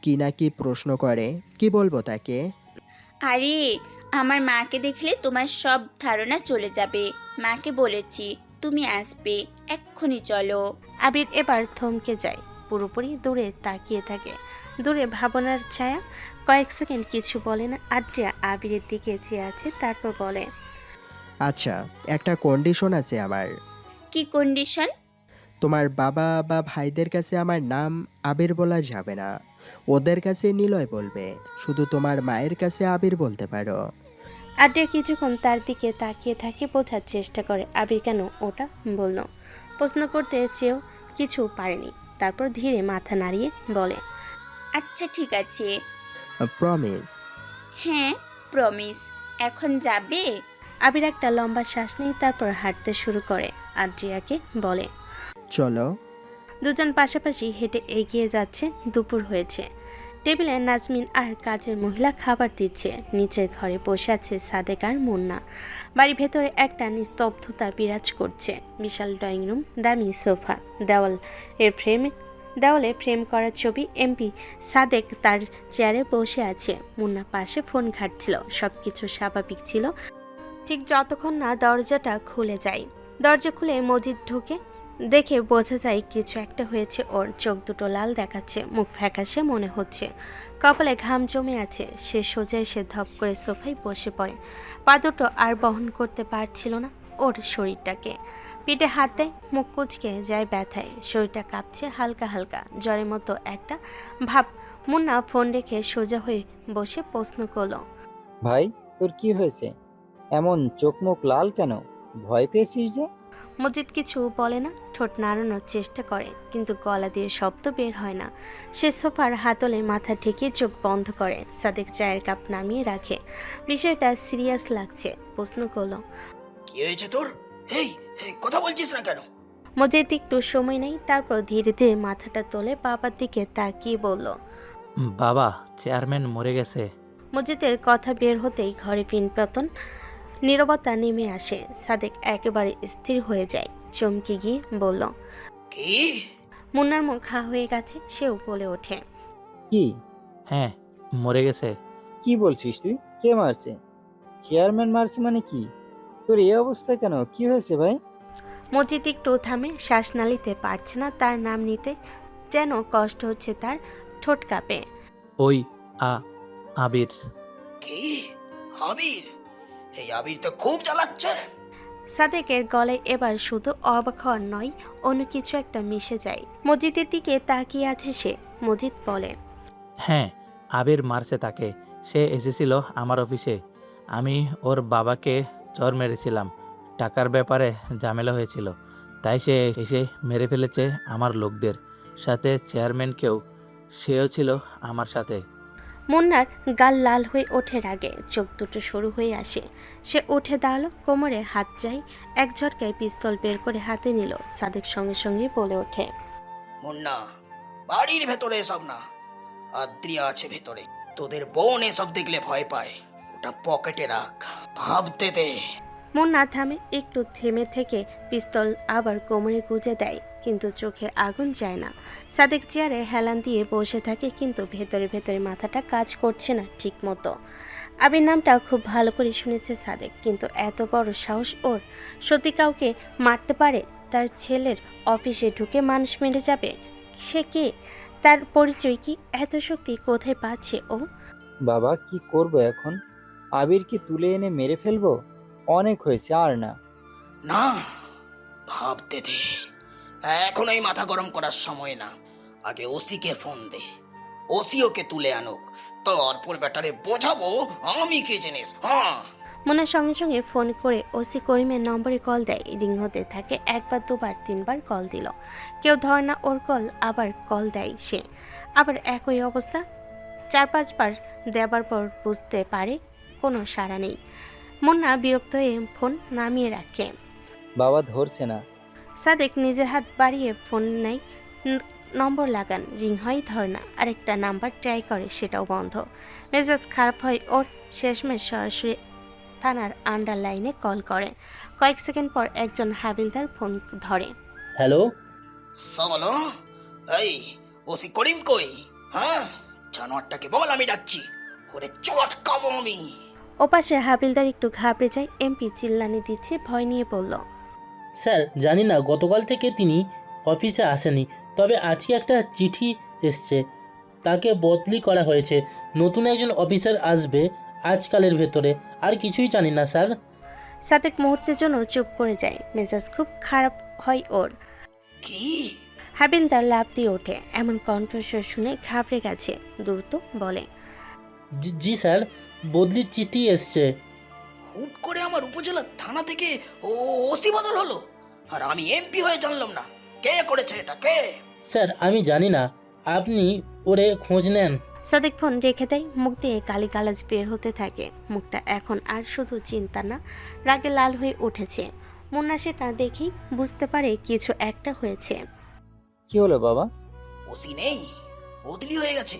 কি না কি প্রশ্ন করে, কি বলবো তাকে? আরে আমার মাকে দেখলে তোমার সব ধারণা চলে যাবে। মাকে বলেছি তুমি আসবে, এক্ষুনি চলো। আবির এবার থমকে যায়, পুরোপুরি দূরে তাকিয়ে থাকে। দূরে ভাবনার ছায়া। কয়েক সেকেন্ড কিছু বলে না। আদ্রিয়া আবিরের দিকে চেয়ে আছে, তারপর বলে, আচ্ছা একটা কন্ডিশন আছে আমার। কি কন্ডিশন? তোমার বাবা বা ভাইদের কাছে আমার নাম আবির বলা যাবে না, ওদের কাছে নিলয় বলবে। শুধু তোমার মায়ের কাছে আবির বলতে পারো। আদ্রিয়া কিছুক্ষণ তার দিকে তাকিয়ে থাকে, বোঝার চেষ্টা করে আবির কেন ওটা বলল। প্রশ্ন করতে চেয়েও কিছু পারেনি, তারপর ধীরে মাথা নাড়িয়ে বলে, আচ্ছা ঠিক আছে। প্রমিস? হ্যাঁ প্রমিস। এখন যাবে? আবির একটা লম্বা শ্বাস নেই, তারপর হাঁটতে শুরু করে। আদ্রিয়াকে বলে, চলো। দুজন পাশাপাশি হেঁটে এগিয়ে যাচ্ছে। দুপুর হয়েছে। টেবিলে নাজমিন আর কাজের মহিলা খাবার দিচ্ছে। নিচের ঘরে বসে আছে সাদেক আর মুন্না। বাড়ির ভেতরে একটা নিস্তব্ধতা বিরাজ করছে। বিশাল ড্রয়িং রুম, দামি সোফা, দেওয়ালে ফ্রেম করা ছবি। এমপি সাদেক তার চেয়ারে বসে আছে, মুন্না পাশে ফোন ঘাঁটছিল। সবকিছু স্বাভাবিক ছিল ঠিক যতক্ষণ না দরজাটা খুলে যায়। দরজা খুলে মজিদ ঢোকে। দেখে বোঝা যায় কিছু একটা হয়েছে ওর। চোখ দুটো লাল দেখাচ্ছে, মুখ ফ্যাকাশে মনে হচ্ছে, কপালে ঘাম জমে আছে। সে সোজা এসে ধপ করে সোফায় বসে পড়ে। পা দুটো আর বহন করতে পারছিল না ওর শরীরটাকে। পিঠে হাত দেয়, মুখ কুচকে যায় ব্যথায়। শরীরটা কাঁপছে হালকা হালকা, জ্বরের মতো একটা ভাব। মুন্না ফোন রেখে সোজা হয়ে বসে প্রশ্ন করলো, ভাই তোর কি হয়েছে? এমন চোখ মুখ লাল কেন? ভয় পেয়েছিস যে? মজিদ কিছু বলে না, ঠোঁট নাড়ানোর চেষ্টা করে, কিন্তু গলা দিয়ে শব্দ বের হয় না। সে সোফার হাতলে মাথা ঠেকিয়ে চোখ বন্ধ করে। সাদেক চায়ের কাপ নামিয়ে রাখে। বিষয়টা সিরিয়াস লাগছে। প্রশ্ন করলো, কি হয়েছে তোর? এই কথা বলছিস না কেন? মজিদ একটু সময় নেই, তারপর ধীরে ধীরে মাথাটা তোলে, বাবার দিকে তাকিয়ে বলল, বাবা, চেয়ারম্যান মরে গেছে। মজিদের কথা বের হতেই ঘরে পিনপতন, নীরবতা নেমে আসে। সাদেক একেবারে স্থির হয়ে যায়, চমকে গিয়ে বলল, কি? মুন্নার মুখ হা হয়ে গেছে, সেও বলে ওঠে, কি? হ্যাঁ, মরে গেছে। কি বলছিস তুই? কে মারছে? চেয়ারম্যান মারছে মানে কি? তোর এই অবস্থা কেন? কি হয়েছে ভাই? মজিদ একটু থামে, শ্বাস না নিতে পারছে না। তার নাম নিতে যেন কষ্ট হচ্ছে, তার ঠোঁট কাঁপে। ওই আবির। কি? আবির? এই আবির তো খুব জ্বালাচ্ছে। সাদেকের গলায় এবার শুধু অবাক হওয়ার নয়, অন্য কিছু একটা মিশে যায়। মজিদের দিকে তাকিয়ে আছে সে। মজিদ বলে, হ্যাঁ, আবির মারছে তাকে। সে এসেছিল আমার অফিসে। আমি ওর বাবাকে চর মেরেছিলাম। টাকার ব্যাপারে ঝামেলা হয়েছিল, তাই সে এসে মেরে ফেলেছে আমার লোকদের সাথে, চেয়ারম্যানকেও। সেও ছিল আমার সাথে। মুন্নার গাল লাল হয়ে ওঠে রাগে, চোখ দুটো সরু হয়ে আসে। সে উঠে দাঁড়ালো, কোমরে হাত যায়, এক ঝটকায় পিস্তল বের করে হাতে নিল। সাদেক সঙ্গে সঙ্গে বলে ওঠে, মুন্না, বাড়ির ভেতরে এসব না। আদ্রিয়া আছে ভেতরে। তোদের বোন এসব দেখলে ভয় পায়। ওটা পকেটে রাখ, ভাবতে দে। মুন্না থামে, একটু থেমে থেকে পিস্তল আবার কোমরে গুজে দেয়, কিন্তু চোখে আগুন যায় না। সাদেক চেয়ারে হেলান দিয়ে বসে থাকে, কিন্তু ভেতরে ভেতরে মাথাটা কাজ করছে না ঠিক মতো। আবির নামটা খুব ভালো করে শুনেছে সাদেক, কিন্তু এত বড় সাহস ওর! সত্যি কাউকে মারতে পারে? তার ছেলের অফিসে ঢুকে মানুষ মেরে যাবে? সে কে? তার পরিচয় কি? এত শক্তি কোথায় পাচ্ছে ও? বাবা, কি করব এখন? আবির কি তুলে এনে মেরে ফেলবো? অনেক হয়েছে, আর না। না, ভাবতে দে। এখন এই মাথা গরম করার সময় না। আগে ওসিকে ফোন দে, ওসি ওকে তুলে আনুক, তারপর ব্যাটারে বোঝাবো আমি কি জিনিস। হ্যাঁ। মোনা সঙ্গে সঙ্গে ফোন করে ওসি করিমের নম্বরে কল দেয়। রিং হতে থাকে, একবার দুবার তিনবার কল দিল, কেউ ধরে না ওর কল। আবার কল দেয় সে, আবার একই অবস্থা। 4-5 বার দেবার পর বুঝতে পারে কোনো সাড়া নেই। মুন্না বিরক্ত হয়ে ফোন নামিয়ে রাখে। বাবা ধরছে না। সাদেক নিজের হাত বাড়িয়ে ফোন নেয়, নম্বর লাগান, রিং হয়, ধরে না। আরেকটা নাম্বার ট্রাই করে, সেটাও বন্ধ। মেজাজ খারাপ হয় ওর। শেষমেশ সরাসরি থানার আন্ডার লাইনে কল করে। কয়েক সেকেন্ড পর একজন হাবিলদার ফোন ধরে। হ্যালো, চলো। এই ওসি করিম কই? হ্যাঁ, জানোয়ারটাকে বল আমি ডাকছি, ওরে চটকাবো আমি। ওপাশে হাবিলদার একটু ঘাবড়ে যায়। এমপি চিল্লানি দিচ্ছে, ভয় নিয়ে বলল, স্যার জানি না গতকাল থেকে তিনি অফিসে আসেনি, তবে আজকে একটা চিঠি এসছে, তাকে বদলি করা হয়েছে। নতুন একজন অফিসার আসবে আজকালের ভেতরে। আর কিছুই জানি না স্যার। সাদেক মুহূর্তের জন্য চুপ করে যায়। মেজাজ খুব খারাপ হয় ওর। কি? হাবিলদার লাফ দিয়ে ওঠে। এমন কণ্ঠস্বর শুনে ঘাবড়ে গেছে। দ্রুত বলে, জি স্যার, বদলির চিঠি এসছে। হুট করে আমার উপজেলা থানা থেকে ওসি বদল হলো, আর আমি এমপি হয়ে জানলাম না। কে করেছে এটা? কে? স্যার আমি জানি না, আপনি ওরে খোঁজ নেন। সাদেক ফোন রেখে দেয়। মুখ দিয়ে গালি গালাজ বের হতে থাকে। মুখটা এখন আর শুধু চিন্তা না, রাগে লাল হয়ে উঠেছে। মুন্না সেটা দেখেই বুঝতে পারে কিছু একটা হয়েছে। কি হলো বাবা? ওসি নেই, বদলি হয়ে গেছে।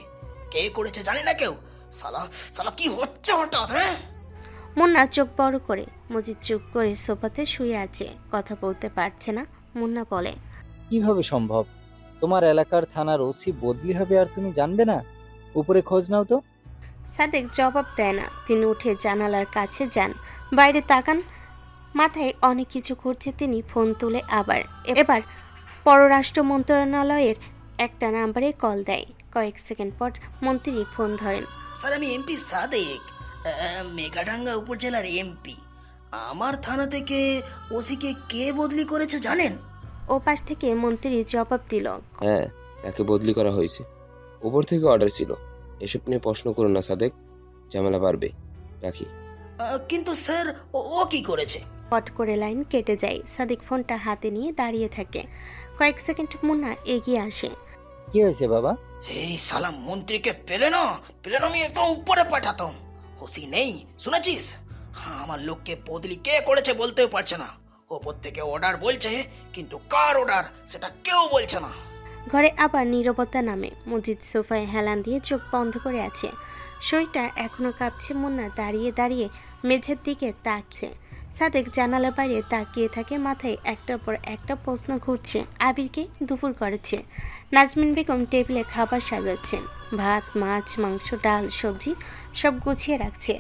কে করেছে জানি না কেউ। সালা সালা কি হচ্ছে হঠাৎ? হ্যাঁ, মুন্না চোখ বড় করে। মজিদ চুপ করে সোফাতে শুয়ে আছে, কথা বলতে পারছে না। মুন্না বলে, কিভাবে সম্ভব? তোমার এলাকার থানার ওসি বদলি হবে আর তুমি জানবে না? উপরে খোঁজ নাও তো। সাদেক জবাব দেয় না। তিনি উঠে জানালার কাছে যান, বাইরে তাকান। মাথায় অনেক কিছু ঘুরছে। তিনি ফোন তুলে এবার পররাষ্ট্র মন্ত্রণালয়ের একটা নাম্বারে কল দেয়। কয়েক সেকেন্ড পর মন্ত্রী ফোন ধরেন। স্যার আমি এমপি সাদেক, মেঘাডাঙ্গা উপজেলার এমপি। আমার থানা থেকে ওসিকে কে বদলি করেছে জানেন? ও পাশ থেকে মন্ত্রী জবাব দিল, হ্যাঁ, তাকে বদলি করা হয়েছে। উপর থেকে অর্ডার ছিল। এসব নিয়ে প্রশ্ন করুন না সাদেক, ঝামেলা বাড়বে। রাখি। কিন্তু স্যার ও কি করেছে? পট করে লাইন কেটে যায়। সাদিক ফোনটা হাতে নিয়ে দাঁড়িয়ে থাকে। কয়েক সেকেন্ড মুন্না এগিয়ে আসে। কি হয়েছে বাবা? এই সালাম মন্ত্রীকে পেলে না আমি একদম উপরে পাঠাতাম। ওসি নেই শুনেছিস? আমার লোককে বদলি কে করেছে বলতেও পারছে না। ওপর থেকে অর্ডার বলছে, কিন্তু কার অর্ডার সেটা কেউ বলছে না। ঘরে আবার নীরবতা নামে। মজিদ সোফায় হেলান দিয়ে চোখ বন্ধ করে আছে। শরীরটা এখনো কাঁপছে। মুন্না দাঁড়িয়ে দাঁড়িয়ে মেঝের দিকে তাকছে। সাদেক জানালার বাইরে তাকিয়ে থাকে। মাথায় একটার পর একটা প্রশ্ন ঘুরছে। আবিরকে দুপুর করেছে। নাজমিন বেগম টেবিলে খাবার সাজাচ্ছেন। ভাত, মাছ, মাংস, ডাল, সবজি সব গুছিয়ে রাখছে।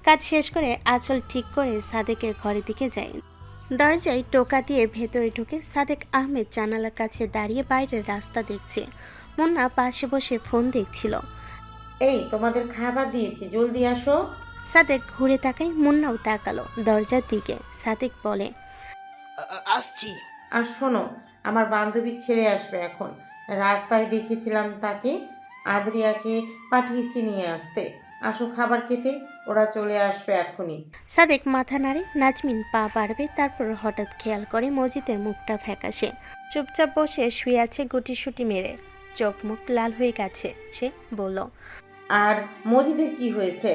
কাজ শেষ করে আঁচল ঠিক করে সাদেকের ঘরের দিকে যায়। দরজায় টোকা দিয়ে ভেতরে ঢুকে সাদেক আহমেদ জানালার কাছে দাঁড়িয়ে বাইরের রাস্তা দেখছে। মুন্না পাশে বসে ফোন দেখছিল। এই তোমাদের খাবার দিয়েছি, জলদি আসো। সাদেক ঘুরে তাকায়। মুন্নাও তাকালো দরজার দিকে। সাদেক বলে, আসছি। আর শোনো, আমার বান্ধবী ছেলে আসবে এখন। রাস্তায় দেখেছিলাম তাকে, আদ্রিয়াকে পাঠিয়েছি নিয়ে আসতে। আসো খাবার খেতে, ওরা চলে আসবে এখনই। সাদেক মাথা নাড়ে। নাজমিন পা বাড়বে, তারপর হঠাৎ খেয়াল করে মজিদের মুখটা ফ্যাকাশে। চুপচাপ বসে শুয়ে আছে গুটিসুটি মেরে। চোখ মুখ লাল হয়ে গেছে। সে বলল, আর মজিদের কি হয়েছে?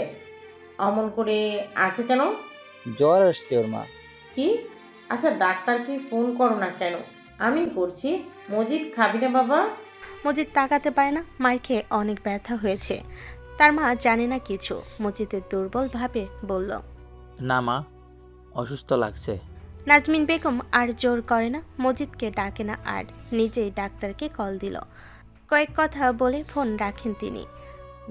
অমন করে আছে কেন? জ্বর আসছে ওর মা। কি? আচ্ছা ডাক্তারকে ফোন করো না কেন? আমি করছি। মজিদ খাবি না বাবা? মজিদ তাকাতে পারে না। মার খেয়ে অনেক ব্যথা হয়েছে। তার মা জানে না কিছু। মজিদের দুর্বল ভাবে বলল, না মা, অসুস্থ লাগছে। নাজমিন বেগম আর জোর করে না, মজিদকে ডাকে না, আর নিজেই ডাক্তারকে কল দিল। কয়েক কথা বলে ফোন রাখেন তিনি।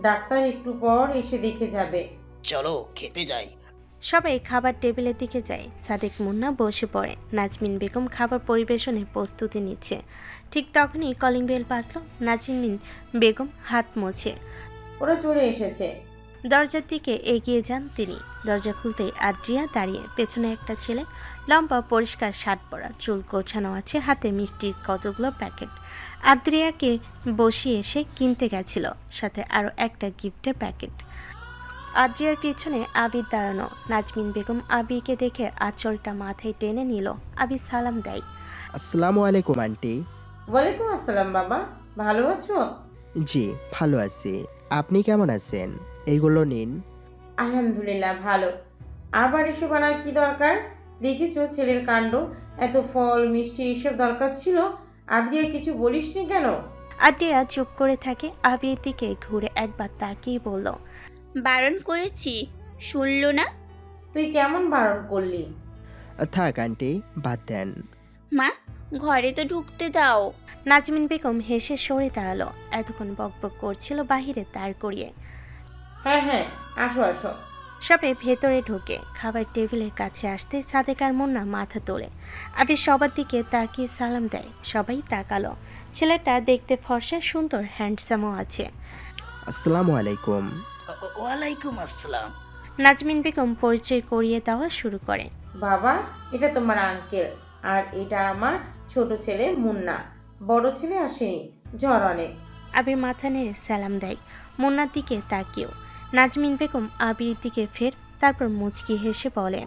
ডাক্তার একটু পর এসে দেখে যাবে। চলো খেতে যাই। সবাই খাবার টেবিলের দিকে যায়। সাদেক মুন্না বসে পড়ে। নাজমিন বেগম খাবার পরিবেশনের প্রস্তুতি নিচ্ছে। ঠিক তখনই কলিং বেল বাজলো। নাজমিন বেগম হাত মোছে ওরা চলে এসেছে। দরজার দিকে এগিয়ে যান তিনি। দরজা খুলতেই আদ্রিয়া দাঁড়িয়ে, পেছনে একটা ছেলে, লম্বা পরিষ্কার শার্ট পরা, চুল গোছানো আছে, হাতে মিষ্টির কতগুলো প্যাকেট। আদ্রিয়াকে বসিয়ে এসে কিনতে গেছিল, সাথে আরও একটা গিফটের প্যাকেট। আদ্রিয়ার পিছনে আবির দাঁড়ানো। নাজমিন বেগম আবিরকে দেখে আঁচলটা মাথায় টেনে নিল। আবির সালাম দেয়। আসসালামু আলাইকুম আন্টি। ওয়ালাইকুম আসসালাম বাবা, ভালো আছো? জি ভালো আছি, আপনি কেমন আছেন? এইগুলো নিন। আলহামদুলিল্লাহ ভালো। আবার এসব আনার কি দরকার? দেখেছো ছেলের কাণ্ড, এত ফল মিষ্টি এসব দরকার ছিল? আদ্রিয়া কিছু বলিসনি কেন? আদ্রিয়া চুপ করে থাকে। আবির দিকে ঘুরে একবার তাকিয়ে বলল, বারণ করেছি, শুনলো না। তুই কেমন বারণ করলি? থাক আন্টি, বাদ দেন। মা, ঘরে তো ঢুকতে দাও। নাজমিন বেগম হেসে সরে দাঁড়ালো। এতক্ষণ বকবক করছিল বাহিরে দাঁড় করিয়ে। হ্যাঁ হ্যাঁ, আসো আসো। সবে ভেতরে ঢোকে। খাবার টেবিলের কাছে আসতে সাদেক আর মুন্না মাথা তোলে। আবির সবার দিকে তাকিয়ে সালাম দেয়। সবাই তাকালো। ছেলেটা দেখতে ফর্সা, সুন্দর, হ্যান্ডসামও আছে। আসসালামু আলাইকুম। ওয়ালাইকুম আসসালাম। নাজমিন বেগম পরিচয় করিয়ে দেওয়া শুরু করে। বাবা, এটা তোমার আঙ্কেল, আর এটা আমার ছোট ছেলে মুন্না। বড় ছেলে আসেনি, জ্বর অনেক। আবির মাথা নেড়ে সালাম দেয়। মুন্নার দিকে তাকিয়েও। নাজমিন বেগম আবির দিকে ফের, তারপর মুচকি হেসে বলে,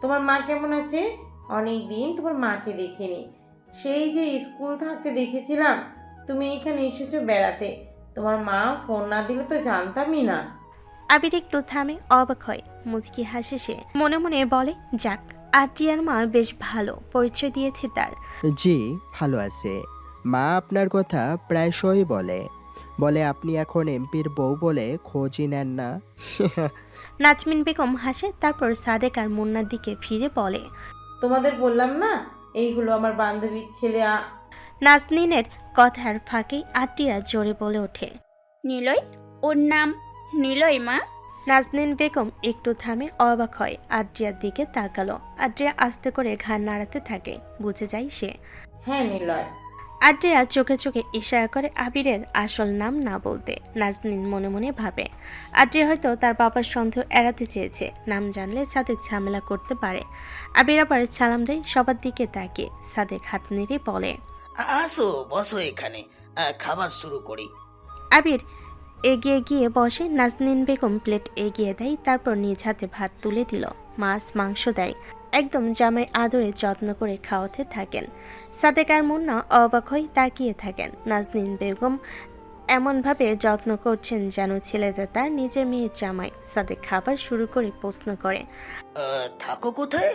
তোমার মা কেমন আছে? অনেক দিন তোমার মাকে দেখিনি। সেই যে স্কুল থাকতে দেখেছিলাম, তুমি এখানে এসেছো বেড়াতে। তোমার মা ফোন না দিলে তো জানতামই না। আবির একটু থামে, অবাক হয়। মুচকি হাসে সে, মনে মনে বলে, যাক, আদ্রিয়ার মা বেশ ভালো, পরিচয় দিয়েছে তার। জি ভালো আছে। মা আপনার কথা প্রায়শই বলে, বলে আপনি এখন এমপির বউ বলে খোঁজই নেন না। নাজমিন বেগম হাসে, তারপর সাদেক আর মুন্নার দিকে ফিরে বলে, তোমাদের বললাম না, এইগুলো আমার বান্ধবীর ছেলে। নাজনীনের কথার ফাঁকেই আদ্রিয়া জোরে বলে ওঠে, নিলয়, ওর নাম নিলয় মা। নাজনীন বেগম একটু থামে, অবাক হয়। আদ্রিয়ার দিকে তাকালো। আদ্রিয়া আস্তে করে ঘাড় নাড়াতে থাকে। বুঝে যায় সে। হ্যাঁ নিলয়। আদ্রিয়া চোখে চোখে ইশারা করে আবিরের আসল নাম না বলতে। নাজনীন মনে মনে ভাবে, আদ্রিয়া হয়তো তার বাবার সন্দেহ এড়াতে চেয়েছে। নাম জানলে সাদেক ঝামেলা করতে পারে। আবির আবার সালাম দেয় সবার দিকে তাকিয়ে। সাদেক হাত নেড়ে বলে, আসো বসো এখানে, খাবার শুরু করি। আবির এগিয়ে গিয়ে বসে। নাজনীন বেগম প্লেট এগিয়ে দেয়, তারপর নিজ হাতে ভাত তুলে দিল। মাছ মাংস দেয়। একদম জামাই আদরে যত্ন করে খাওয়াতে থাকেন। সাদেক আর মুন্না অবাক হয়ে তাকিয়ে থাকেন। নাজনীন বেগম এমনভাবে যত্ন করছেন যেন ছেলেটা তার নিজের মেয়ের জামাই। সাদেক খাবার শুরু করে প্রশ্ন করে, থাকো কোথায়?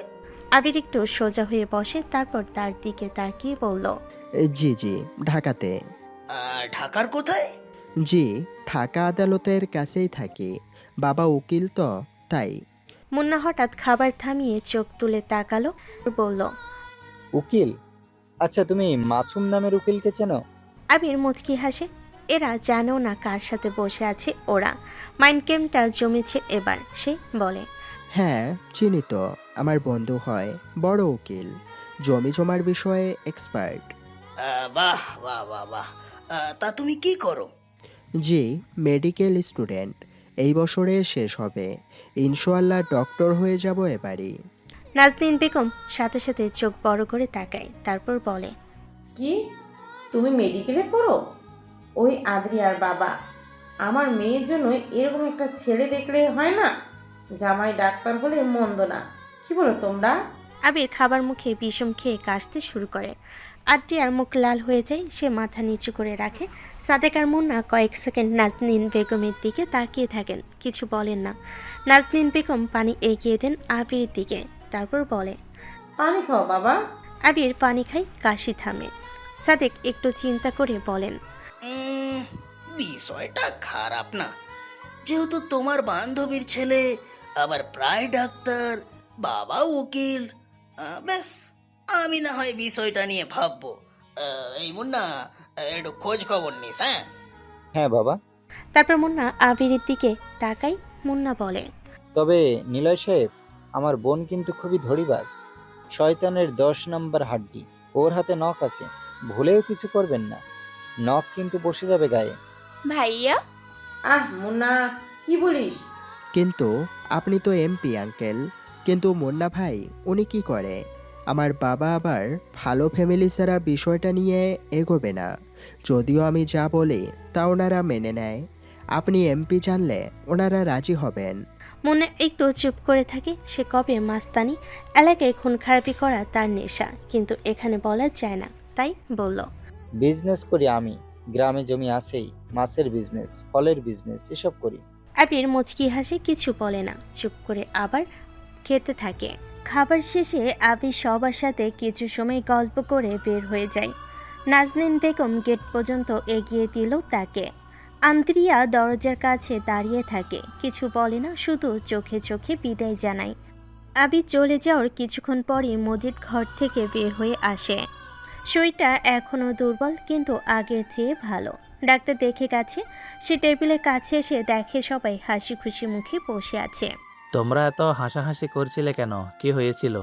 আবির একটু সোজা হয়ে বসে, তারপর তার দিকে তাকিয়ে বলল, জি জি ঢাকাতে। ঢাকার কোথায়? জি ঢাকা আদালতের কাছেই থাকি, বাবা উকিল তো তাই। মুন্না হঠাৎ খাবার থামিয়ে চোখ তুলে তাকালো, বলল, উকিল? আচ্ছা, তুমি মাসুম নামের উকিলকে চেনো? আবির মুচকি হাসে। এরা জানেও না কার সাথে বসে আছে ওরা। মাইন্ড গেমটা জমেছে এবার। সে বলে, হ্যাঁ চিনি তো, আমার বন্ধু হয়, বড় উকিল, জমি জমার বিষয়ে এক্সপার্ট। বাহ বাহ বাহ বাহ। তা তুমি কি করো? জি মেডিকেল স্টুডেন্ট, এই বছরে শেষ হবে, ইনশাআল্লাহ ডক্টর হয়ে যাব এবারই। নাজনীন বেগম সাথে সাথে চোখ বড় করে তাকায়, তারপর বলে, কি তুমি মেডিকেলে পড়ো? ওই আদ্রিয়ার বাবা, আমার মেয়ের জন্য এরকম একটা ছেলে দেখলে হয় না? জামাই ডাক্তার হলে মন্দ না, কি বলো তোমরা? আবির খাবার মুখে বিষম খেয়ে কাশতে শুরু করে। আদ্রিয়ার মুখ লাল হয়ে যায়। সে মাথা নিচু করে রাখে। সাদেক আর মুন্না কয়েক সেকেন্ড নাজনীন বেগমের দিকে তাকিয়ে থাকেন, কিছু বলেন না। নাজনীন বেগম পানি এগিয়ে দেন আবিরের দিকে, তারপর বলে, পানি খাও বাবা। আবির পানি খায়, কাশি থামে। সাদেক একটু চিন্তা করে বলেন, বিষয়টা খারাপ না, যেহেতু তোমার বান্ধবীর ছেলে আবার প্রায় ডাক্তার, বাবা উকিল, ব্যাস, আমি না হয় বিষয়টা নিয়ে ভাববো। এই মুন্না, একটু খোঁজ খবর নিস। হ্যাঁ হ্যাঁ বাবা। তারপর মুন্না আবিরের দিকে তাকাই। মুন্না বলে, তবে নিলয় সাহেব, আমার বোন কিন্তু খুবই ধড়িবাজ, শয়তানের 10 নম্বর হাড্ডি। ওর হাতে নখ আছে, ভুলেও কিছু করবেন না, নখ কিন্তু বসে যাবে গায়ে। ভাইয়া, আহ মুন্না, কি বলিস? কিন্তু আপনি তো এমপি আঙ্কেল। কিন্তু মুন্না ভাই উনি কি করে? আমার বাবা আবার ভালো ফ্যামিলি ছাড়া বিষয়টা নিয়ে এগোবে না। যদিও আমি যা বলি তা ওনারা মেনে নেয়। আপনি এমপি জানলে ওনারা রাজি হবেন। মুন্না একটু চুপ করে থাকে। সে কবে মাস্তানি এলাকায় খুন খারাপি করা তার নেশা, কিন্তু এখানে বলা যায় না, তাই বলল, বিজনেস করি আমি, গ্রামে জমি আছেই, মাছের বিজনেস, ফলের বিজনেস, এসব করি। আবির মুচকি হাসে, কিছু বলে না, চুপ করে আবার খেতে থাকে। খাবার শেষে আবির সবার সাথে কিছু সময় গল্প করে বের হয়ে যায়। নাজনীন বেগম গেট পর্যন্ত এগিয়ে দিল তাকে। আন্দ্রিয়া দরজার কাছে দাঁড়িয়ে থাকে, কিছু বলে না, শুধু চোখে চোখে বিদায় জানায়। আবির চলে যাওয়ার কিছুক্ষণ পরই মজিদ ঘর থেকে বের হয়ে আসে। শরীরটা এখনও দুর্বল, কিন্তু আগের চেয়ে ভালো। ডাক্তার দেখে গেছে। সে টেবিলের কাছে এসে দেখে সবাই হাসি খুশি মুখে বসে আছে। তোমরা এত হাসাহাসি করছিলে কেন? কি হয়েছিল?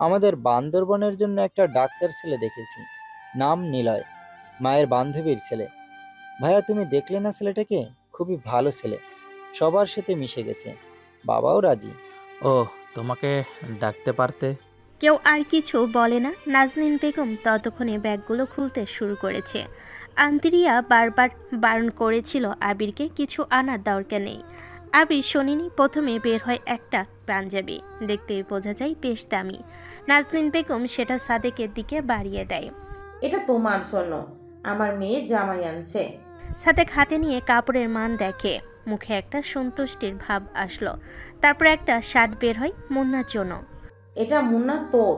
আমাদের বান্দরবনের জন্য একটা ডাক্তার ছেলে দেখেছি, নাম নিলয়, মায়ের বান্ধবীর ছেলে। ভাইয়া, তুমি দেখলে না ছেলেটাকে? খুবই ভালো ছেলে, সবার সাথে মিশে গেছে, বাবাও রাজি। ও, তোমাকে ডাকতে পারতে। কেউ আর কিছু বলে না। নাজনীন বেগম ততক্ষণে ব্যাগগুলো খুলতে শুরু করেছে। আন্দ্রিয়া বারবার বারণ করেছিল আবিরকে কিছু আনার দরকার নেই। আবির শোনেনি। প্রথমে বের হয় একটা পাঞ্জাবি, দেখতে বোঝা যায় বেশ দামি। নাজনীন বেগম সেটা সাদেকের দিকে বাড়িয়ে দেয়। এটা তোমার জন্য, আমার মেয়ে জামাই আনছে। সাদেক হাতে নিয়ে কাপড়ের মান দেখে, মুখে একটা সন্তুষ্টির ভাব আসলো। তারপর একটা শার্ট বের হয় মুন্নার জন্য। এটা মুন্না তোর?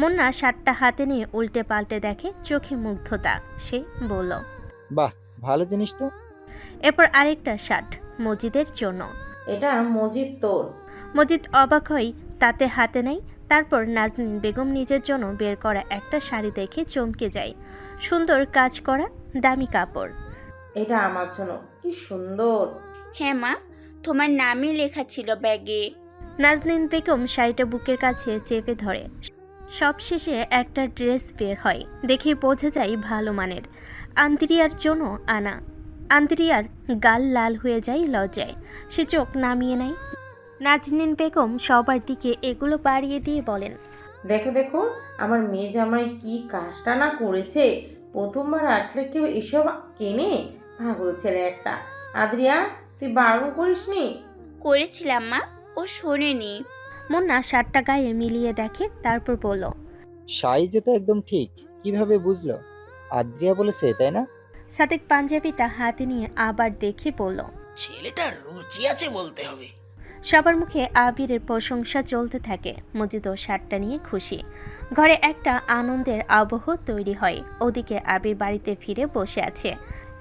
মুন্না শার্টটা হাতে নিয়ে উল্টে পাল্টে দেখে, চোখে মুগ্ধতা। সে বলল, বাহ, ভালো জিনিস তো। এরপর আরেকটা শার্ট মজিদের জন্য। এটা মজিদ তোর? মজিদ অবাক হয়, তাতে হাতে নেই। তারপর নাজনীন বেগম নিজের জন্য বের করা একটা শাড়ি দেখে চমকে যায়। সুন্দর কাজ করা, দামি কাপড়। এটা আমার জন্য, কি সুন্দর। হ্যাঁ মা, তোমার নামই লেখা ছিল ব্যাগে। নাজনীন বেগম শাড়িটা বুকের কাছে চেপে ধরে। সবশেষে একটা ড্রেস বের হয়, দেখে বোঝা যায় ভালো মানের। আন্দ্রিয়ার জন্য আনা। আন্দ্রিয়ার গাল লাল হয়ে যায় লজ্জায়। সে চোখ নামিয়ে নেয়। নাজনীন বেগম সবার দিকে এগুলো বাড়িয়ে দিয়ে বলেন, দেখো দেখো, আমার মেয়ে জামাই কি কাজটা না করেছে। প্রথমবার আসলে কেউ এসব কেনে? পাগল ছেলে একটা। আদ্রিয়া, তুই বারণ করিসনি? করেছিলাম মা, ও শোনেনি। মুন্না শার্টটা গায়ে মিলিয়ে দেখে, তারপর বলল, সাইজে তো একদম ঠিক, কিভাবে বুঝলো? আদ্রিয়া বলেছে, তাই না? সাদেক পাঞ্জাবিটা হাতে নিয়ে আবার দেখে বলল, ছেলেটার রুচি আছে বলতে হবে। সবার মুখে আবিরের প্রশংসা চলতে থাকে। মজিদও শার্টটা নিয়ে খুশি। ঘরে একটা আনন্দের আবহ তৈরি হয়। ওদিকে আবির বাড়িতে ফিরে বসে আছে।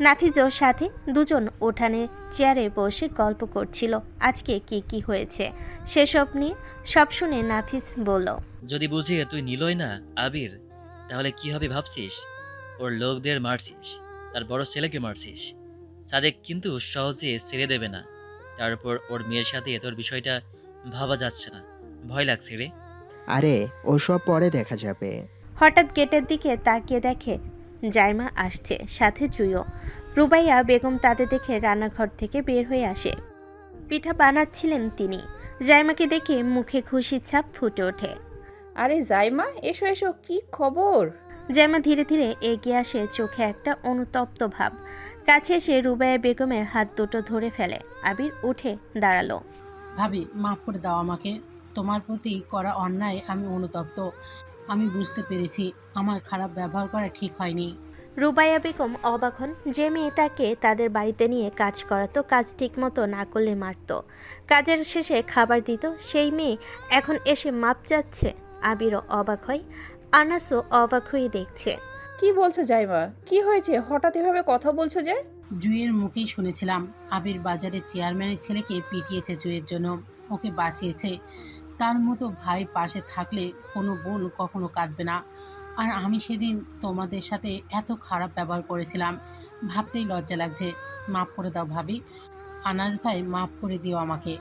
নাফিজও সাথে। দুজন উঠানে চেয়ারে বসে গল্প করছিল আজকে কি কি হয়েছে সেসব নিয়ে। সব শুনে নাফিস বলল, যদি বুঝি তুই নিলই না আবির, তাহলে কি হবে ভাবছিস? ওর লোকদের মারছিস, তার বড় ছেলেকে মারছিস। সাদেক কিন্তু সহজে ছেড়ে দেবে না। তারপর ওর মেয়ের সাথে তোর বিষয়টা ভাবা যাচ্ছে না, ভয় লাগছে রে। আরে ওসব পরে দেখা যাবে। হঠাৎ গেটের দিকে তাকিয়ে দেখে জাইমা আসছে, সাথে জুইও। রুবাইয়া বেগম তাদের দেখে রান্নাঘর থেকে বের হয়ে আসে। পিঠা বানাচ্ছিলেন তিনি। জাইমাকে দেখে মুখে খুশির ছাপ ফুটে ওঠে। আরে জাইমা, এসো এসো, কি খবর? জাইমা ধীরে ধীরে এগিয়ে আসে, চোখে একটা অনুতপ্ত ভাব। কাছে এসে রুবাইয়া বেগমের হাত দুটো ধরে ফেলে। আবির উঠে দাঁড়ালো। ভাবি, মাফ করে দাও আমাকে। তোমার প্রতি করা অন্যায় আমি অনুতপ্ত। আমি বুঝতে পেরেছি আমার খারাপ ব্যবহার করা ঠিক হয়নি। রুবাইয়া বেগম অবাক হন। যে মেয়ে তাকে তাদের বাড়িতে নিয়ে কাজ করাতো, কাজ ঠিকমতো না করলে মারত, কাজের শেষে খাবার দিত, সেই মেয়ে এখন এসে মাপ চাচ্ছে। আবিরও অবাক হয়, আনাসও অবাক হয়ে দেখছে। কি বলছো জাইমা? কি হয়েছে? হঠাৎ এভাবে কথা বলছো যে? জুয়ের মুখেই শুনেছিলাম আবির বাজারের চেয়ারম্যানের ছেলেকে পিটিয়েছে জুয়ের জন্য, ওকে বাঁচিয়েছে। তার মতো ভাই পাশে থাকলে কোনো বোন কখনো কাঁদবে না। আর আমি সেদিন তোমাদের সাথে এত খারাপ ব্যবহার করেছিলাম, ভাবতেই লজ্জা লাগছে। মাফ করে দাও ভাবি। আনাস ভাই, মাফ করে দিও আমাকে।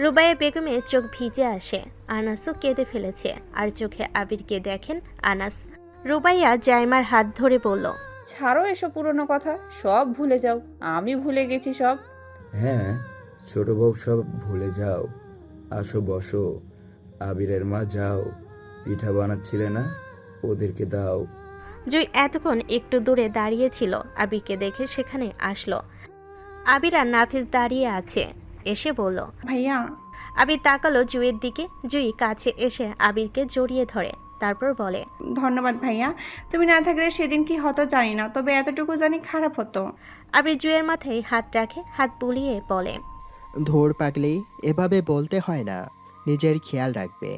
রুবাইয়া বেগমের চোখ ভিজে আসে। আনাসও কেঁদে ফেলেছে, আর চোখে আবিরকে দেখেন আনাস। রুবাইয়া জাইমার হাত ধরে বলল, ছাড়ো এসব পুরনো কথা, সব ভুলে যাও। আমি ভুলে গেছি সব। হ্যাঁ, ছোট বউ, সব ভুলে যাও। আসো, বসো। আবিরের মা, যাও, পিঠা বানাচ্ছিলে না, ওদেরকে দাও। জুই এতক্ষণ একটু দূরে দাঁড়িয়েছিল, আবিরকে দেখে সেখানে আসলো। আবির আর নাফিস দাঁড়িয়ে আছে, এসে বলল, ভাইয়া। আবির তাকালো জুইয়ের দিকে। জুই কাছে এসে আবিরকে জড়িয়ে ধরে, তারপর বলে, ধন্যবাদ ভাইয়া, তুমি না থাকলে সেদিন কি হতো জানি না, তবে এতটুকু জানি খারাপ হতো। আবির জুইয়ের মাথায় হাত রাখে, হাত বুলিয়ে বলে, ধুর পাগলি, এভাবে বলতে হয় না, নিজের খেয়াল রাখবে।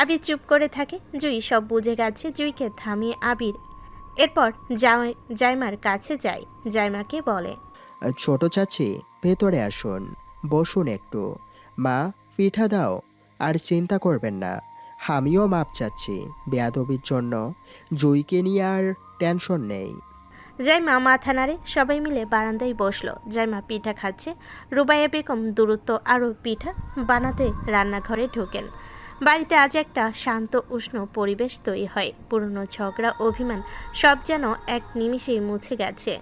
আবির চুপ করে থাকে। জুই সব বুঝে গেছে। জুইকে থামিয়ে আবির এরপর জাইমার কাছে যায়। জাইমাকে বলে, ছোট চাচি, ভেতরে আসুন, বসুন একটু। মা, পিঠা দাও। আর চিন্তা করবেন না, আমিও মাপ চাচ্ছি বেয়াদবির জন্য। জুইকে নিয়ে আর টেনশন নেই। জাইমা মাথা নাড়ে। সবাই মিলে বারান্দায় বসলো। জাইমা পিঠা খাচ্ছে। রুবাইয়া বেগম দূরত্ব আরও পিঠা বানাতে রান্নাঘরে ঢোকেন। বাড়িতে আজ একটা শান্ত উষ্ণ পরিবেশ তৈরি হয়। পুরনো ঝগড়া, অভিমান সব যেন এক নিমিষেই মুছে গেছে।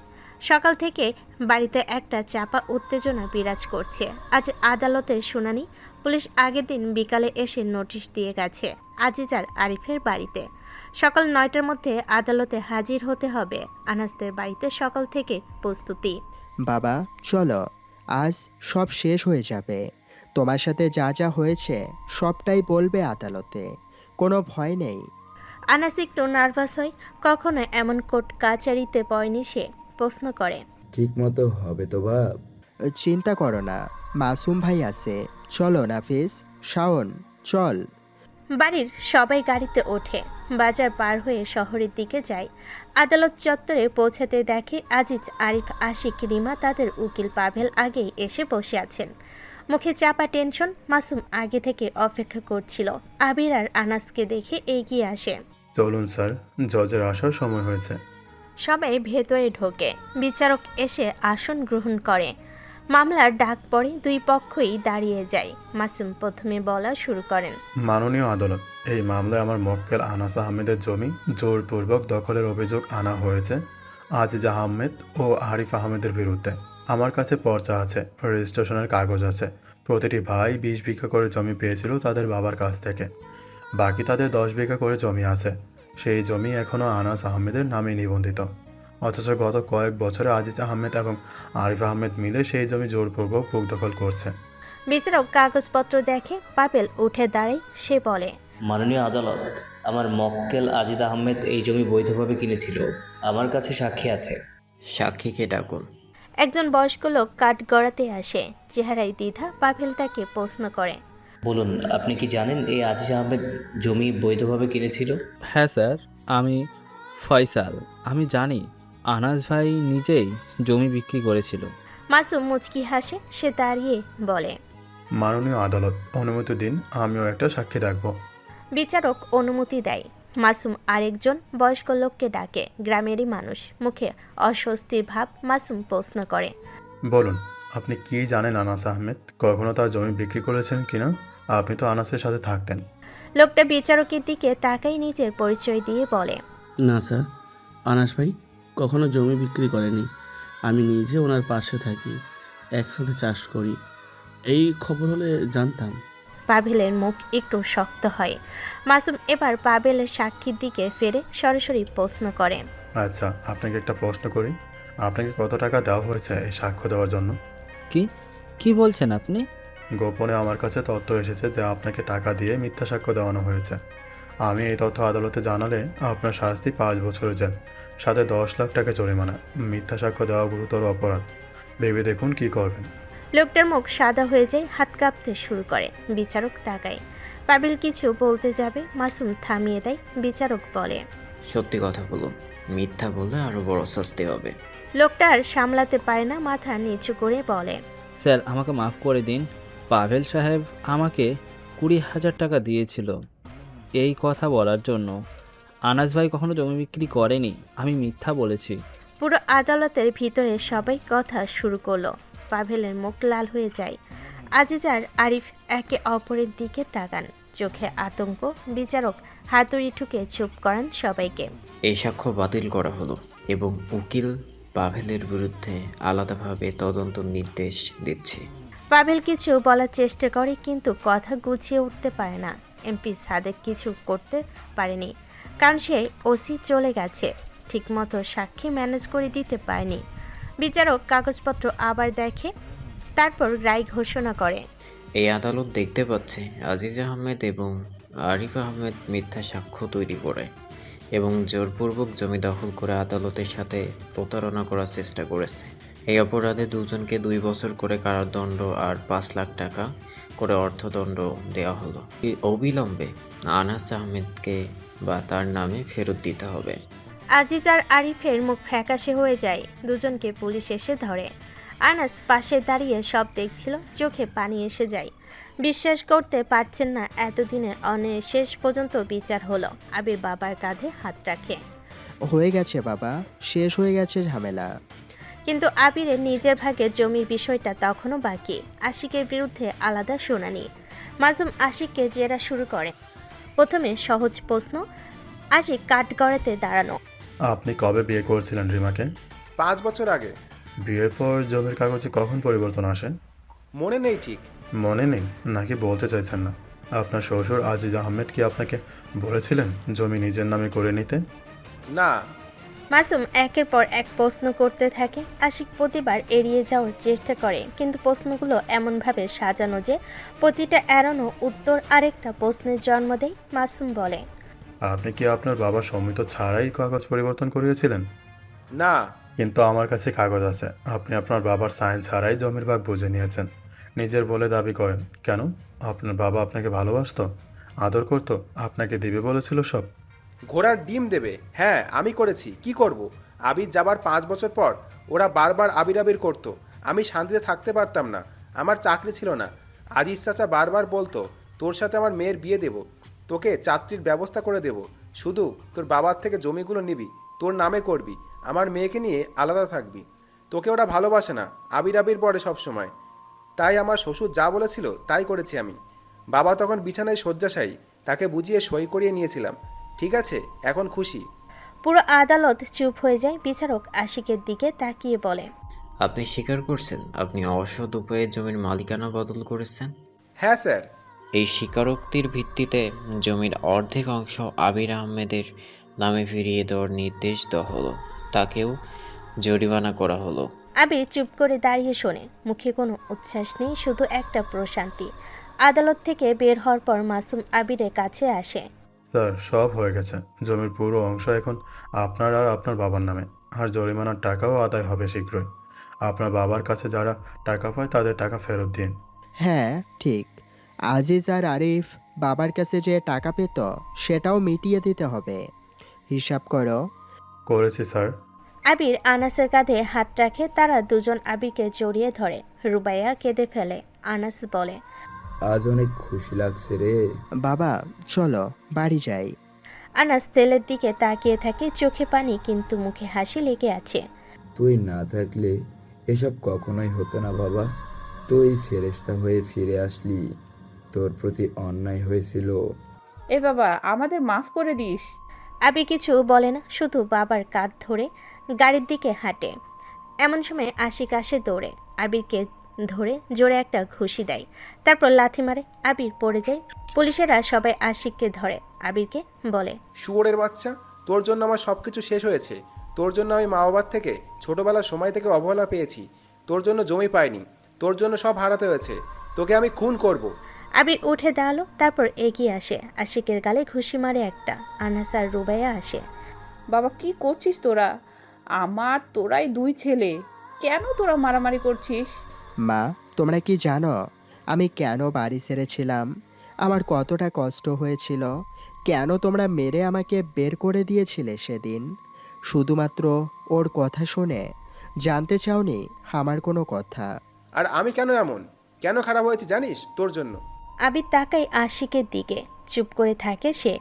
সকাল থেকে বাড়িতে একটা চাপা উত্তেজনা বিরাজ করছে। আজ আদালতের শুনানি। পুলিশ আগের দিন বিকালে এসে নোটিশ দিয়ে গেছে আজিজার আরিফের বাড়িতে। সকাল 9টার মধ্যে আদালতে হাজির হতে হবে। আনাসদের বাড়িতে সকাল থেকে প্রস্তুতি। বাবা, চলো, আজ সব শেষ হয়ে যাবে। তোমার সাথে যা যা হয়েছে সবটাই বলবে আদালতে, কোনো ভয় নেই। আনাস একটু নার্ভাস হয়। কখনো এমন কোর্ট কাচারিতে পড়েনি সে। প্রশ্ন করে, ঠিক মতো হবে তো বাপ? চিন্তা করো না, মাসুম ভাই আছে। চলো নাফিস, শাওন, চল। বাড়ির সবাই গাড়িতে ওঠে। বাজার পার হয়ে শহরের দিকে যায়। আদালত চত্বরে পৌঁছাতে দেখে আজিজ, আরিফ, আশিক, রিমা তাদের উকিল পাভেল আগেই এসে বসে আছেন। মুখে চাপা টেনশন। মাসুম আগে থেকে অপেক্ষা করছিল। আবির আর আনাসকে দেখে এগিয়ে আসে। চলুন স্যার, জজের আসার সময় হয়েছে। সবাই ভেতরে ঢোকে। বিচারক এসে আসন গ্রহণ করে। মামলার ডাক পড়ে। দুই পক্ষই দাঁড়িয়ে যায়। মাসুম প্রথমে বলা শুরু করেন, মাননীয় আদালত, এই মামলায় আমার মক্কেল আনাস আহমেদের জমি জোরপূর্বক দখলের অভিযোগ আনা হয়েছে আজিজ আহমেদ ও আরিফ আহমেদের বিরুদ্ধে। আমার কাছে পর্চা আছে, রেজিস্ট্রেশনের কাগজ আছে। প্রতিটি ভাই 20 বিঘা করে জমি পেয়েছিল তাদের বাবার কাছ থেকে। বাকি তাদের 10 বিঘা করে জমি আছে। সেই জমি এখনও আনাস আহমেদের নামে নিবন্ধিত। অথচ গত কয়েক বছরে আজিজ আহমেদ এবং আরিফ আহমেদ মিলে সেই জমি জোরপূর্বক বুক দখল করছে। বিচারক কাগজপত্র দেখে। পাভেল উঠে দাঁড়ায়। সে বলে, মাননীয় আদালত, আমার মক্কেল আজিজ আহমেদ এই জমি বৈধভাবে কিনেছিল। আমার কাছে সাক্ষী আছে। সাক্ষীকে ডাকুন। একজন বয়স্ক লোক কাঠ গড়াতে আসে। চেহারায় দ্বিধা। পাভেল তাকে প্রশ্ন করে, বলুন, আপনি কি জানেন এই আজিজ আহমেদ জমি বৈধভাবে কিনেছিল? হ্যাঁ স্যার, আমি ফয়সাল। আমি জানি আনাস ভাই নিজেই জমি বিক্রি করেছিল। মাসুম মুচকি হাসে। সে দাঁড়িয়ে বলে, মাননীয় আদালত, অনুমতি দিন, আমিও একটা সাক্ষী রাখবো। বিচারক অনুমতি দেয়। মাসুম আরেকজন বয়স্ক লোককে ডাকে। গ্রামেরই মানুষ। মুখে অস্বস্তির ভাব। মাসুম প্রশ্ন করে, বলুন, আপনি কি জানেন আনাস আহমেদ কখনো তার জমি বিক্রি করেছেন কিনা? আপনি তো আনাসের সাথে থাকতেন। লোকটা বিচারকের দিকে তাকাই নিজের পরিচয় দিয়ে বলে, না স্যার, আনাস ভাই কখনো জমি বিক্রি করেনি। আমি নিজে ওনার পাশে থাকি, একসাথে চাষ করি। এই খবর হলে জানতাম। পাভেলের মুখ একটু শক্ত হয়। মাসুম এবার পাভেলের সাক্ষীর দিকে ফিরে সরাসরি প্রশ্ন করে, আচ্ছা, আপনাকে একটা প্রশ্ন করি, আপনাকে কত টাকা দেওয়া হয়েছে এই সাক্ষ্য দেওয়ার জন্য? কি বলছেন আপনি? গোপনে আমার কাছে তথ্য এসেছে যে আপনাকে টাকা দিয়ে মিথ্যা সাক্ষ্য দেওয়ানো হয়েছে। আমি এই তথ্য আদালতে জানালে আপনার শাস্তি 5 বছরের জেল, সাথে 10 লাখ টাকা জরিমানা। মিথ্যা সাক্ষ্য দেওয়া গুরুতর অপরাধ। ভেবে দেখুন কি করবেন। লোকটার মুখ সাদা হয়ে যায়, হাত কাঁপতে শুরু করে। বিচারক তাকায়। পাবিল কিছু বলতে যাবে, মাসুম থামিয়ে দেয়। বিচারক বলে, সত্যি কথা বলুন, মিথ্যা বললে আরো বড় শাস্তি হবে। লোকটা আর সামলাতে পারে না, মাথা নিচু করে বলে, স্যার আমাকে মাফ করে দিন। পাভেল সাহেব আমাকে 20,000 টাকা দিয়েছিল এই কথা বলার জন্য। আনাস ভাই কখনো জমি বিক্রি করেনি, আমি মিথ্যা বলেছি। পুরো আদালতের ভিতরে সবাই কথা শুরু করলো। পাভেলের মুখ লাল হয়ে যায়। আজিজ আর আরিফ একে অপরের দিকে তাকান, চোখে আতঙ্ক। বিচারক হাতুড়ি ঠুকে চুপ করান সবাইকে। এই সাক্ষ্য বাতিল করা হলো এবং উকিল পাভেলের বিরুদ্ধে আলাদাভাবে তদন্ত নির্দেশ দিচ্ছে। পাভেল কিছু বলার চেষ্টা করে কিন্তু কথা গুছিয়ে উঠতে পারে না। এমপি সাদেক কিছু করতে পারেনি, কারণ সে ওসি চলে গেছে, ঠিকমতো সাক্ষী ম্যানেজ করে দিতে পারেনি। বিচারক কাগজপত্র আবার দেখে, তারপর রায় ঘোষণা করে। এই আদালত দেখতে পাচ্ছে আজিজ আহমেদ এবং আরিফ আহমেদ মিথ্যা সাক্ষ্য তৈরি করে এবং জোরপূর্বক জমি দখল করে আদালতের সাথে প্রতারণা করার চেষ্টা করেছে। এই অপরাধে দুজনকে 2 বছর করে কারাদণ্ড আর 5 লাখ টাকা করে অর্থদণ্ড দেওয়া হলো। অবিলম্বে আনাস আহমেদকে বা তার নামে ফেরত দিতে হবে। আজিজ আর আরিফের মুখ ফ্যাকাশে হয়ে যায়। দুজনকে পুলিশ এসে ধরে। আনাস পাশে দাঁড়িয়ে সব দেখছিল, চোখে পানি এসে যায়। বিশ্বাস করতে পারছেন না এতদিনের শেষ পর্যন্ত বিচার হলো। আবির বাবার কাঁধে হাত রাখে। হয়ে গেছে বাবা, শেষ হয়ে গেছে ঝামেলা। কিন্তু আবিরের নিজের ভাগে জমির বিষয়টা তখনও বাকি। আশিকের বিরুদ্ধে আলাদা শুনানি। মাসুম আশিককে জেরা শুরু করে। প্রথমে সহজ প্রশ্ন, আশিক কাঠগড়াতে দাঁড়ানো। আপনি কবে বিয়ে করেছিলেন রিমাকে? 5 বছর আগে। বিয়ের পর জমির কাগজে কখন পরিবর্তন আসে? মনে নেই ঠিক। মনে নেই নাকি বলতে চাইছেন না? আপনার শ্বশুর আজিজ আহমেদ কি আপনাকে বলেছিলেন জমি নিজের নামে করে নিতে? না। মাসুম একের পর এক প্রশ্ন করতে থাকে। আশিক প্রতিবার এড়িয়ে যাওয়ার চেষ্টা করে, কিন্তু প্রশ্নগুলো এমনভাবে সাজানো যে প্রতিটা এড়ানো উত্তর আরেকটা প্রশ্নের জন্ম দেয়। মাসুম বলে, আপনি কি আপনার বাবার সম্মত ছাড়াই কাগজ পরিবর্তন করিয়েছিলেন? না। কিন্তু আমার কাছে কাগজ আছে, আপনি আপনার বাবার সাইন ছাড়াই জমির ভাগ বুঝে নিয়েছেন। নিজের বলে দাবি করেন কেন? আপনার বাবা আপনাকে ভালোবাসতো, আদর করতো, আপনাকে দিবে বলেছিল সব। ঘোড়ার ডিম দেবে, হ্যাঁ আমি করেছি, কি করব? আবির যাবার 5 বছর পর ওরা বারবার আবির করতো। আমি শান্তিতে থাকতে পারতাম না, আমার চাকরি ছিল না। আজিজ চাচা বারবার বলতো তোর সাথে আমার মেয়ের বিয়ে দেব, তোকে চাকরির ব্যবস্থা করে দেব, শুধু তোর বাবার থেকে জমিগুলো নিবি, তোর নামে করবি, আমার মেয়েকে নিয়ে আলাদা থাকবি। তোকে ওরা ভালোবাসে না, আবির পড়ে সবসময়। তাই আমার শ্বশুর যা বলেছিল তাই করেছি আমি। বাবা তখন বিছানায় শয্যাশায়ী, তাকে বুঝিয়ে সই করিয়ে নিয়েছিলাম। ঠিক আছে, এখন খুশি? পুরো আদালত চুপ হয়ে যায়। বিচারক আশিকের দিকে তাকিয়ে বলে, আপনি স্বীকার করছেন আপনি অসৎ উপায়ে জমির মালিকানা বদল করেছেন? হ্যাঁ স্যার। এই স্বীকারোক্তির ভিত্তিতে জমির অর্ধেক অংশ আবির আহমেদের নামে ফিরিয়ে দেওয়ার নির্দেশ দেওয়া হলো, তাকেও জরিমানা করা হলো। আবির চুপ করে দাঁড়িয়ে শোনে, মুখে কোনো উচ্ছ্বাস নেই, শুধু একটা প্রশান্তি। আদালত থেকে বের হওয়ার পর মাসুম আবিরের কাছে আসে। স্যার সব হয়ে গেছে, জমির পুরো অংশ এখন আপনার আর আপনার বাবার নামে, আর জরিমানার টাকাও আদায় হবে শীঘ্রই। আপনার বাবার কাছে যারা টাকা পায় তাদের টাকা ফেরত দিন। হ্যাঁ ঠিক, আজিজ আর আরিফ বাবার কাছে যে টাকা পেত সেটাও মিটিয়ে দিতে হবে। হিসাব করো। করেছি স্যার। আবির আনাসের কাঁধে হাত রাখে। তারা দুজন আবিরকে জড়িয়ে ধরে। রুবাইয়া কেঁদে ফেলে। আনাস বলে, আজ অনেক খুশি লাগছে রে বাবা, চলো বাড়ি যাই। আনাস তেলের দিকে তাকিয়ে থাকে, চোখে পানি কিন্তু মুখে হাসি লেগে আছে। তুই না থাকলে এসব কখনোই হতো না বাবা। তুই ফেরেশতা হয়ে ফিরে আসলি, তোর প্রতি অন্যায় হয়েছিল। এ বাবা, আমাদের মাফ করে দিস। আবির কিছু বলে না, শুধু বাবার কাঁধ ধরে গাড়ির দিকে হাঁটে। এমন সময় আশিক আসে দৌড়ে, আবিরকে ধরে জোরে একটা ঘুষি দেয়, তারপর লাথি মারে। আবির পড়ে যায়। পুলিশেরা সবাই আশিককে ধরে। আবিরকে বলে, শুয়োরের বাচ্চা, তোর জন্য আমার সব কিছু শেষ হয়েছে। তোর জন্য আমি মা বাবার থেকে ছোটবেলার সময় থেকে অবহেলা পেয়েছি। তোর জন্য জমি পাইনি, তোর জন্য সব হারাতে হয়েছে। তোকে আমি খুন করব। আবির উঠে দাঁড়ালো, তারপর এগিয়ে আসে। আশিকের গালে ঘুষি মারে একটা। আনাস আর রুবাইয়া আসে। বাবা কি করছিস তোরা? আমার তোরাই দুই ছেলে, কেন তোরা মারামারি করছিস? মা, তোমরা কি জানো আমি কেন বাড়ি ছেড়েছিলাম? আমার কতটা কষ্ট হয়েছিল? কেন তোমরা মেরে আমাকে বের করে দিয়েছিলে সেদিন? শুধুমাত্র ওর কথা শুনে জানতে চাওনি আমার কোনো কথা? আর আমি কেন এমন, কেন খারাপ হয়েছে জানিস? তোর জন্য। আবির তাকায় আশিকের দিকে, চুপ করে থাকে সে।